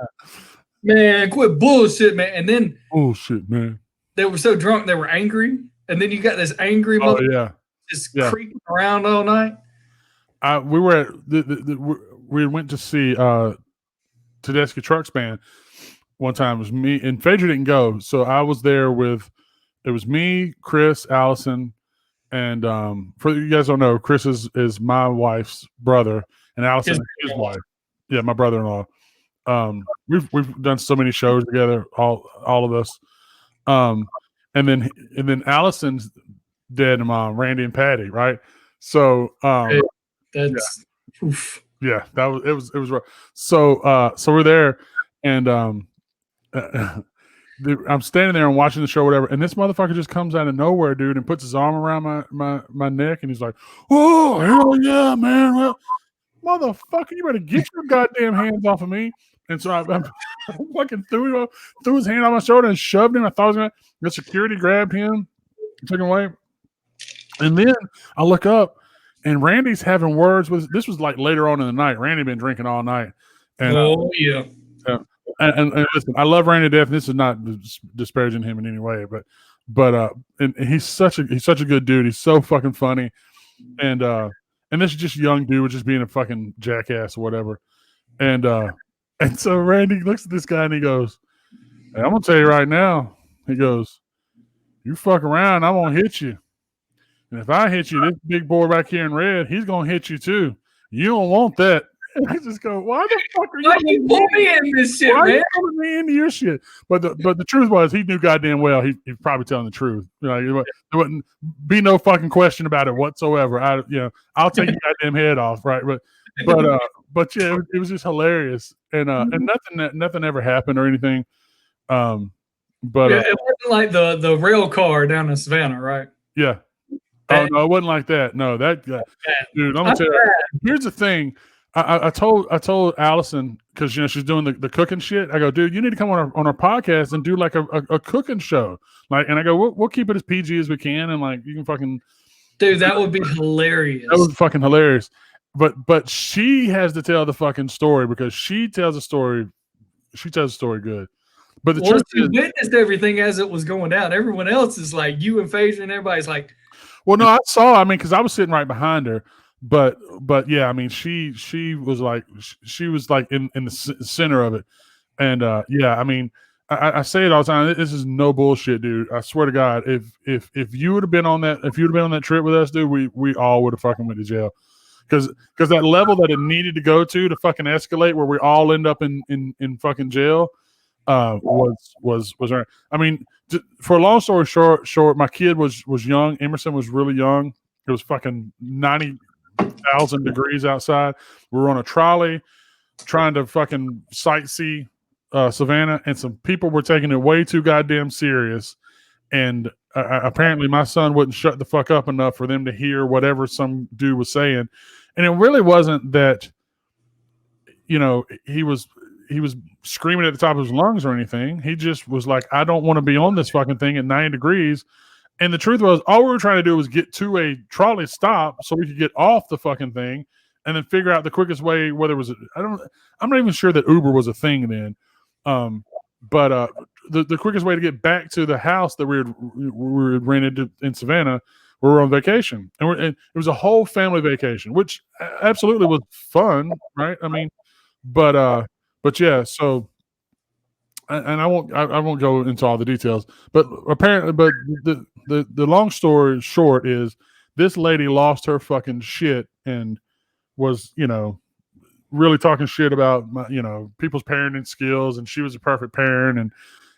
Man, quit bullshit, man. And then Bullshit, man. they were so drunk they were angry. And then you got this angry Oh motherfucker yeah. just Yeah. creeping around all night. We were at we went to see Tedeschi Trucks Band one time. It was me and Phaedra didn't go, so I was there with. It was me, Chris, Allison, and for you guys don't know, Chris is my wife's brother, and Allison is his wife. Yeah, my brother-in-law. We've done so many shows together, all of us. And then Allison's dad and mom, Randy and Patty, right? So That's oof. yeah, that was it was rough. So we're there, and I'm standing there and watching the show, whatever, and this motherfucker just comes out of nowhere, dude, and puts his arm around my neck, and he's like, "Oh hell yeah, man! Well, motherfucker, you better get your goddamn hands off of me!" And so I fucking threw his hand on my shoulder and shoved him. I thought I was gonna. The security grabbed him, took him away, and then I look up. And Randy's having words with. This was like later on in the night. Randy been drinking all night, and Yeah. and listen, I love Randy to death. This is not disparaging him in any way, but and he's such a good dude. He's so fucking funny, and this is just a young dude, just being a fucking jackass or whatever, and so Randy looks at this guy and he goes, "Hey, I'm gonna tell you right now." He goes, "You fuck around, I'm gonna hit you." And if I hit you, this big boy back here in red, he's gonna hit you too. You don't want that. And I just go, why the fuck are you? Why you pull me in this shit, Why are man? you pulling me into your shit? But the truth was, he knew goddamn well he's probably telling the truth. You know, there wouldn't be no fucking question about it whatsoever. I'll take your goddamn head off, right? But yeah, it was just hilarious, and nothing ever happened or anything. But it wasn't like the rail car down in Savannah, right? yeah. Oh no, it wasn't like that. No, that guy, dude. I'm gonna tell you. Here's the thing. I told Allison, because she's doing the cooking shit. I go, dude, you need to come on our podcast and do like a cooking show. Like, and I go, we'll keep it as PG as we can, and like you can fucking. Dude, that would be hilarious. That was fucking hilarious. But she has to tell the fucking story because she tells a story. She tells a story good. But the truth she is, witnessed everything as it was going down. Everyone else is like you and Phaedra, and everybody's like. Well, no, I saw. I mean, because I was sitting right behind her, but yeah, I mean, she was like in the center of it, and yeah, I mean, I say it all the time. This is no bullshit, dude. I swear to God, if you would have been on that, trip with us, dude, we all would have fucking went to jail, because that level that it needed to go to fucking escalate, where we all end up in fucking jail, was. I mean. For a long story short, my kid was young. Emerson was really young. It was fucking 90,000 degrees outside. We were on a trolley trying to fucking sightsee Savannah, and some people were taking it way too goddamn serious. And apparently my son wouldn't shut the fuck up enough for them to hear whatever some dude was saying. And it really wasn't that, you know, he was screaming at the top of his lungs or anything. He just was like, I don't want to be on this fucking thing at 90 degrees. And the truth was, all we were trying to do was get to a trolley stop so we could get off the fucking thing and then figure out the quickest way, whether it was, I'm not even sure that Uber was a thing then. But the quickest way to get back to the house that we were rented in Savannah, we were on vacation. And it was a whole family vacation, which absolutely was fun, right? I mean, but yeah, so and I won't go into all the details, but apparently, but the long story short is this lady lost her fucking shit and was, really talking shit about people's parenting skills, and she was a perfect parent, and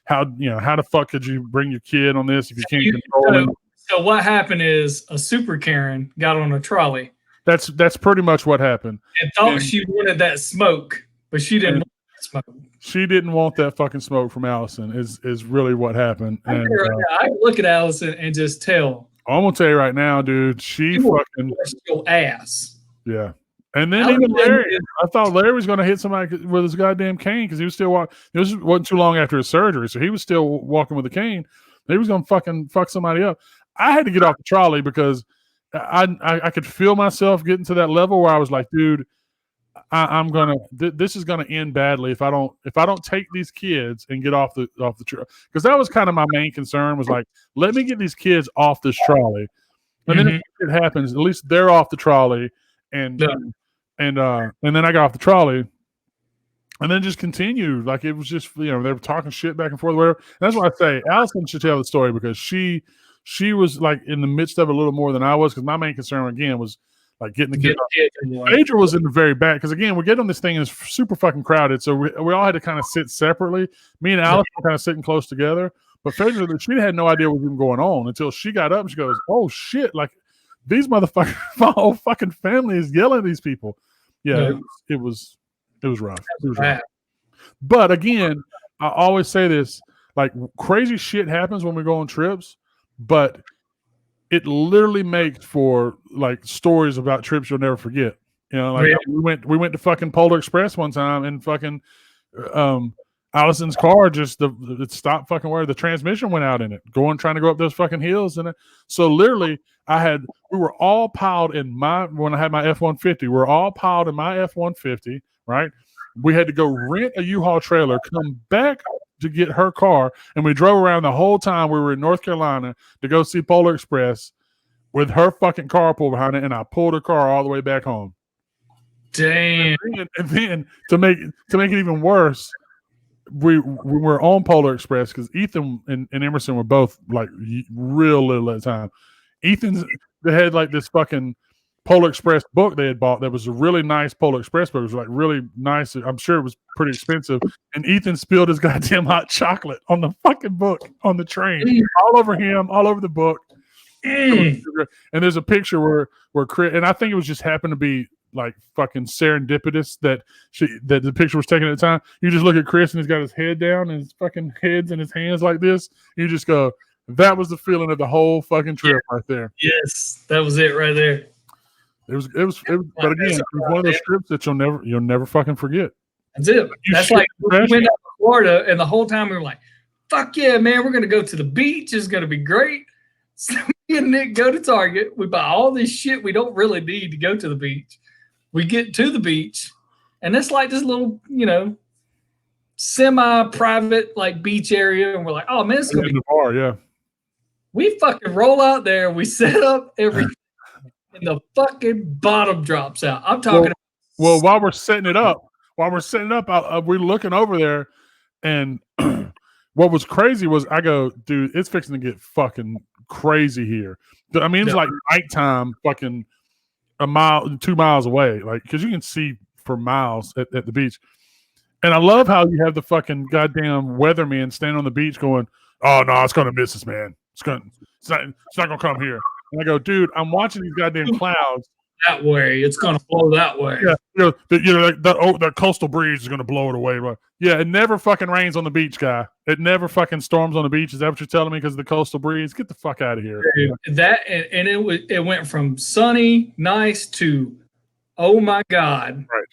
how the fuck could you bring your kid on this if you can't control him? So what happened is a super Karen got on a trolley. That's pretty much what happened. And thought she wanted that smoke, but she didn't want that smoke. She didn't want that fucking smoke from Allison. Is really what happened. And I look at Allison and just tell. I'm gonna tell you right now, dude. She fucking your ass. Yeah. And then even Larry, I thought Larry was going to hit somebody with his goddamn cane because he was still walking. It wasn't too long after his surgery, so he was still walking with a cane. He was going to fucking fuck somebody up. I had to get off the trolley because I could feel myself getting to that level where I was like, dude, I'm gonna. This is gonna end badly if I don't take these kids and get off the trolley, because that was kind of my main concern. Was like, let me get these kids off this trolley, and then if it happens, at least they're off the trolley. And then I got off the trolley, and then just continued like it was just they were talking shit back and forth. Whatever. And that's why I say Allison should tell the story, because she was like in the midst of it a little more than I was, because my main concern again was like getting the kids. Phaedra was in the very back, because again we get on this thing and it's super fucking crowded, so we all had to kind of sit separately. Me and Allison were kind of sitting close together, but Phaedra, she had no idea what was even going on until she got up and she goes, "Oh shit!" Like, these motherfuckers, my whole fucking family is yelling at these people. Yeah, it was rough. It was rough. But again, I always say this: like, crazy shit happens when we go on trips, but it literally makes for like stories about trips you'll never forget. Like we went to fucking Polar Express one time, and fucking Allison's car it stopped fucking where the transmission went out in it, trying to go up those fucking hills. And so literally we were all piled in when I had my F-150, we're all piled in my F-150, right? We had to go rent a U-Haul trailer, come back to get her car, and we drove around the whole time we were in North Carolina to go see Polar Express with her fucking carpool behind it, and I pulled her car all the way back home. Damn. And then to make it even worse, we were on Polar Express because Ethan and Emerson were both like real little at the time. They had like this fucking Polar Express book they had bought that was a really nice Polar Express book. It was like really nice. I'm sure it was pretty expensive. And Ethan spilled his goddamn hot chocolate on the fucking book on the train, all over him, all over the book. And there's a picture where Chris, and I think it was just happened to be like fucking serendipitous that the picture was taken at the time. You just look at Chris and he's got his head down and his fucking head's in his hands like this. You just go, that was the feeling of the whole fucking trip right there. Yes, that was it right there. It was but again, it was one of those trips that you'll never fucking forget. That's it. That's like we went out to Florida, and the whole time we were like, fuck yeah, man, we're gonna go to the beach. It's gonna be great. So me and Nick go to Target. We buy all this shit we don't really need to go to the beach. We get to the beach, and it's like this little, semi-private like beach area, and we're like, oh man, it's gonna be the bar, yeah. We fucking roll out there. We set up everything, and the fucking bottom drops out. I'm talking. Well, while we're setting it up, we're looking over there, and what was crazy was I go, dude, it's fixing to get fucking crazy here. I mean, it's like nighttime, fucking a mile, 2 miles away, like because you can see for miles at the beach. And I love how you have the fucking goddamn weatherman standing on the beach going, "Oh no, it's gonna miss us, man. It's not gonna come here." And I go, dude, I'm watching these goddamn clouds that way. It's gonna blow that way. Yeah, the coastal breeze is gonna blow it away. But yeah, it never fucking rains on the beach, guy. It never fucking storms on the beach. Is that what you're telling me? Because of the coastal breeze? Get the fuck out of here. That and it went from sunny, nice to, oh my god, right.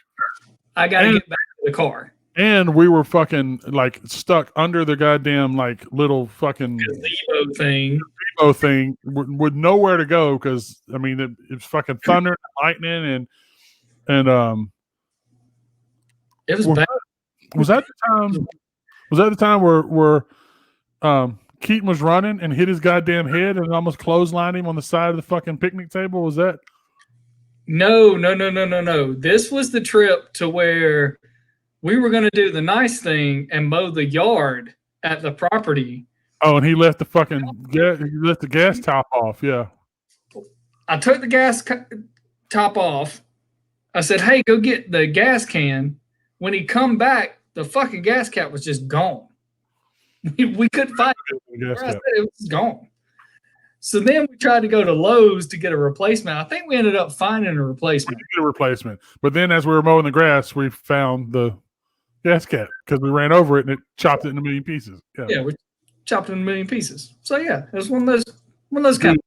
I gotta get back to the car. And we were fucking like stuck under the goddamn like little fucking gazebo thing with nowhere to go because I mean it's fucking thunder and lightning and it was bad. Was that the time where Keaton was running and hit his goddamn head and almost clotheslined him on the side of the fucking picnic table? Was that? No. This was the trip to where we were going to do the nice thing and mow the yard at the property. Oh, and he left the fucking gas top off. Yeah. I took the gas top off. I said, "Hey, go get the gas can." When he come back, the fucking gas cap was just gone. We couldn't find it. Where I said it was gone. So then we tried to go to Lowe's to get a replacement. I think we ended up finding a replacement. We did get a replacement, but then as we were mowing the grass, we found the gas cap because we ran over it and it chopped it in a million pieces. Yeah, we chopped it in a million pieces. So yeah, it was one of those kind.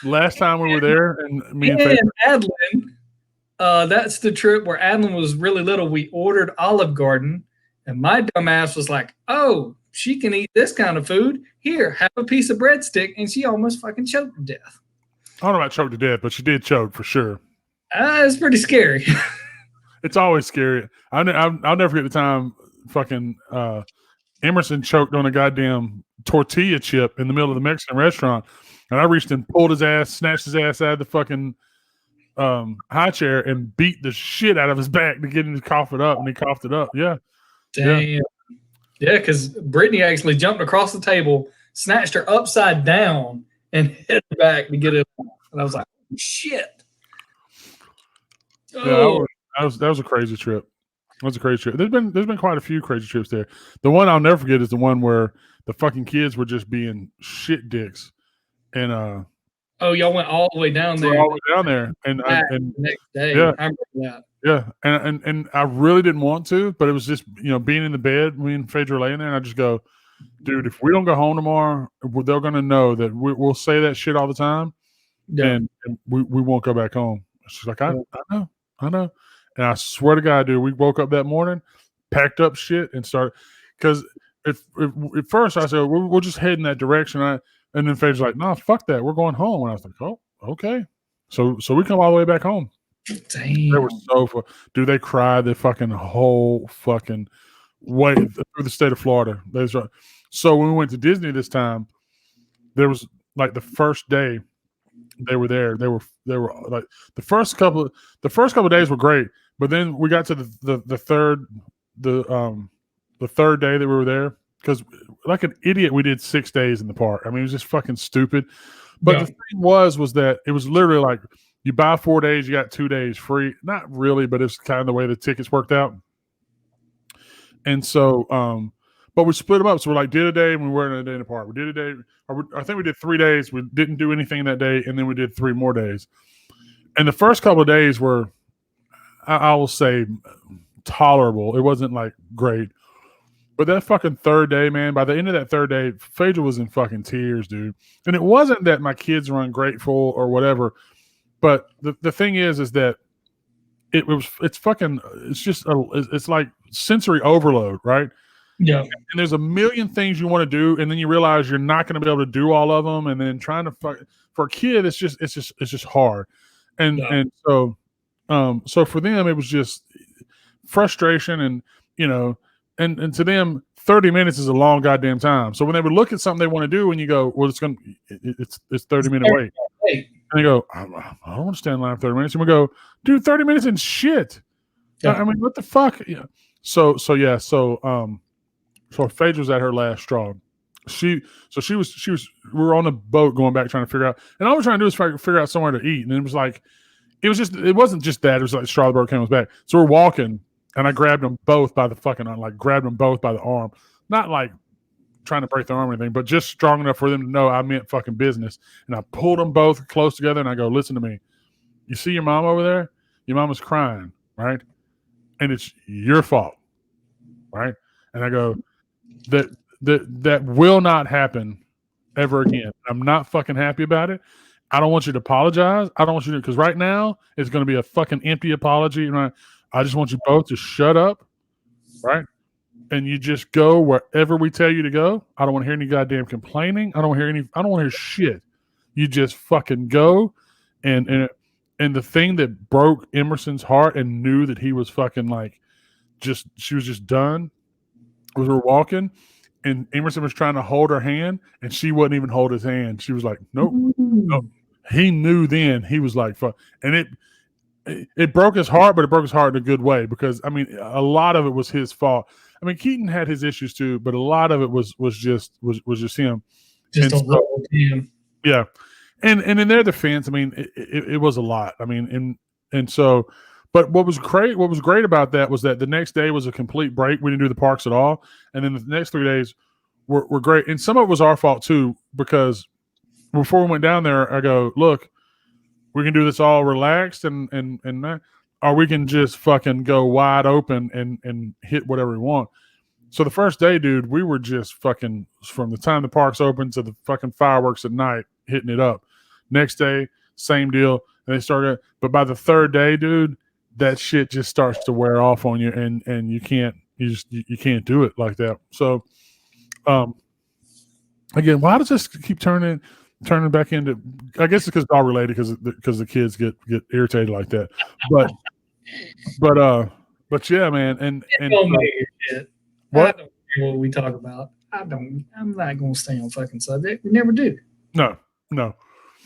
Last time we were there, and me and Adlin, that's the trip where Adlin was really little. We ordered Olive Garden, and my dumbass was like, "Oh, she can eat this kind of food. Here, have a piece of breadstick," and she almost fucking choked to death. I don't know about choked to death, but she did choke for sure. It's pretty scary. It's always scary. I'll never forget the time fucking Emerson choked on a goddamn tortilla chip in the middle of the Mexican restaurant. And I reached and pulled his ass, snatched his ass out of the fucking high chair and beat the shit out of his back to get him to cough it up. And he coughed it up. Yeah. Damn. Yeah, because Brittany actually jumped across the table, snatched her upside down, and hit her back to get it. And I was like, shit. Oh. Yeah, that was a crazy trip. That was a crazy trip. There's been quite a few crazy trips there. The one I'll never forget is the one where the fucking kids were just being shit dicks. And y'all went all the way down there. All the way down there, and the next day. Yeah, I remember that. Yeah, and I really didn't want to, but it was just being in the bed, me and Phaedra laying there, and I just go, dude, if we don't go home tomorrow, they're gonna know that we'll say that shit all the time, and we won't go back home. She's like, I know, and I swear to God, dude, we woke up that morning, packed up shit, and started because at first I said we'll just head in that direction. And then Phaedra's like, no, fuck that. We're going home. And I was like, oh, okay. So we come all the way back home. Damn. They were so fun. Dude, they cried the fucking whole fucking way through the state of Florida. So when we went to Disney this time, there was like the first day they were there. They were like the first couple of days were great, but then we got to the third day that we were there. Because like an idiot, we did 6 days in the park. I mean, it was just fucking stupid. But the thing was that it was literally like you buy 4 days, you got 2 days free. Not really, but it's kind of the way the tickets worked out. And so, but we split them up. So we did a day and we weren't a day in the park. We did a day. I think we did 3 days. We didn't do anything that day, and then we did 3 more days. And the first couple of days were, I will say, tolerable. It wasn't like great. But that fucking third day, man, by the end of that third day, Phaedra was in fucking tears, dude. And it wasn't that my kids were ungrateful or whatever. But the thing is that it's like sensory overload, right? Yeah. And there's a million things you want to do, and then you realize you're not going to be able to do all of them. And then trying to for a kid, it's just hard. And so for them, it was just frustration and And to them, 30 minutes is a long goddamn time. So when they would look at something they want to do, and you go, "Well, it's 30-minute wait," and they go, "I don't want to stand in line for 30 minutes." And we go, "Dude, 30 minutes and shit." Yeah. I mean, what the fuck? Yeah. So Phaedra was at her last straw. We were on a boat going back trying to figure out, and all we're trying to do is figure out somewhere to eat. And it wasn't just that. It was like the straw the boat came back. So we're walking. And I grabbed them both by the arm. Not like trying to break their arm or anything, but just strong enough for them to know I meant fucking business. And I pulled them both close together and I go, listen to me. You see your mom over there? Your mama's crying, right? And it's your fault, right? And I go, that will not happen ever again. I'm not fucking happy about it. I don't want you to apologize. I don't want you to, because right now it's going to be a fucking empty apology. Right? I just want you both to shut up, right? And you just go wherever we tell you to go. I don't want to hear any goddamn complaining. I don't want to hear shit. You just fucking go. And the thing that broke Emerson's heart and knew that he was fucking she was just done was we're walking and Emerson was trying to hold her hand and she wouldn't even hold his hand. She was like, nope. He knew then. He was like, fuck. And it broke his heart, but it broke his heart in a good way because I mean, a lot of it was his fault. I mean, Keaton had his issues too, but a lot of it was just him. Just And don't love him. Yeah, and in their defense, I mean, it was a lot. I mean, and so, but what was great about that was that the next day was a complete break. We didn't do the parks at all, and then the next 3 days were great. And some of it was our fault too because before we went down there, I go, look, we can do this all relaxed and that, or we can just fucking go wide open and hit whatever we want. So the first day, dude, we were just fucking from the time the parks open to the fucking fireworks at night, hitting it up. Next day, same deal. And they started, but by the third day, dude, that shit just starts to wear off on you, and you can't do it like that. So, again, why does this keep turning back into? I guess it's because it's all related because the kids get irritated like that. But yeah, man, and Don't make it shit. What? I don't care what we talk about. I'm not gonna stay on fucking subject. We never do. no.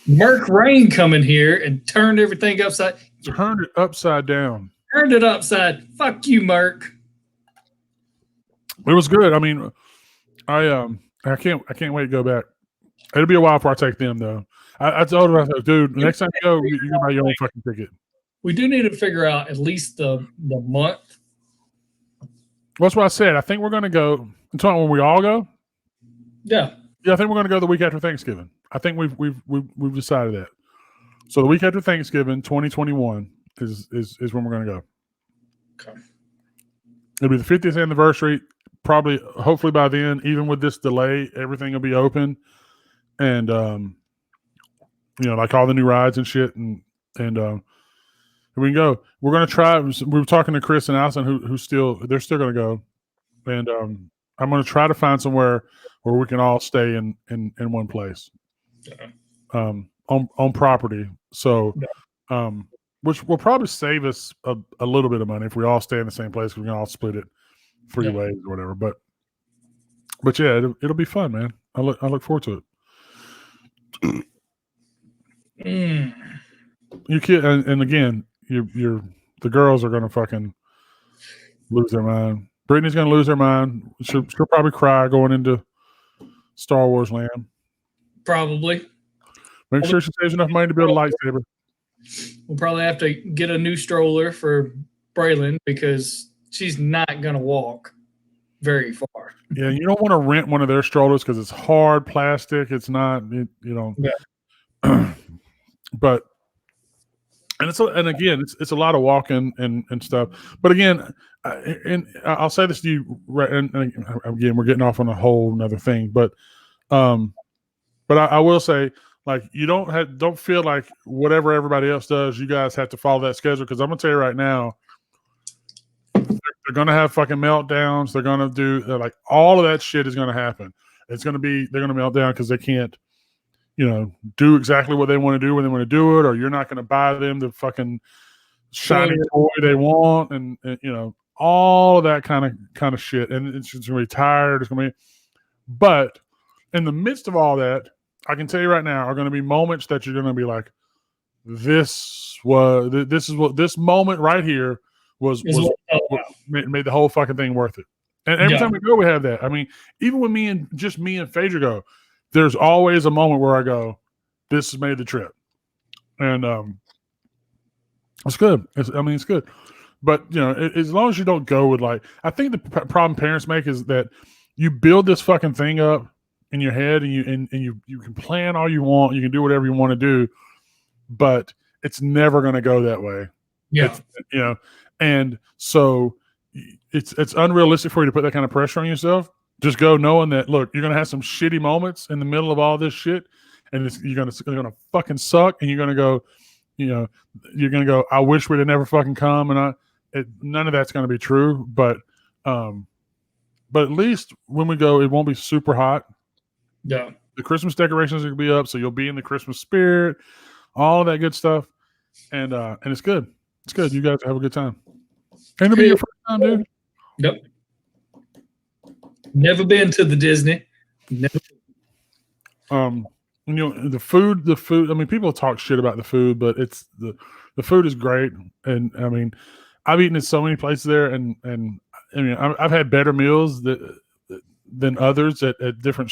Merc Rain coming here and turned everything upside. Turned it upside down. Turned it upside. Fuck you, Merc. It was good. I mean, I can't wait to go back. It'll be a while before I take them though. I told her, I said, dude, the next time you go, you can buy your own fucking ticket. We do need to figure out at least the month. Well, that's what I said. I think we're gonna go. I'm talking when we all go. Yeah. Yeah, I think we're gonna go the week after Thanksgiving. I think we've decided that. So the week after Thanksgiving, 2021 is when we're gonna go. Okay. It'll be the 50th anniversary. Probably, hopefully by then, even with this delay, everything will be open, and like all the new rides and shit, and we can go. We're gonna try. We were talking to Chris and Allison, they're still gonna go, and I'm gonna try to find somewhere where we can all stay in one place, on property. So, which will probably save us a little bit of money if we all stay in the same place. We can all split it 3 ways or whatever. But yeah, it'll be fun, man. I look forward to it. You kid, and again, the girls are gonna fucking lose their mind. Brittany's gonna lose her mind. She'll probably cry going into Star Wars land. Probably. Make sure she saves enough money to build a lightsaber. We'll probably have to get a new stroller for Braylon because she's not gonna walk very far. Yeah, you don't want to rent one of their strollers because it's hard plastic. It's not, Yeah. But and again, it's a lot of walking and stuff. But again, and I'll say this to you, right? And again, we're getting off on a whole another thing, but I will say, like, you don't feel like whatever everybody else does, you guys have to follow that schedule. Because I'm gonna tell you right now, they're gonna have fucking meltdowns. They're gonna do like all of that shit is gonna happen. They're gonna melt down because they can't, do exactly what they want to do when they want to do it, or you're not going to buy them the fucking shiny toy they want, and all of that kind of shit. And it's just going to be tired. It's going to be, but in the midst of all that, I can tell you right now, are going to be moments that you're going to be like, this moment right here made the whole fucking thing worth it. And every time we go, we have that. I mean, even when me and Phaedra go, there's always a moment where I go, this has made the trip. And it's good. It's good. But, as long as you don't go with I think the problem parents make is that you build this fucking thing up in your head and you can plan all you want. You can do whatever you want to do, but it's never going to go that way. Yeah. And so it's unrealistic for you to put that kind of pressure on yourself. Just go knowing that, look, you're going to have some shitty moments in the middle of all this shit, and you're going to fucking suck, and you're going to go, you're going to go, I wish we'd have never fucking come, and none of that's going to be true, but at least when we go, it won't be super hot. Yeah. The Christmas decorations are going to be up, so you'll be in the Christmas spirit, all of that good stuff, and it's good. It's good. You guys have a good time. And it'll be your first time, dude. Yep. Never been to the Disney. Never. you know, the food. I mean, people talk shit about the food, but it's the food is great. And I mean, I've eaten at so many places there, and I mean, I've had better meals than others at different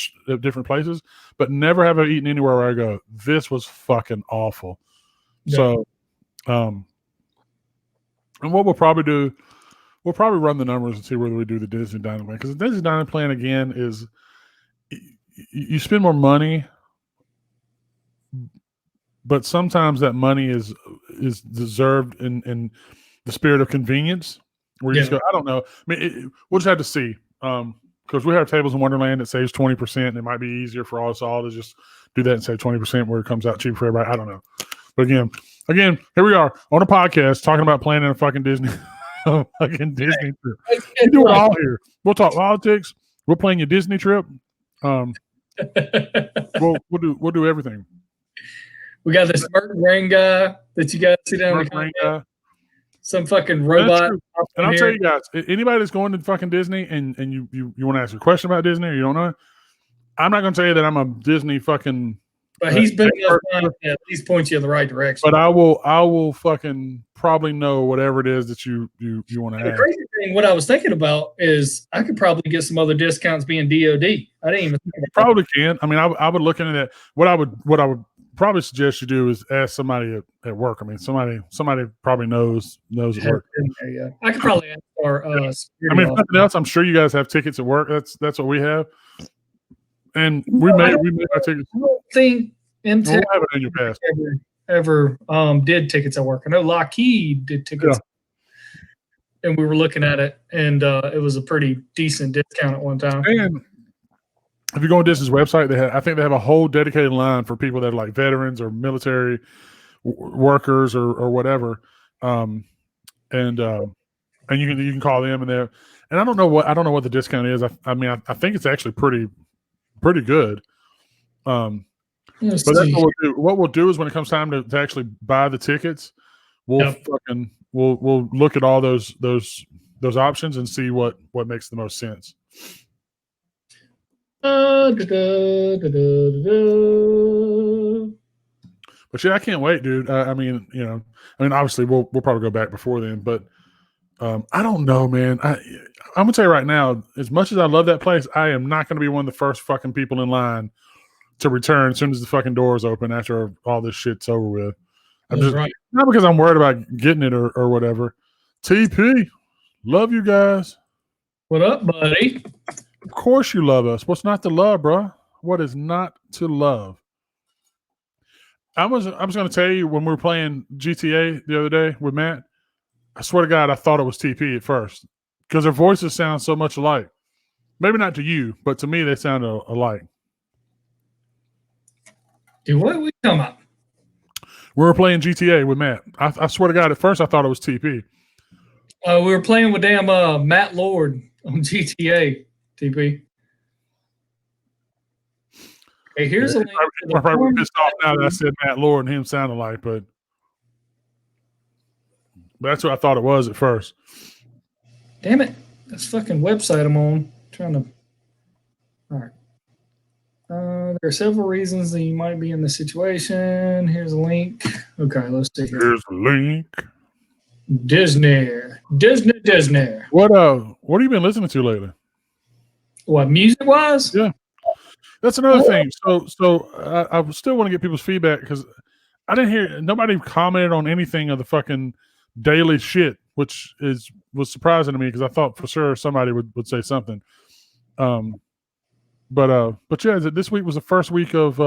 places, but never have I eaten anywhere where I go, this was fucking awful. Yeah. So, and what we'll probably do, we'll probably run the numbers and see whether we do the Disney dining plan, because the Disney dining plan again is you spend more money, but sometimes that money is deserved in the spirit of convenience. Where you just go, I don't know. I mean, we'll just have to see. Because we have Tables in Wonderland that saves 20%, and it might be easier for us all to just do that and save 20% where it comes out cheap for everybody. I don't know. But again, here we are on a podcast talking about planning a fucking Disney Disney trip. We do it all here. We'll talk politics. We'll plan your Disney trip. We'll do everything. We got this Merc Brain guy that you guys see down in the comment. Some fucking robot. And I'll tell you guys, anybody that's going to fucking Disney and you want to ask a question about Disney or you don't know, I'm not going to tell you that I'm a Disney fucking. But he's been enough time to at least point you in the right direction. But I will fucking probably know whatever it is that you want to have. The crazy thing, what I was thinking about is I could probably get some other discounts being DOD. I didn't even think about probably can. I mean, I would look into that. What I would probably suggest you do is ask somebody at work. I mean, somebody probably knows at work. Yeah. I could probably ask our I mean, if nothing else, I'm sure you guys have tickets at work. That's what we have. And we made our tickets. I don't think MTech we'll have it in your past. ever did tickets at work. I know Lockheed did tickets. Yeah. And we were looking at it, and it was a pretty decent discount at one time. And if you go on Disney's website, I think they have a whole dedicated line for people that are like veterans or military workers or whatever. And you can call them and they're, and I don't know what the discount is. I mean, I think it's actually pretty good. But that's what we'll do. What we'll do is when it comes time to actually buy the tickets, we'll look at all those options and see what makes the most sense. But yeah, I can't wait, dude. I mean, obviously we'll probably go back before then, but I don't know, man. I'm gonna tell you right now, as much as I love that place, I am not gonna be one of the first fucking people in line to return as soon as the fucking doors open after all this shit's over with. I'm just not because I'm worried about getting it or whatever. TP, love you guys. What up, buddy? Of course you love us. What's not to love, bro? What is not to love? I was going to tell you when we were playing GTA the other day with Matt, I swear to God, I thought it was TP at first because their voices sound so much alike. Maybe not to you, but to me, they sound alike. Dude, what are we talking about? We were playing GTA with Matt. I swear to God, at first I thought it was TP. We were playing with damn Matt Lord on GTA, TP. Hey, here's a link. I'm probably pissed off now that I said Matt Lord and him sound alike, but that's what I thought it was at first. Damn it. That's fucking website I'm on. Trying to. All right. There are several reasons that you might be in this situation. Here's a link. Okay, let's see here. Here's a link. Disney. What have you been listening to lately? What, music-wise? Yeah. That's another thing. So I still want to get people's feedback because I didn't hear nobody commented on anything of the fucking daily shit, which was surprising to me because I thought for sure somebody would say something. But yeah, this week was the first week of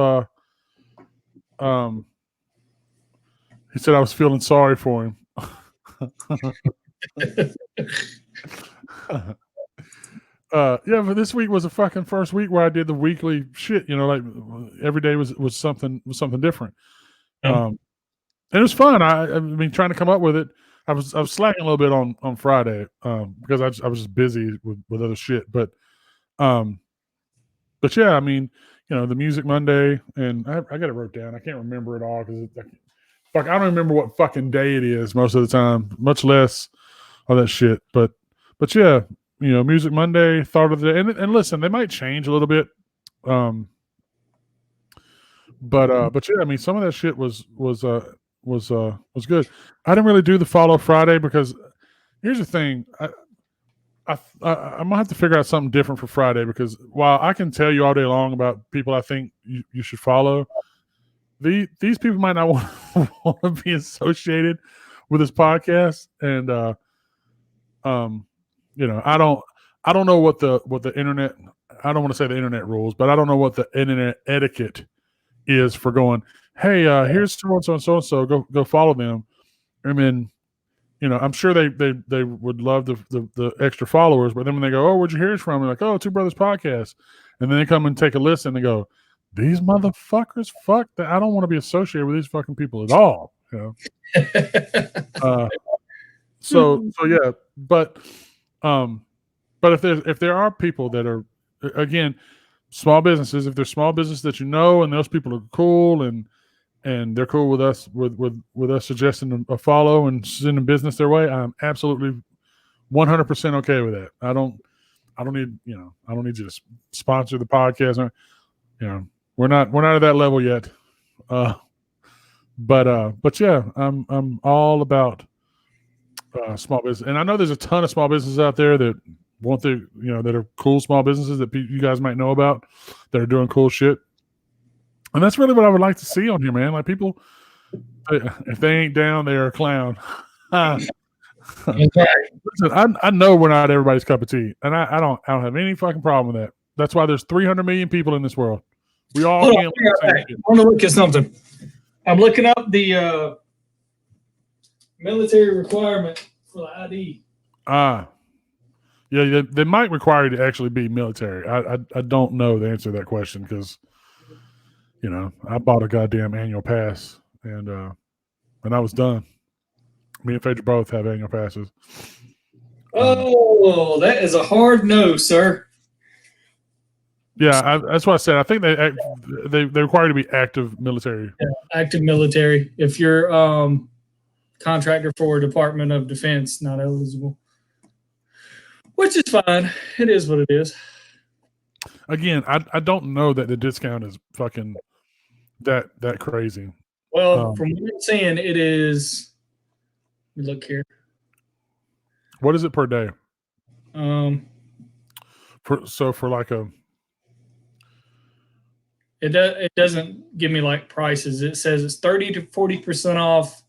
he said I was feeling sorry for him. Yeah, but this week was the fucking first week where I did the weekly shit, like every day was something different. And it was fun. I mean, trying to come up with it. I was slacking a little bit on Friday because I was just busy with other shit. But yeah, I mean, the Music Monday, and I got it wrote down. I can't remember it all because I don't remember what fucking day it is most of the time, much less all that shit. But yeah, Music Monday, thought of the day, and listen, they might change a little bit. But yeah, I mean, some of that shit was good. I didn't really do the follow Friday because here's the thing. I'm gonna have to figure out something different for Friday because while I can tell you all day long about people I think you should follow, these people might not want to be associated with this podcast, and I don't know what the internet. I don't want to say the internet rules, but I don't know what the internet etiquette is for going. Hey, here's so and so. Go follow them, and then. I'm sure they would love the extra followers, but then when they go, oh, where'd you hear it from? They're like, oh, Two Brothers Podcast. And then they come and take a listen and go, these motherfuckers, fuck that. I don't want to be associated with these fucking people at all. So yeah, but if there are people that are, again, small businesses, if there's small business that and those people are cool and they're cool with us with us suggesting a follow and sending business their way, I'm absolutely 100% okay with that. I don't need you to sponsor the podcast. We're not at that level yet. But yeah, I'm all about small business, and I know there's a ton of small businesses out there that want that are cool small businesses that you guys might know about that are doing cool shit. And that's really what I would like to see on here, man. Like people, if they ain't down, they're a clown. Listen, I know we're not everybody's cup of tea, and I don't have any fucking problem with that. That's why there's 300 million people in this world. We all can't. I want to look at something. I'm looking up the military requirement for the ID. Yeah, they might require you to actually be military. I don't know the answer to that question because. I bought a goddamn annual pass and I was done. Me and Phaedra both have annual passes. Oh, that is a hard no, sir. Yeah, that's what I said. I think they require you to be active military. Yeah, active military. If you're contractor for Department of Defense, not eligible. Which is fine. It is what it is. Again, I don't know that the discount is fucking that crazy. Well, from what I'm seeing, it is. Let me look here. What is it per day? For like a. It doesn't give me like prices. It says it's 30 to 40% off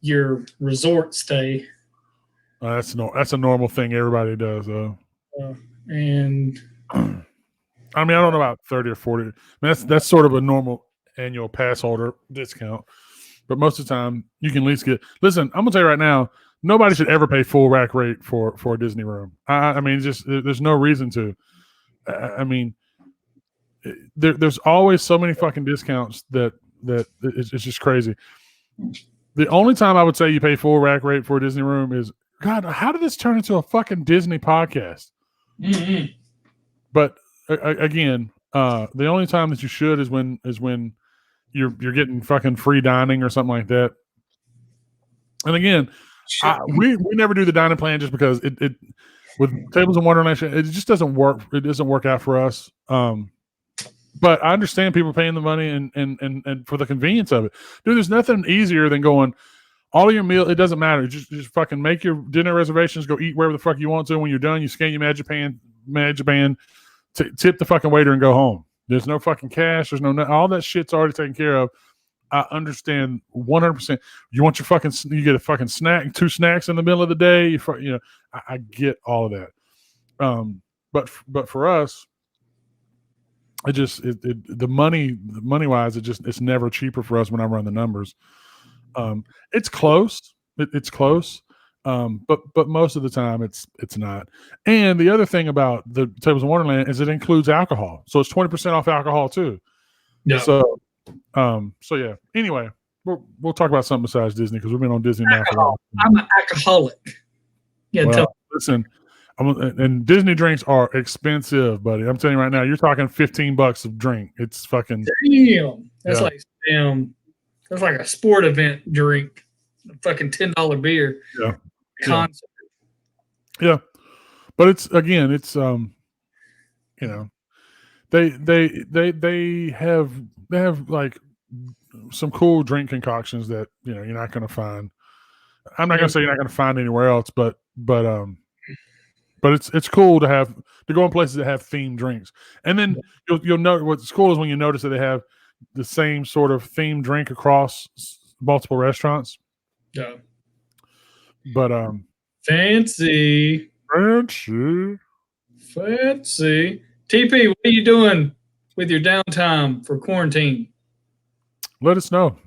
your resort stay. That's a normal thing everybody does though. And I mean, I don't know about 30 or 40. I mean, that's sort of a normal annual pass holder discount. But most of the time, you can at least get. Listen, I'm gonna tell you right now, nobody should ever pay full rack rate for a Disney room. I mean, just there's no reason to. I mean, there's always so many fucking discounts that it's just crazy. The only time I would say you pay full rack rate for a Disney room is, God, how did this turn into a fucking Disney podcast? Mm-hmm. But again, the only time that you should is when you're getting fucking free dining or something like that. And again, we never do the dining plan just because it with Tables in Wonderland, it just doesn't work. It doesn't work out for us. But I understand people paying the money and for the convenience of it. Dude, there's nothing easier than going all of your meal. It doesn't matter. Just fucking make your dinner reservations. Go eat wherever the fuck you want to. When you're done, you scan your Magicband, tip the fucking waiter and go home. There's no fucking cash. There's no all that shit's already taken care of. I understand 100%. You want you get a fucking snack, 2 snacks in the middle of the day. I get all of that. But for us, the money wise, it's never cheaper for us when I run the numbers. It's close. It's close. But most of the time it's not. And the other thing about the Tables in Wonderland is it includes alcohol. So it's 20% off alcohol too. Yeah. So yeah. Anyway, we'll talk about something besides Disney because we've been on Disney now for a while. I'm an alcoholic. Yeah, well, listen, and Disney drinks are expensive, buddy. I'm telling you right now, you're talking $15 of drink. It's fucking damn. That's like a sport event drink. A fucking $10 beer. Yeah. Concert. Yeah. But it's They have like some cool drink concoctions that you're not going to find. I'm not going to say you're not going to find anywhere else, but it's cool to go in places that have themed drinks. And then you'll know what's cool is when you notice that they have the same sort of themed drink across multiple restaurants. Yeah. But fancy. TP, what are you doing with your downtime for quarantine? Let us know.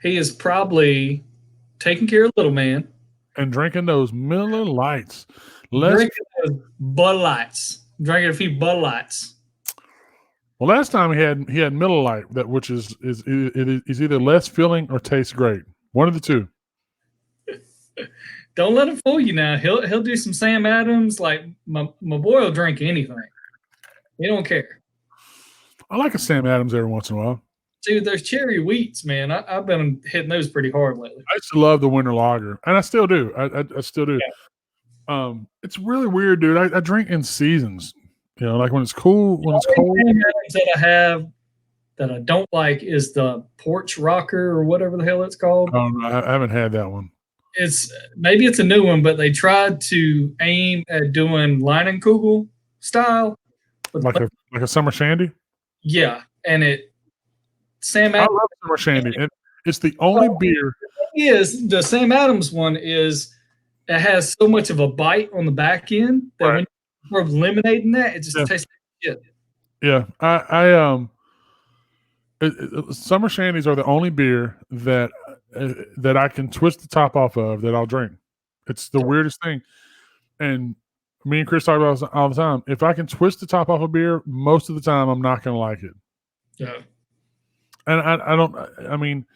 He is probably taking care of little man and drinking those Miller Lights. Drinking those Bud Lights. Drinking a few Bud Lights. Well, last time he had Miller Lite, which is either less filling or tastes great. One of the two. Don't let him fool you now. He'll do some Sam Adams. Like my boy will drink anything. He don't care. I like a Sam Adams every once in a while. Dude, there's cherry wheats, man. I've been hitting those pretty hard lately. I used to love the winter lager, and I still do. I still do. Yeah. It's really weird, dude. I drink in seasons. Like when it's cool, when it's cold. That I have that I don't like is the Porch Rocker or whatever the hell it's called. Oh, no, I haven't had that one. Maybe it's a new one, but they tried to aim at doing Leinenkugel style, like a summer shandy. Yeah, and Sam Adams. I love summer shandy. It's the only beer. The Sam Adams one it has so much of a bite on the back end that when you're eliminating that, it just tastes like shit. Yeah, summer shandies are the only beer that I can twist the top off of that I'll drink. It's the weirdest thing. And me and Chris talk about it all the time. If I can twist the top off a beer, most of the time I'm not going to like it. Yeah. And I don't. I mean,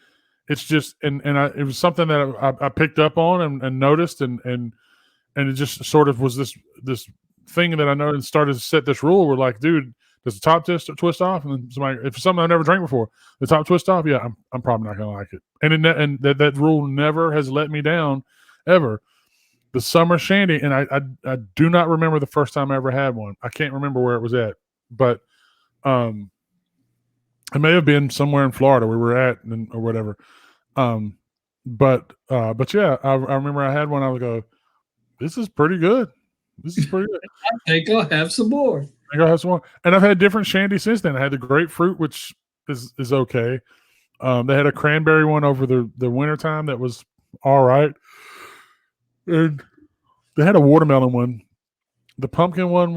it's just it was something that I picked up on and noticed and it just sort of was this thing that I know and started to set this rule. We're like, dude, does the top twist off? And then if it's something I never drank before, the top twist off, yeah, I'm probably not going to like it. And that rule never has let me down ever. The summer shandy, and I do not remember the first time I ever had one. I can't remember where it was at, but it may have been somewhere in Florida where we were at or whatever. But yeah, I remember I had one. I would go, this is pretty good. This is pretty good. I think I'll have some more. And I've had different shandy since then. I had the grapefruit, which is okay. They had a cranberry one over the winter time that was all right. And they had a watermelon one. The pumpkin one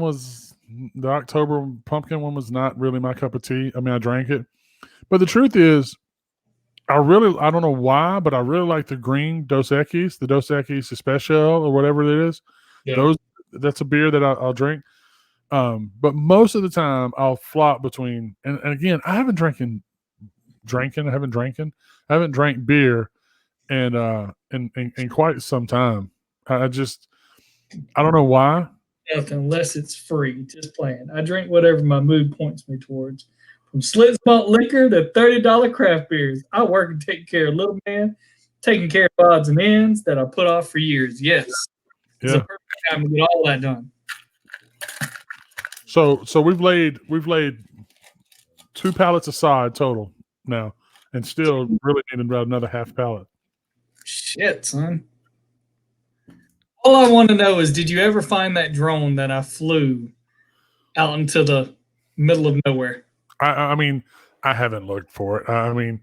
the October pumpkin one was not really my cup of tea. I mean, I drank it. But the truth is, I don't know why, but I really like the green Dos Equis, the Dos Equis Especial or whatever it is. Yeah. That's a beer that I'll drink. But most of the time I'll flop between, and again, I haven't drank beer in quite some time. I don't know why. Unless it's free, just playing. I drink whatever my mood points me towards. From Slits Malt Liquor to $30 craft beers. I work and take care of little man, taking care of odds and ends that I put off for years. Yes. It's a perfect time to get all that done. So we've laid 2 pallets aside total now, and still really need about another half pallet. Shit, son. All I want to know is, did you ever find that drone that I flew out into the middle of nowhere? I mean, I haven't looked for it. I mean,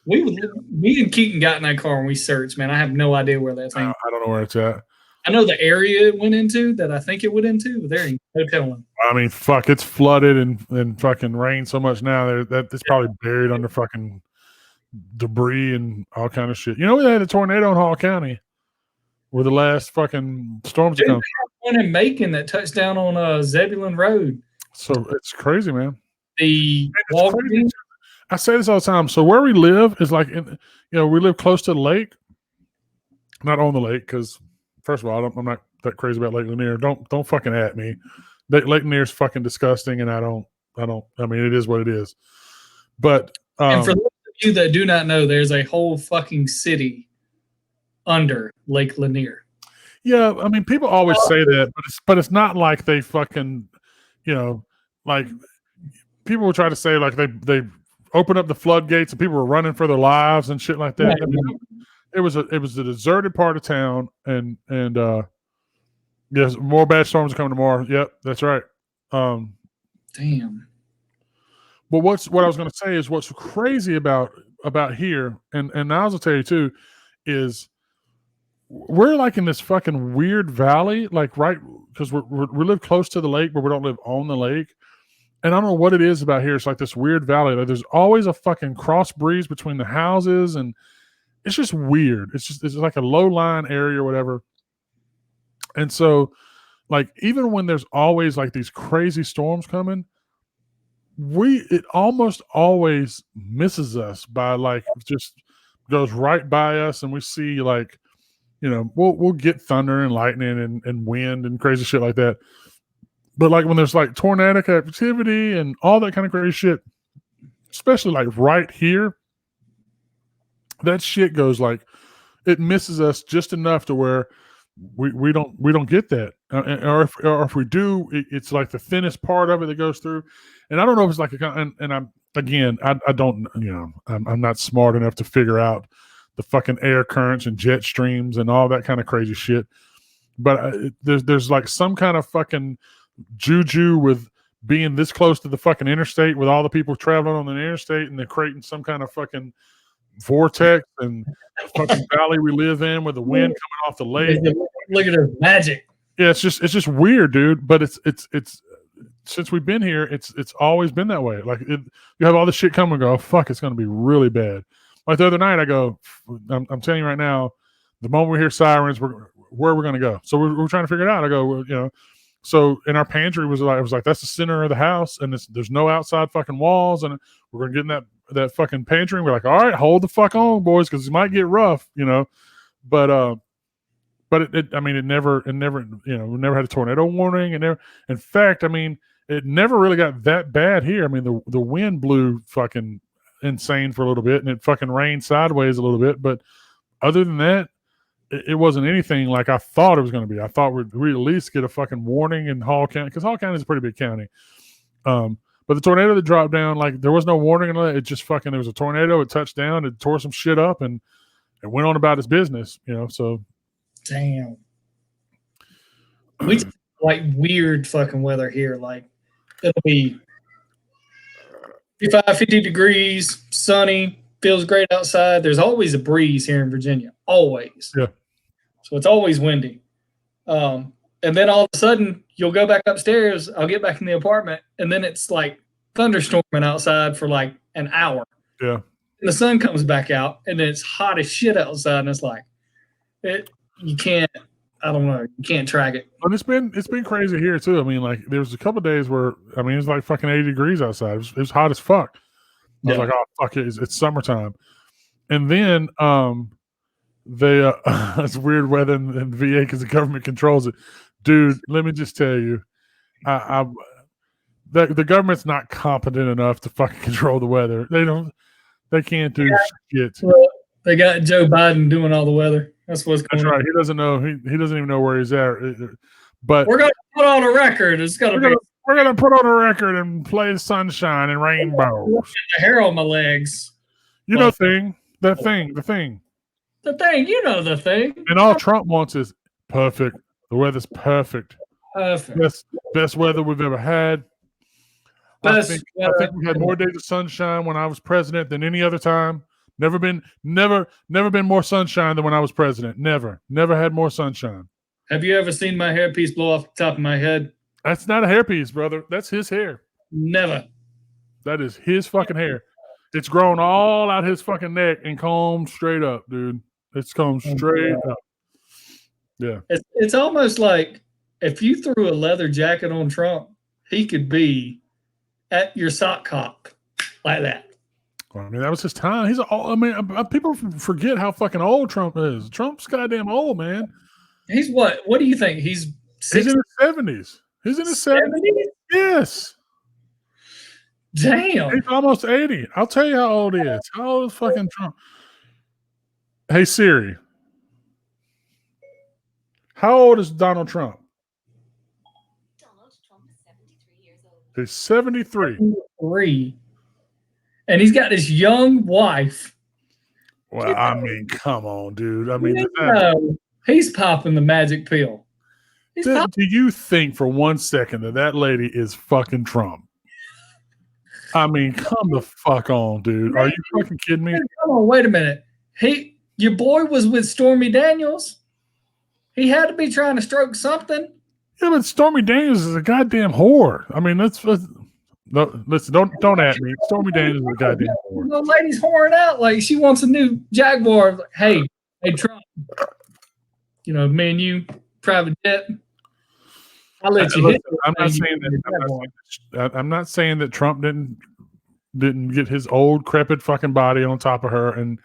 me and Keaton got in that car and we searched, man. I have no idea where that thing. I don't know where it's at. I know the area it went into that I think it went into, but there ain't no telling. I mean, fuck, it's flooded and fucking rained so much now that it's probably buried under fucking debris and all kind of shit. We had a tornado in Hall County where the last fucking storms Dude, come. One in Macon that touched down on Zebulon Road. So it's crazy, man. The Walgreens. I say this all the time. So where we live is like, we live close to the lake, not on the lake, because first of all, I'm not that crazy about Lake Lanier. Don't fucking at me. Lake Lanier is fucking disgusting, and I mean, it is what it is. But and for those of you that do not know, there's a whole fucking city under Lake Lanier. Yeah, I mean, people always say that, but it's not like they fucking, like people will try to say like they opened up the floodgates and people were running for their lives and shit like that. Right. I mean, it was a deserted part of town, and yes, more bad storms are coming tomorrow. Yep, that's right. Damn. But what I was going to say is what's crazy about here, and Niles will tell you too, is we're like in this fucking weird valley, like right because we live close to the lake, but we don't live on the lake. And I don't know what it is about here. It's like this weird valley. Like there's always a fucking cross breeze between the houses, and it's just weird. It's like a low line area or whatever. And so, like even when there's always like these crazy storms coming, it almost always misses us by like just goes right by us, and we see like we'll get thunder and lightning and wind and crazy shit like that. But like when there's like tornadic activity and all that kind of crazy shit, especially like right here, that shit goes like it misses us just enough to where we don't get that, or if we do, it's like the thinnest part of it that goes through. And I don't know if it's like and I'm again, I don't I'm not smart enough to figure out the fucking air currents and jet streams and all that kind of crazy shit. But there's like some kind of fucking juju with being this close to the fucking interstate with all the people traveling on the interstate, and they're creating some kind of fucking vortex and the fucking valley we live in with the wind coming off the lake. Look at her magic. Yeah, it's just weird, dude. But it's since we've been here, it's always been that way. Like you have all this shit come and go. Oh, fuck, it's going to be really bad. Like the other night, I go, I'm telling you right now, the moment we hear sirens, where we're going to go. So we're trying to figure it out. I go, so in our pantry was like that's the center of the house, and there's no outside fucking walls, and we're going to get in that fucking pantry, and we're like, all right, hold the fuck on, boys, because it might get rough, But it never, we never had a tornado warning, and never. In fact, it never really got that bad here. I mean, the wind blew fucking insane for a little bit, and it fucking rained sideways a little bit. But other than that, it wasn't anything like I thought it was going to be. I thought we'd at least get a fucking warning in Hall County, because Hall County is a pretty big county. But the tornado that dropped down, like there was no warning. It just fucking, there was a tornado. It touched down. It tore some shit up, and it went on about its business. So. Damn. We like weird fucking weather here. Like it'll be 55, 50 degrees, sunny, feels great outside. There's always a breeze here in Virginia. Always. Yeah. So it's always windy. And then all of a sudden you'll go back upstairs. I'll get back in the apartment, and then it's like thunderstorming outside for like an hour. Yeah. And the sun comes back out, and it's hot as shit outside, and it's like you can't. I don't know. You can't track it. And it's been crazy here too. I mean, like there was a couple of days where it was like fucking 80 degrees outside. It was hot as fuck. I was like, oh fuck it, it's summertime. And then they it's weird weather in VA because the government controls it. Dude, let me just tell you, the government's not competent enough to fucking control the weather. They can't do shit. Well, they got Joe Biden doing all the weather. That's what's going on. That's right. He doesn't know. He doesn't even know where he's at. But we're gonna put on a record. It's gonna be. We're gonna put on a record and play sunshine and rainbows. The hair on my legs. The thing. The thing. The thing. The thing. And all Trump wants is perfect. The weather's perfect. Perfect. Best weather we've ever had. I think we had more days of sunshine when I was president than any other time. Never been more sunshine than when I was president. Never had more sunshine. Have you ever seen my hairpiece blow off the top of my head? That's not a hairpiece, brother. That's his hair. Never. That is his fucking hair. It's grown all out his fucking neck and combed straight up, dude. It's combed straight up. Yeah. It's almost like if you threw a leather jacket on Trump, he could be at your sock hop like that. That was his time. People forget how fucking old Trump is. Trump's goddamn old, man. He's what? What do you think? He's in his 70s. He's in his 70s. Yes. Damn. He's almost 80. I'll tell you how old he is. How old is fucking Trump? Hey, Siri. How old is Donald Trump? Donald Trump is 73 years old. He's 73. 3. And he's got this young wife. Well, I mean, come on, dude. I mean, He's popping the magic pill. do you think for 1 second that lady is fucking Trump? I mean, come the fuck on, dude. Are you fucking kidding me? Come on, wait a minute. Your boy was with Stormy Daniels. He had to be trying to stroke something. Yeah, but Stormy Daniels is a goddamn whore. I mean, no, listen, don't at me. Stormy Daniels is a goddamn whore. The lady's whoring out like she wants a new Jaguar. Like, hey, Trump. You know, me and you, private jet. I'll let you hit. I'm not saying that Trump didn't get his old crepit fucking body on top of her and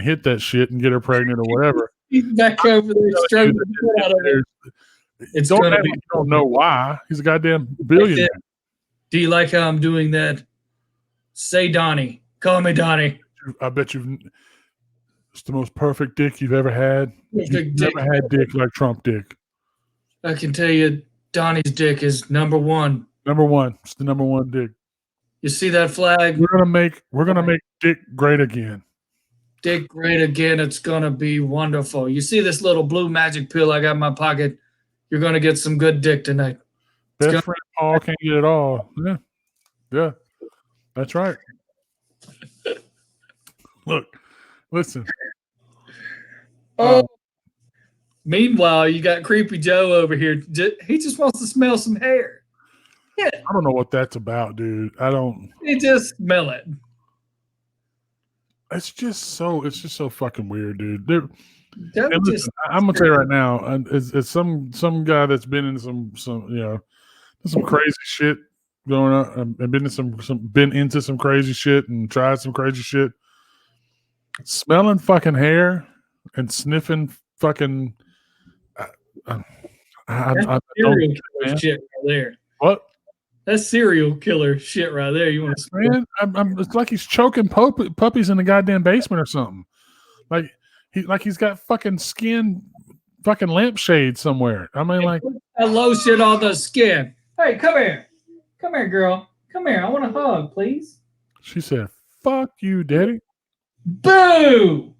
hit that shit and get her pregnant or whatever. He's back over there stroking the shit out of her. You don't know why. He's a goddamn billionaire. Do you like how I'm doing that? Say Donnie. Call me Donnie. I bet it's the most perfect dick you've ever had. You've never had dick like Trump dick. I can tell you, Donnie's dick is number one. Number one. It's the number one dick. You see that flag? We're gonna make dick great again. Dick great again. It's gonna be wonderful. You see this little blue magic pill I got in my pocket? You're gonna get some good dick tonight. Best friend Paul can't get it all. Yeah. That's right. Look, listen. Meanwhile, you got Creepy Joe over here. He just wants to smell some hair. Yeah. I don't know what that's about, dude. He just smell it. It's just so fucking weird, dude. Listen, I'm gonna tell you right now, it's some guy that's been in some crazy shit going on, and been into some crazy shit and tried some crazy shit. Smelling fucking hair and sniffing fucking. I serial killer shit right there. What? That's serial killer shit right there. You want to man? It's like he's choking puppies in the goddamn basement or something. Like he's got fucking skin, fucking lampshade somewhere. I mean, like that lotion on the skin. Hey, come here, girl. Come here. I want a hug, please. She said, "Fuck you, daddy." Boo!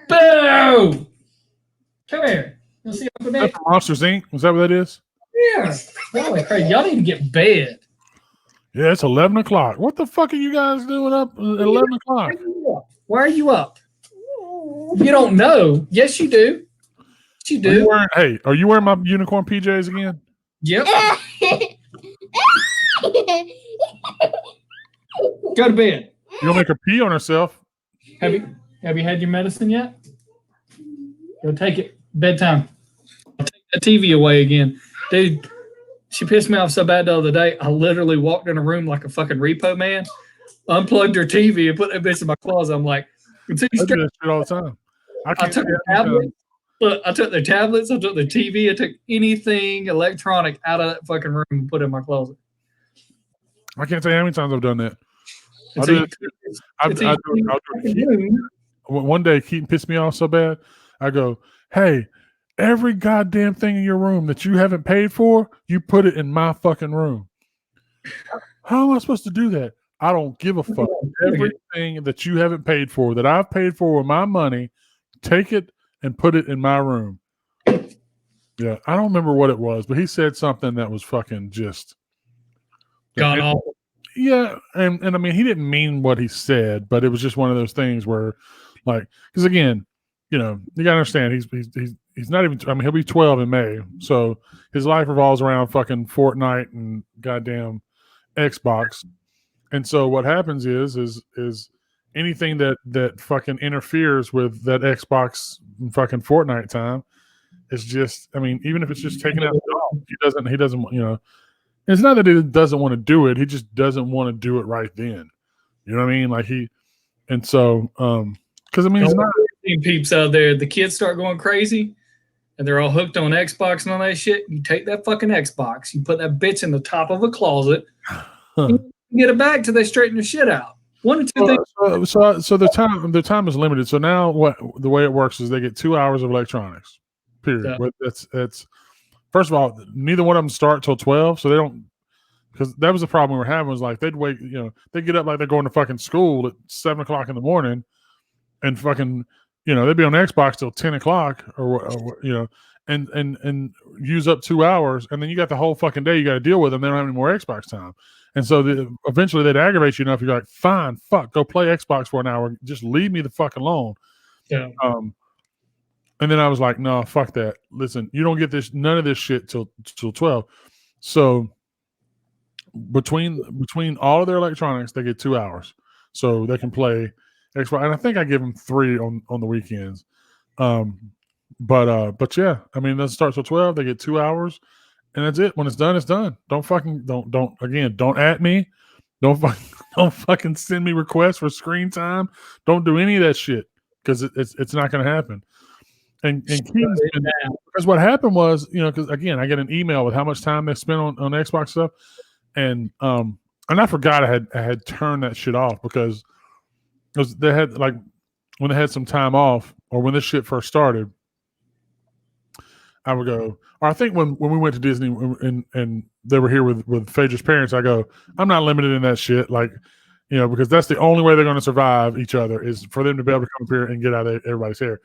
Boo! Come here. You'll see Uncle Nick. That's Monsters Inc. Is that what that is? Yeah. Holy crap. Y'all need to get bed. Yeah, it's 11 o'clock. What the fuck are you guys doing up at 11 o'clock? Why are you up? You don't know. Yes, you do. Yes, you do. Are you wearing my unicorn PJs again? Yep. Go to bed. You'll make her pee on herself. Have you had your medicine yet? Go take it. Bedtime. I'll take the TV away again. Dude, she pissed me off so bad the other day. I literally walked in a room like a fucking repo man, unplugged her TV, and put that bitch in my closet. I'm like, I do that shit all the time. I took the tablets. Look, I took their tablets. I took their TV. I took anything electronic out of that fucking room and put it in my closet. I can't tell you how many times I've done that. One day, Keaton pissed me off so bad. I go, "Hey, every goddamn thing in your room that you haven't paid for, you put it in my fucking room." How am I supposed to do that? I don't give a fuck. Everything that you haven't paid for, that I've paid for with my money, take it and put it in my room. Yeah, I don't remember what it was, but he said something that was fucking just god awful. Yeah, and I mean, he didn't mean what he said, but it was just one of those things where, like, because again, you gotta understand, he's not even. I mean, he'll be 12 in May, so his life revolves around fucking Fortnite and goddamn Xbox. And so what happens is anything that fucking interferes with that Xbox and fucking Fortnite time is just. I mean, even if it's just taking out the dog, he doesn't. It's not that he doesn't want to do it. He just doesn't want to do it right then. You know what I mean? Like because I mean, it's not peeps out there. The kids start going crazy, and they're all hooked on Xbox and all that shit. You take that fucking Xbox, you put that bitch in the top of a closet, and you get it back till they straighten their shit out. One or two things. So their time is limited. So now the way it works is they get 2 hours of electronics. Period. Yeah. That's first of all, neither one of them start till 12, so they don't. because that was the problem we were having. Was like they'd wait, they'd get up like they're going to fucking school at 7:00 in the morning, and fucking, they'd be on Xbox till 10:00 or and use up 2 hours, and then you got the whole fucking day you got to deal with them. They don't have any more Xbox time, and so eventually they'd aggravate you enough. You're like, fine, fuck, go play Xbox for an hour. Just leave me the fuck alone. Yeah. And then I was like, no, fuck that. Listen, you don't get none of this shit till 12. So between all of their electronics, they get 2 hours, so they can play Xbox. And I think I give them 3 on the weekends. But yeah, I mean, that starts till 12. They get 2 hours, and that's it. When it's done, it's done. Don't at me. Don't fucking send me requests for screen time. Don't do any of that shit, because it's not going to happen. And because what happened was, because again, I get an email with how much time they spent on Xbox stuff, and I forgot I had turned that shit off because they had, like, when they had some time off, or when this shit first started, I would go, or I think when we went to Disney and they were here with Phaedra's parents, I go, I'm not limited in that shit, like, because that's the only way they're going to survive each other, is for them to be able to come up here and get out of everybody's hair.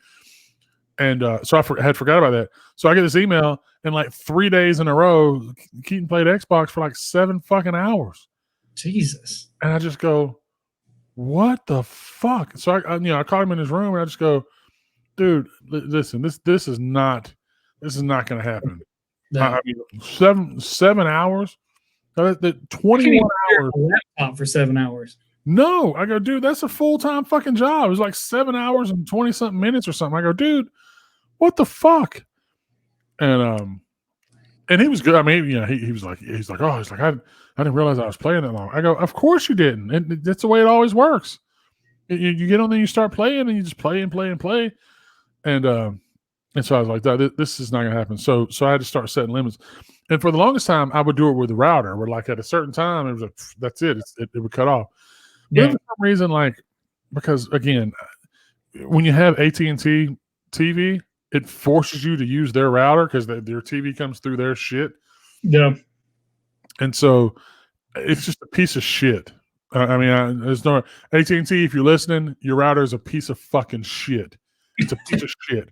And so I had forgot about that. So I get this email, and like 3 days in a row, Keaton played Xbox for like 7 fucking hours. Jesus. And I just go, what the fuck? So I caught him in his room, and I just go, dude, listen, this is not going to happen. No. I mean, 7 hours, 21 hours. Laptop for 7 hours. No, I go, dude, that's a full-time fucking job. It was like 7 hours and 20-something minutes or something. I go, dude, what the fuck? And he was good. I mean, he was like, I didn't realize I was playing that long. I go, of course you didn't. And that's the way it always works. You get on there, you start playing, and you just play and play and play. And so I was like, this is not going to happen. So I had to start setting limits. And for the longest time, I would do it with the router, where like at a certain time, it was like, that's it. It would cut off. But for some reason, like, because again, when you have AT&T TV, it forces you to use their router because their TV comes through their shit. Yeah. And so it's just a piece of shit. There's no AT&T. If you're listening, your router is a piece of fucking shit. It's a piece of shit.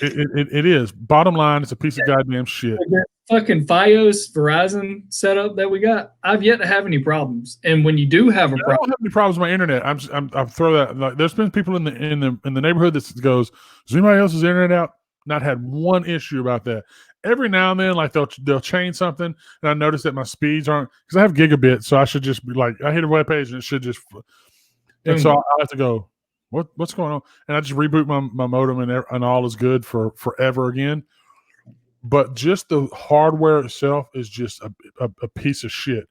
It is. Bottom line, it's a piece of goddamn shit. That fucking Fios Verizon setup that we got, I've yet to have any problems. And when you do have a problem, I don't have any problems with my internet. I'm throw that. Like, there's been people in the neighborhood that goes, is anybody else's internet out? Not had one issue about that. Every now and then, like they'll change something, and I notice that my speeds aren't, because I have gigabit, so I should just be like, I hit a web page and it should just, and so I have to go, what's going on? And I just reboot my modem, and all is good for forever again. But just the hardware itself is just a piece of shit.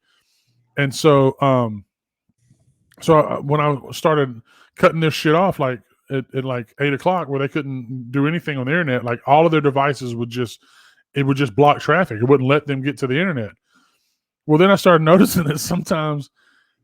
And so when I started cutting this shit off, like at like 8 o'clock, where they couldn't do anything on the internet, like all of their devices would just block traffic. It wouldn't let them get to the internet. Well, then I started noticing that sometimes,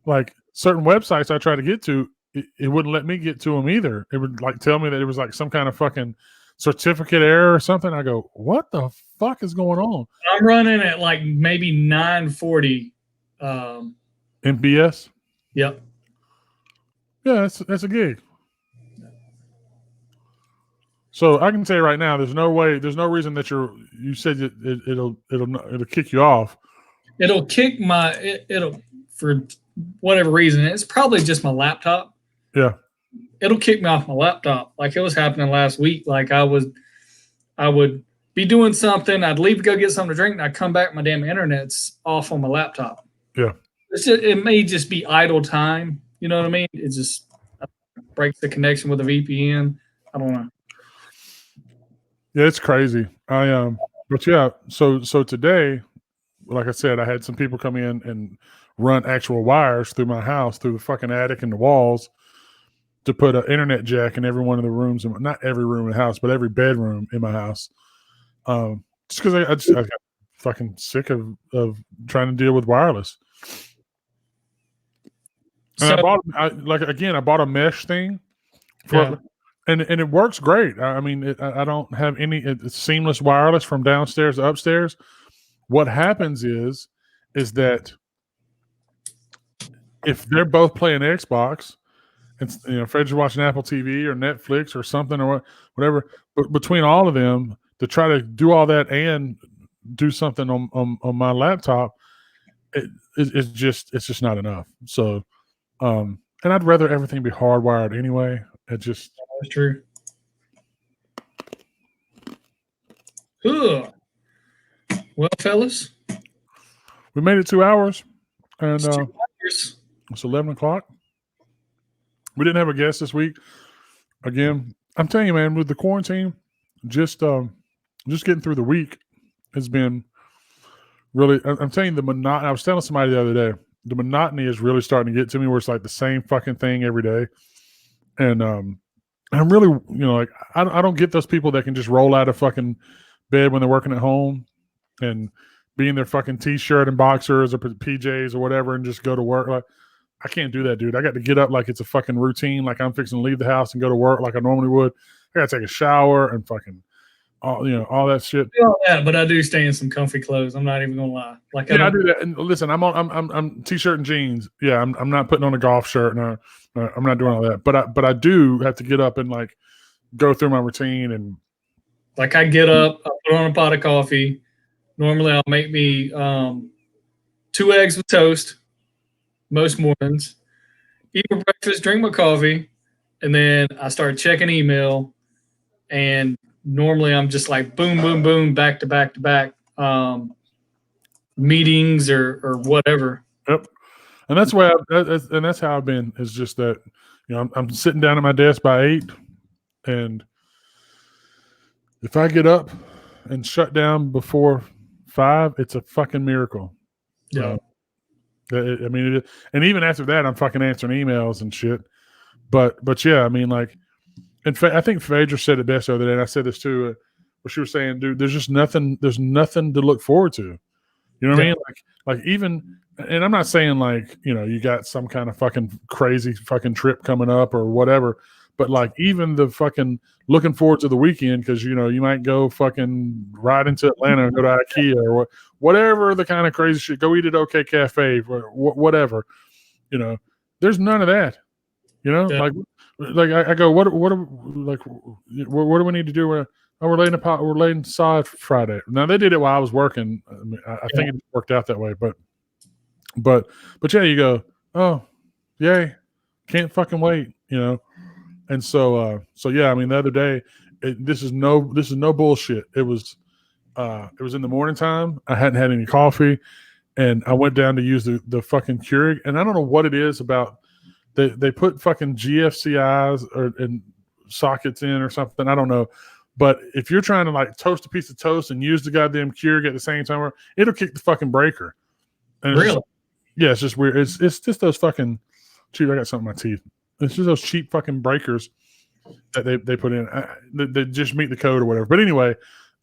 like certain websites I tried to get to, it wouldn't let me get to them either. It would like tell me that it was like some kind of fucking certificate error or something. I go, what the fuck is going on? I'm running at like maybe 940 MBS. Yep. Yeah, that's a gig. So I can tell you right now, there's no reason that you said it'll kick you off. It'll kick it'll for whatever reason. It's probably just my laptop. Yeah. It'll kick me off my laptop. Like it was happening last week. Like I would be doing something. I'd leave to go get something to drink, and I'd come back. My damn internet's off on my laptop. Yeah. It may just be idle time. You know what I mean? It just breaks the connection with a VPN. I don't know. Yeah, it's crazy. But yeah. So today, like I said, I had some people come in and run actual wires through my house, through the fucking attic and the walls, to put an internet jack in every one of the rooms, not every room in the house, but every bedroom in my house. Just because I got fucking sick of trying to deal with wireless. And I bought a mesh thing and it works great. I mean, I don't have it's seamless wireless from downstairs to upstairs. What happens is is that if they're both playing Xbox, and Fred's watching Apple TV or Netflix or something or whatever, but between all of them to try to do all that and do something on my laptop, it's just not enough. So, and I'd rather everything be hardwired anyway. It just That's true. Ugh. Well, fellas, we made it 2 hours, and it's 2 hours. it's 11 o'clock. We didn't have a guest this week. Again, I'm telling you, man, with the quarantine, just getting through the week has been really. I'm telling you, I was telling somebody the other day, the monotony is really starting to get to me, where it's like the same fucking thing every day, and I'm really, like I don't get those people that can just roll out of fucking bed when they're working at home and be in their fucking t-shirt and boxers or PJs or whatever and just go to work. Like, I can't do that, dude. I got to get up like it's a fucking routine, like I'm fixing to leave the house and go to work like I normally would. I got to take a shower and fucking all that shit. Do all that, but I do stay in some comfy clothes. I'm not even gonna lie. Like I do that. And listen, I'm t-shirt and jeans. Yeah, I'm not putting on a golf shirt. No, I'm not doing all that. But I do have to get up and like go through my routine and like I get up, I put on a pot of coffee. Normally, I'll make me 2 eggs with toast most mornings. Eat my breakfast, drink my coffee, and then I start checking email. And normally, I'm just like boom, boom, boom, back to back to back meetings or whatever. Yep, and that's why and that's how I've been. Is just that I'm sitting down at my desk by 8, and if I get up and shut down before 5, it's a fucking miracle. Yeah. I mean, and even after that, I'm fucking answering emails and shit. But yeah, I mean, like, in fact, I think Phaedra said it best the other day, and I said this too, where she was saying, dude, there's nothing to look forward to. You know what I mean? Like even, and I'm not saying like, you got some kind of fucking crazy fucking trip coming up or whatever, but like even the fucking looking forward to the weekend because you might go fucking ride into Atlanta and go to IKEA or whatever the kind of crazy shit. Go eat at OK Cafe, whatever. There's none of that. Yeah. Like I go, what do we need to do? We're laying sod Friday. Now they did it while I was working. I mean, I think it worked out that way, but yeah, you go, oh, yay, can't fucking wait, And so yeah, I mean, the other day, this is no bullshit. It was in the morning time. I hadn't had any coffee, and I went down to use the fucking Keurig, and I don't know what it is about. They put fucking GFCIs and sockets in or something. I don't know. But if you're trying to like toast a piece of toast and use the goddamn Keurig at the same time, it'll kick the fucking breaker. And really? It's just weird. It's just those fucking cheap. I got something in my teeth. It's just those cheap fucking breakers that they put in. They just meet the code or whatever. But anyway,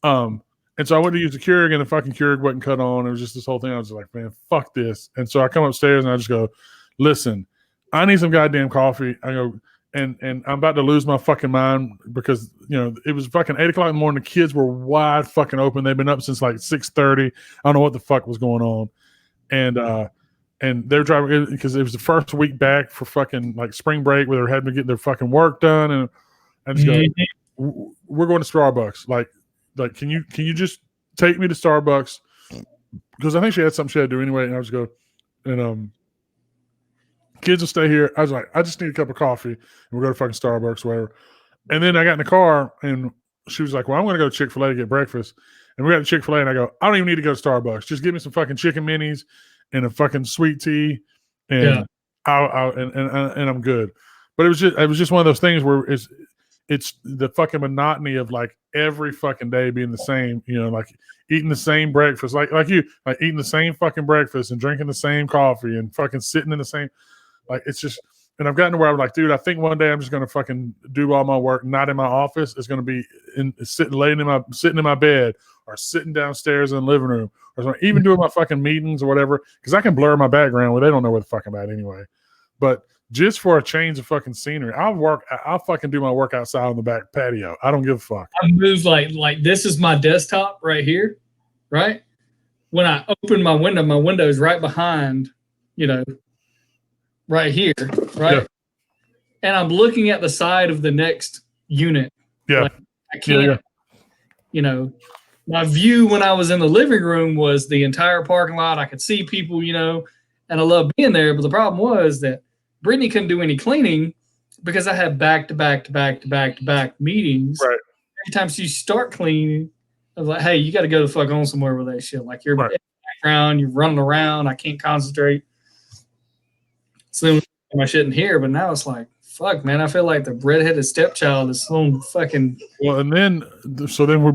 and so I went to use the Keurig and the fucking Keurig wasn't cut on. It was just this whole thing. I was like, man, fuck this. And so I come upstairs and I just go, listen, I need some goddamn coffee. I go, and I'm about to lose my fucking mind because it was fucking 8 o'clock in the morning. The kids were wide fucking open. They've been up since like 6:30. I don't know what the fuck was going on, and they're driving because it was the first week back for fucking like spring break where they're having to get their fucking work done. And I just go, we're going to Starbucks. Like, can you just take me to Starbucks? Because I think she had something she had to do anyway. And I just go, and kids will stay here. I was like, I just need a cup of coffee, and we'll go to fucking Starbucks, whatever. And then I got in the car, and she was like, well, I'm going to go to Chick-fil-A to get breakfast. And we got to Chick-fil-A, and I go, I don't even need to go to Starbucks. Just give me some fucking chicken minis and a fucking sweet tea, and and I'm good. But it was just one of those things where it's the fucking monotony of like every fucking day being the same, like eating the same breakfast, like eating the same fucking breakfast and drinking the same coffee and fucking sitting in the same. Like, it's just, and I've gotten to where I'm like, dude, I think one day I'm just going to fucking do all my work, not in my office. It's going to be sitting in my bed or sitting downstairs in the living room or even doing my fucking meetings or whatever. Cause I can blur my background where they don't know what the fuck I'm at anyway. But just for a change of fucking scenery, I'll fucking do my work outside on the back patio. I don't give a fuck. I move like this is my desktop right here. Right. when I open my window is right behind, right here, right? Yeah. And I'm looking at the side of the next unit. Yeah. Like, I can't, my view when I was in the living room was the entire parking lot. I could see people, and I love being there. But the problem was that Brittany couldn't do any cleaning because I had back to back meetings. Right. Every time she start cleaning, I was like, hey, you got to go the fuck on somewhere with that shit. Like you're right. in the background, you're running around. I can't concentrate. So then my shit in here, but now it's like, fuck, man, I feel like the redheaded stepchild is so fucking. Well, and then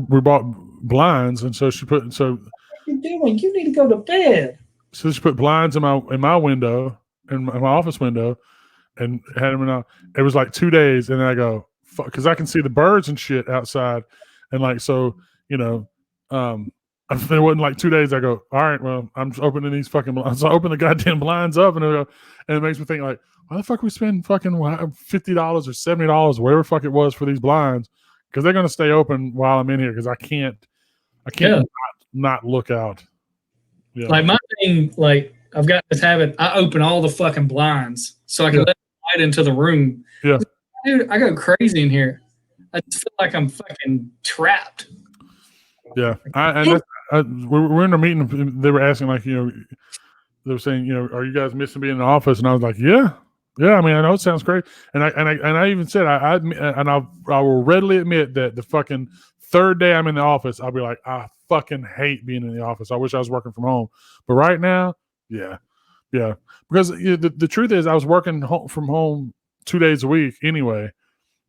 we bought blinds, and so what are you doing? You need to go to bed. So she put blinds in my window, in my office window, and had them in. It was like 2 days, and then I go, fuck, because I can see the birds and shit outside, and like so, it wasn't like 2 days. I go, all right, well, I'm just opening these fucking blinds. So I open the goddamn blinds up, and it makes me think like, why the fuck we spend fucking $50 or $70, whatever the fuck it was for these blinds? Because they're gonna stay open while I'm in here. Because I can't not look out. Yeah. Like my thing, like I've got this habit. I open all the fucking blinds so I can let light into the room. Yeah, dude, I go crazy in here. I just feel like I'm fucking trapped. Yeah, we're in a meeting. They were asking like, they were saying, are you guys missing being in the office? And I was like, yeah. I mean, I know it sounds great, and I even said I will readily admit that the fucking third day I'm in the office, I'll be like, I fucking hate being in the office. I wish I was working from home, but right now, yeah, because the truth is, I was working from home 2 days a week anyway,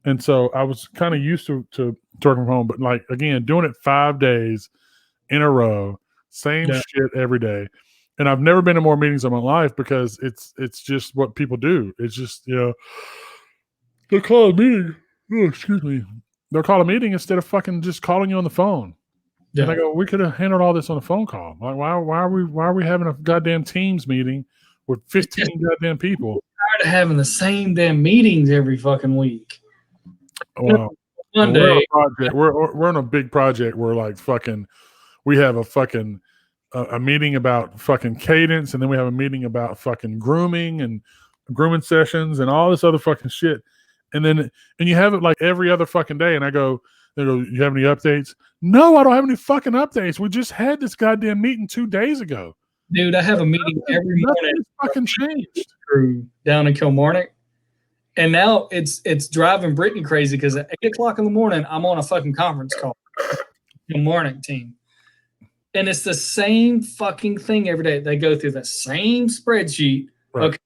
and so I was kind of used to working from home. But like again, doing it 5 days in a row, same shit every day. And I've never been to more meetings in my life because it's just what people do. It's just, they call a meeting. Oh, excuse me. They'll call a meeting instead of fucking just calling you on the phone. Yeah. And I go, we could have handled all this on a phone call. Like, why are we having a goddamn Teams meeting with 15 goddamn people? I'm tired of having the same damn meetings every fucking week. Wow. Monday. We're on a big project where like fucking we have a fucking a meeting about fucking cadence, and then we have a meeting about fucking grooming and grooming sessions and all this other fucking shit. And you have it like every other fucking day. And I go, you have any updates? No, I don't have any fucking updates. We just had this goddamn meeting 2 days ago. Dude, I have a meeting every morning. Fucking changed. Down in Kilmarnock. And now it's driving Brittany crazy because at 8 o'clock in the morning, I'm on a fucking conference call. Kilmarnock team. And it's the same fucking thing every day. They go through the same spreadsheet. Right. Okay,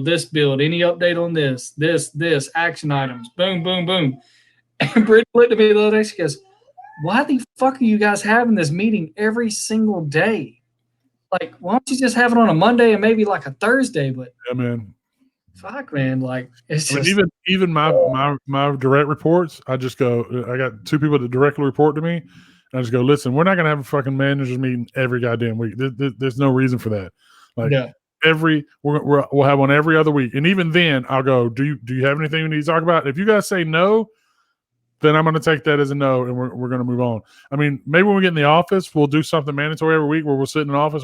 this build, any update on this, action items, boom, boom, boom. And Brittany looked at me the other day. She goes, why the fuck are you guys having this meeting every single day? Like, why don't you just have it on a Monday and maybe like a Thursday? But yeah, man. Fuck, man. Like, it's just. I mean, even my direct reports, I just go, I got 2 people that directly report to me. I just go, listen, we're not going to have a fucking managers meeting every goddamn week. There's no reason for that. Like we'll have one every other week. And even then I'll go, do you have anything we need to talk about? If you guys say no, then I'm going to take that as a no. And we're going to move on. I mean, maybe when we get in the office, we'll do something mandatory every week where we'll sit in an office.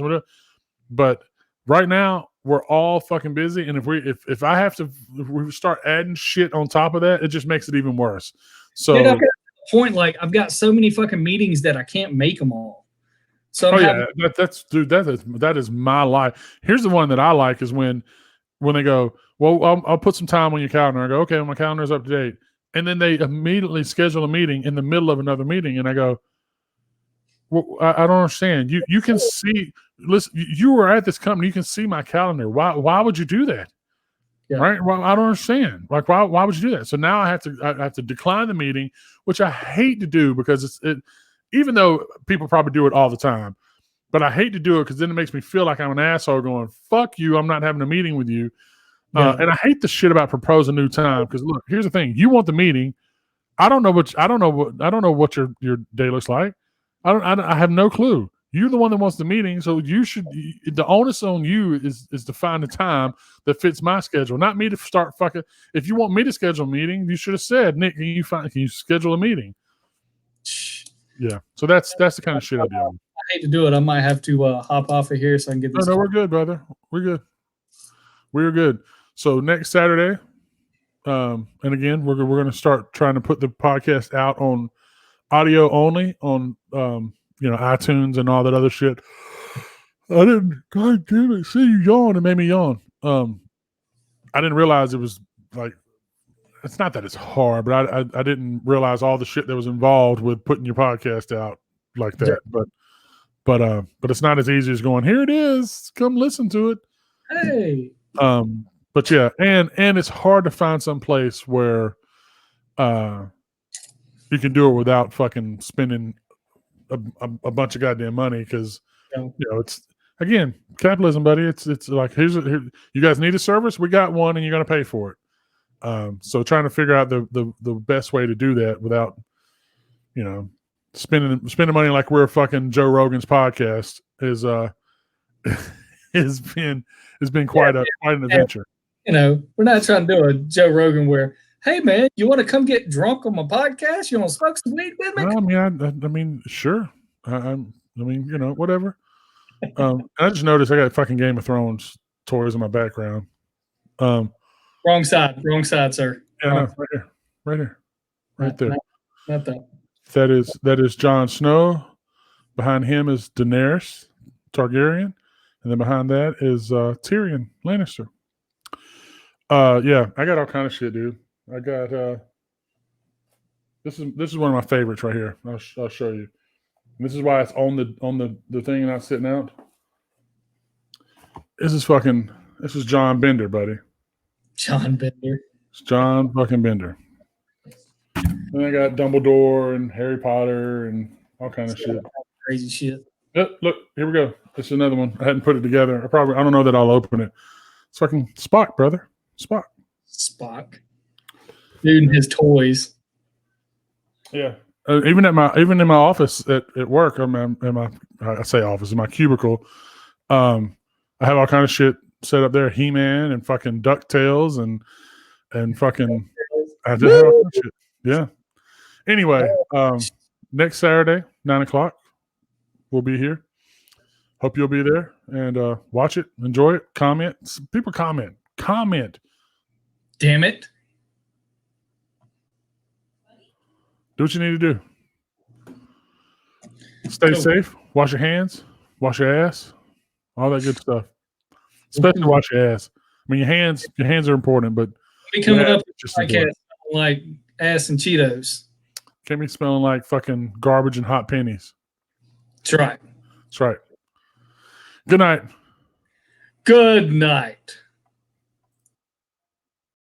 But right now we're all fucking busy. And if we start adding shit on top of that, it just makes it even worse. So, dude, point, like I've got so many fucking meetings that I can't make them all. So that is my life. Here's the one that I like is when they go, well, I'll put some time on your calendar. I go, okay, my calendar's up to date, and then they immediately schedule a meeting in the middle of another meeting, and I go, well, I don't understand. You can see, listen, you were at this company, you can see my calendar. Why would you do that? Yeah. Right? Well, I don't understand. Like, why would you do that? So now I have to decline the meeting, which I hate to do because even though people probably do it all the time, but I hate to do it because then it makes me feel like I'm an asshole going, fuck you, I'm not having a meeting with you. And I hate the shit about proposing new time because look, here's the thing: you want the meeting. I don't know what your day looks like. I have no clue. You're the one that wants the meeting, so you should. The onus on you is to find a time that fits my schedule, not me to start fucking. If you want me to schedule a meeting, you should have said, Nick, can you schedule a meeting? Yeah, so that's the kind of shit I do. hate to do it. I might have to hop off of here so I can get No, this. no, we're good, brother. We're good. We're good. So next Saturday, and again, we're going to start trying to put the podcast out on audio only on iTunes and all that other shit. I didn't. God damn it! See you yawn. It made me yawn. I didn't realize it was like. It's not that it's hard, but I didn't realize all the shit that was involved with putting your podcast out like that. But it's not as easy as going, here it is, come listen to it. Hey, But yeah, and it's hard to find some place where you can do it without fucking spending a bunch of goddamn money, because it's, again, capitalism, buddy. It's like, here, you guys need a service, we got one, and you're gonna pay for it. So trying to figure out the best way to do that without, spending money like we're fucking Joe Rogan's podcast is has been quite an adventure. We're not trying to do a Joe Rogan where, hey man, you want to come get drunk on my podcast? You want to smoke some weed with me? I mean, sure. I mean, whatever. I just noticed I got fucking Game of Thrones toys in my background. Wrong side, sir. Yeah, no, right here, right there. Not that. That is Jon Snow. Behind him is Daenerys Targaryen, and then behind that is Tyrion Lannister. Yeah, I got all kind of shit, dude. I got this is one of my favorites right here. I'll show you. And this is why it's on the thing and not sitting out. This is John Bender, buddy. John Bender. It's John fucking Bender. And I got Dumbledore and Harry Potter and all kind of shit. Crazy shit. Yep, look, here we go. This is another one. I hadn't put it together. I don't know that I'll open it. It's fucking Spock, brother. Spock. Dude and his toys. Yeah. Even in my office at work, in my cubicle, I have all kind of shit set up there. He-Man and fucking DuckTales and fucking I have all kind of shit. Yeah. Anyway, next Saturday, 9:00, we'll be here. Hope you'll be there and watch it, enjoy it, comment. People comment. Damn it. Do what you need to do. Stay safe. Wash your hands. Wash your ass. All that good stuff. Especially wash your ass. I mean, your hands are important, but be coming up like ass and Cheetos. Can't be smelling like fucking garbage and hot pennies. That's right. That's right. Good night. Good night.